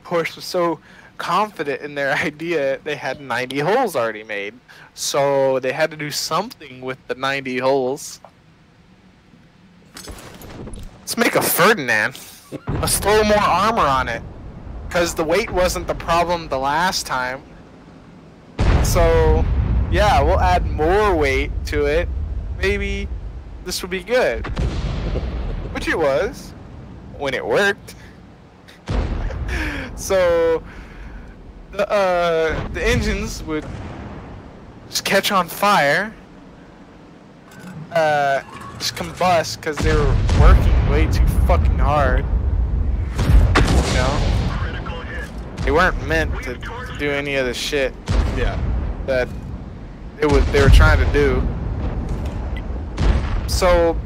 Porsche was so confident in their idea they had 90 holes already made, so they had to do something with the 90 holes. Let's make a Ferdinand. Let's throw more armor on it, because the weight wasn't the problem the last time. So yeah, we'll add more weight to it. Maybe this will be good. Which it was when it worked. So the engines would just catch on fire, just combust because they were working way too fucking hard. You know, Critical hit. they weren't meant to do any of the shit Yeah. that they were trying to do. So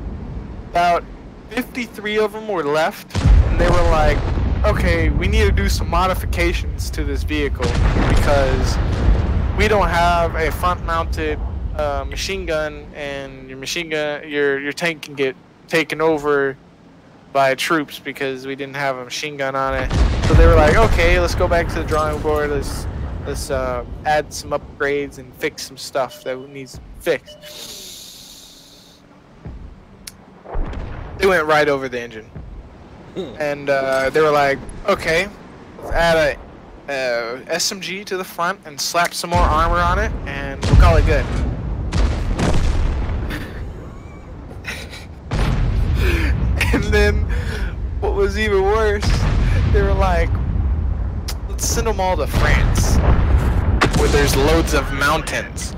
about 53 of them were left, and they were like, okay, we need to do some modifications to this vehicle because we don't have a front-mounted machine gun, and your tank can get taken over by troops because we didn't have a machine gun on it. So they were like, okay, let's go back to the drawing board. Let's add some upgrades and fix some stuff that needs fixed. They went right over the engine. And they were like, okay, let's add a SMG to the front and slap some more armor on it, and we'll call it good. And then, what was even worse, they were like, let's send them all to France, where there's loads of mountains.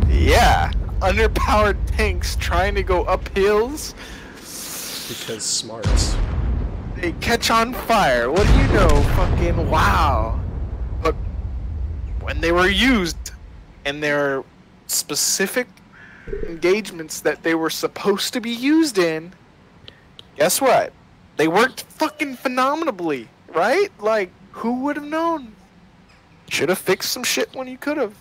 Yeah, underpowered tanks trying to go up hills. Because smarts. They catch on fire. What do you know? Fucking wow. But when they were used in their specific engagements that they were supposed to be used in, guess what? They worked fucking phenomenally, right? Like, who would have known? Should have fixed some shit when you could have.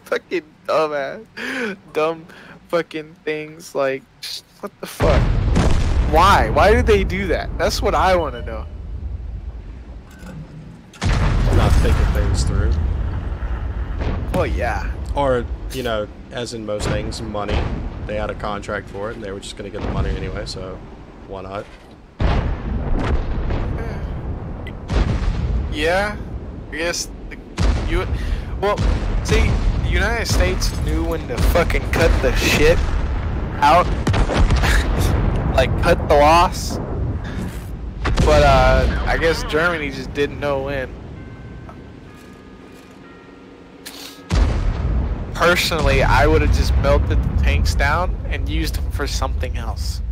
Fucking dumbass. Dumb fucking things. Like, what the fuck? Why? Why did they do that? That's what I want to know. Not thinking things through. Well, yeah. Or, you know, as in most things, money. They had a contract for it, and they were just going to get the money anyway, so why not? yeah, I guess you. Well, see, the United States knew when to fucking cut the shit out, like cut the loss. But I guess Germany just didn't know when. Personally, I would have just melted the tanks down and used them for something else.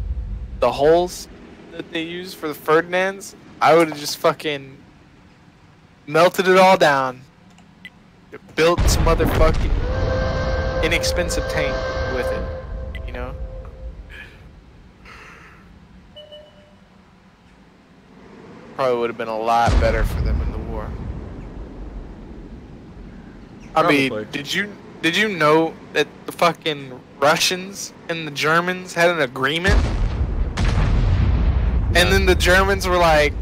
The holes that they used for the Ferdinands, I would have just fucking melted it all down. Built some motherfucking inexpensive tank with it, you know? Probably would have been a lot better for them in the war. I mean, Probably. did you know that the fucking Russians and the Germans had an agreement? And then the Germans were like,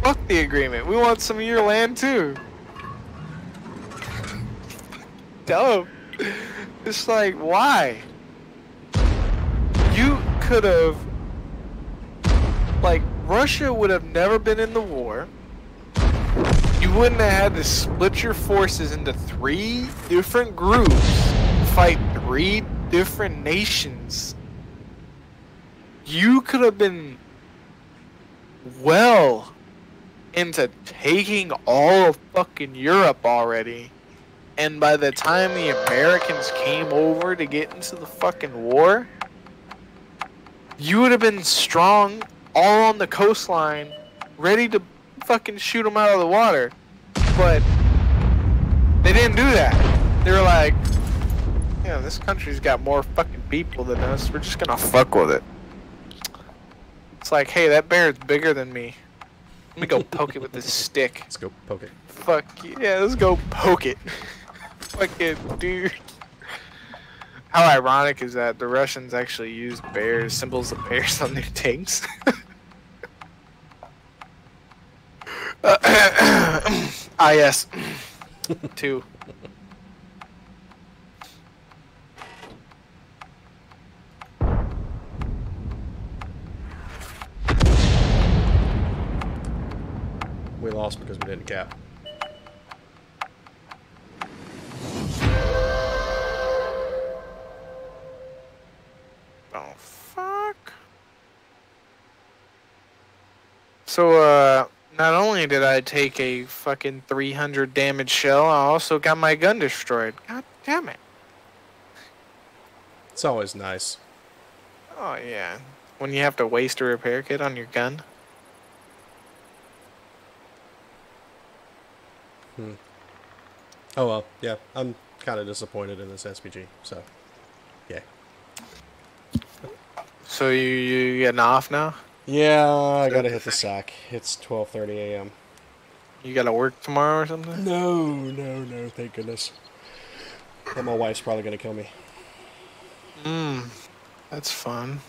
fuck the agreement. We want some of your land too. Dumb. It's like, why? You could have, like, Russia would have never been in the war. You wouldn't have had to split your forces into 3 different groups, fight 3 different nations. You could have been well into taking all of fucking Europe already. And by the time the Americans came over to get into the fucking war, you would have been strong all on the coastline, ready to fucking shoot them out of the water. But they didn't do that. They were like, yeah, this country's got more fucking people than us. We're just gonna fuck with it. It's like, hey, that bear is bigger than me. Let me go poke it with this stick. Let's go poke it. Fuck yeah, let's go poke it. Fucking dude. How ironic is that the Russians actually used bears, symbols of bears on their tanks? Yes. 2. We lost because we didn't cap. Oh, fuck. So, not only did I take a fucking 300 damage shell, I also got my gun destroyed. God damn it. It's always nice. Oh, yeah. When you have to waste a repair kit on your gun. Oh well, yeah. I'm kind of disappointed in this SPG, so yeah. So you getting off now? Yeah, I gotta hit the sack. It's 12:30 a.m. You gotta work tomorrow or something? No, thank goodness. But my wife's probably gonna kill me. That's fun.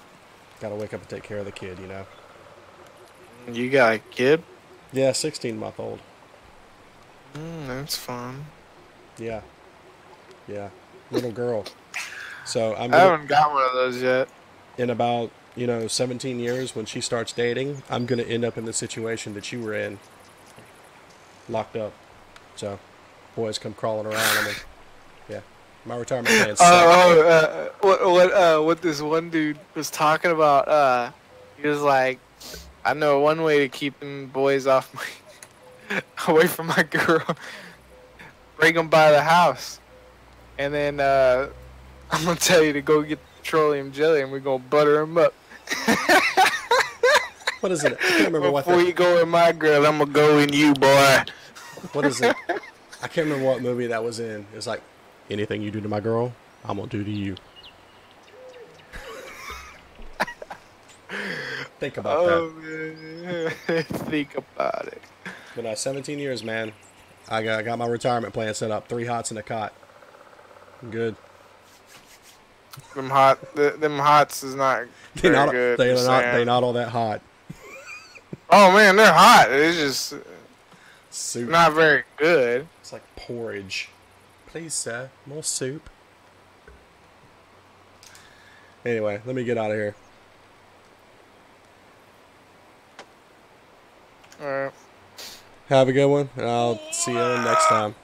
Gotta wake up and take care of the kid, you know. You got a kid? Yeah, 16-month-old. That's fun. Yeah, little girl. So I haven't got one of those yet. in about 17 years when she starts dating, I'm gonna end up in the situation that you were in, locked up. So, boys come crawling around. I mean, yeah, my retirement plan sucks. What this one dude was talking about? He was like, I know one way to keep them boys off my, away from my girl. Bring them by the house, and then I'm gonna tell you to go get the petroleum jelly, and we're gonna butter them up. What is it? I can't remember what. Before you go in my girl, I'm gonna go in you, boy. What is it? I can't remember what movie that was in. It's like, anything you do to my girl, I'm gonna do to you. Think about that. Man. Think about it. But 17 years, man. I got my retirement plan set up. 3 hots and a cot. I'm good. Them hots is not They're very not, good. they're not all that hot. Oh man, they're hot. It's just Soup. not very good. It's like porridge. Please, sir, more soup. Anyway, let me get out of here. Alright. Have a good one, and I'll see you next time.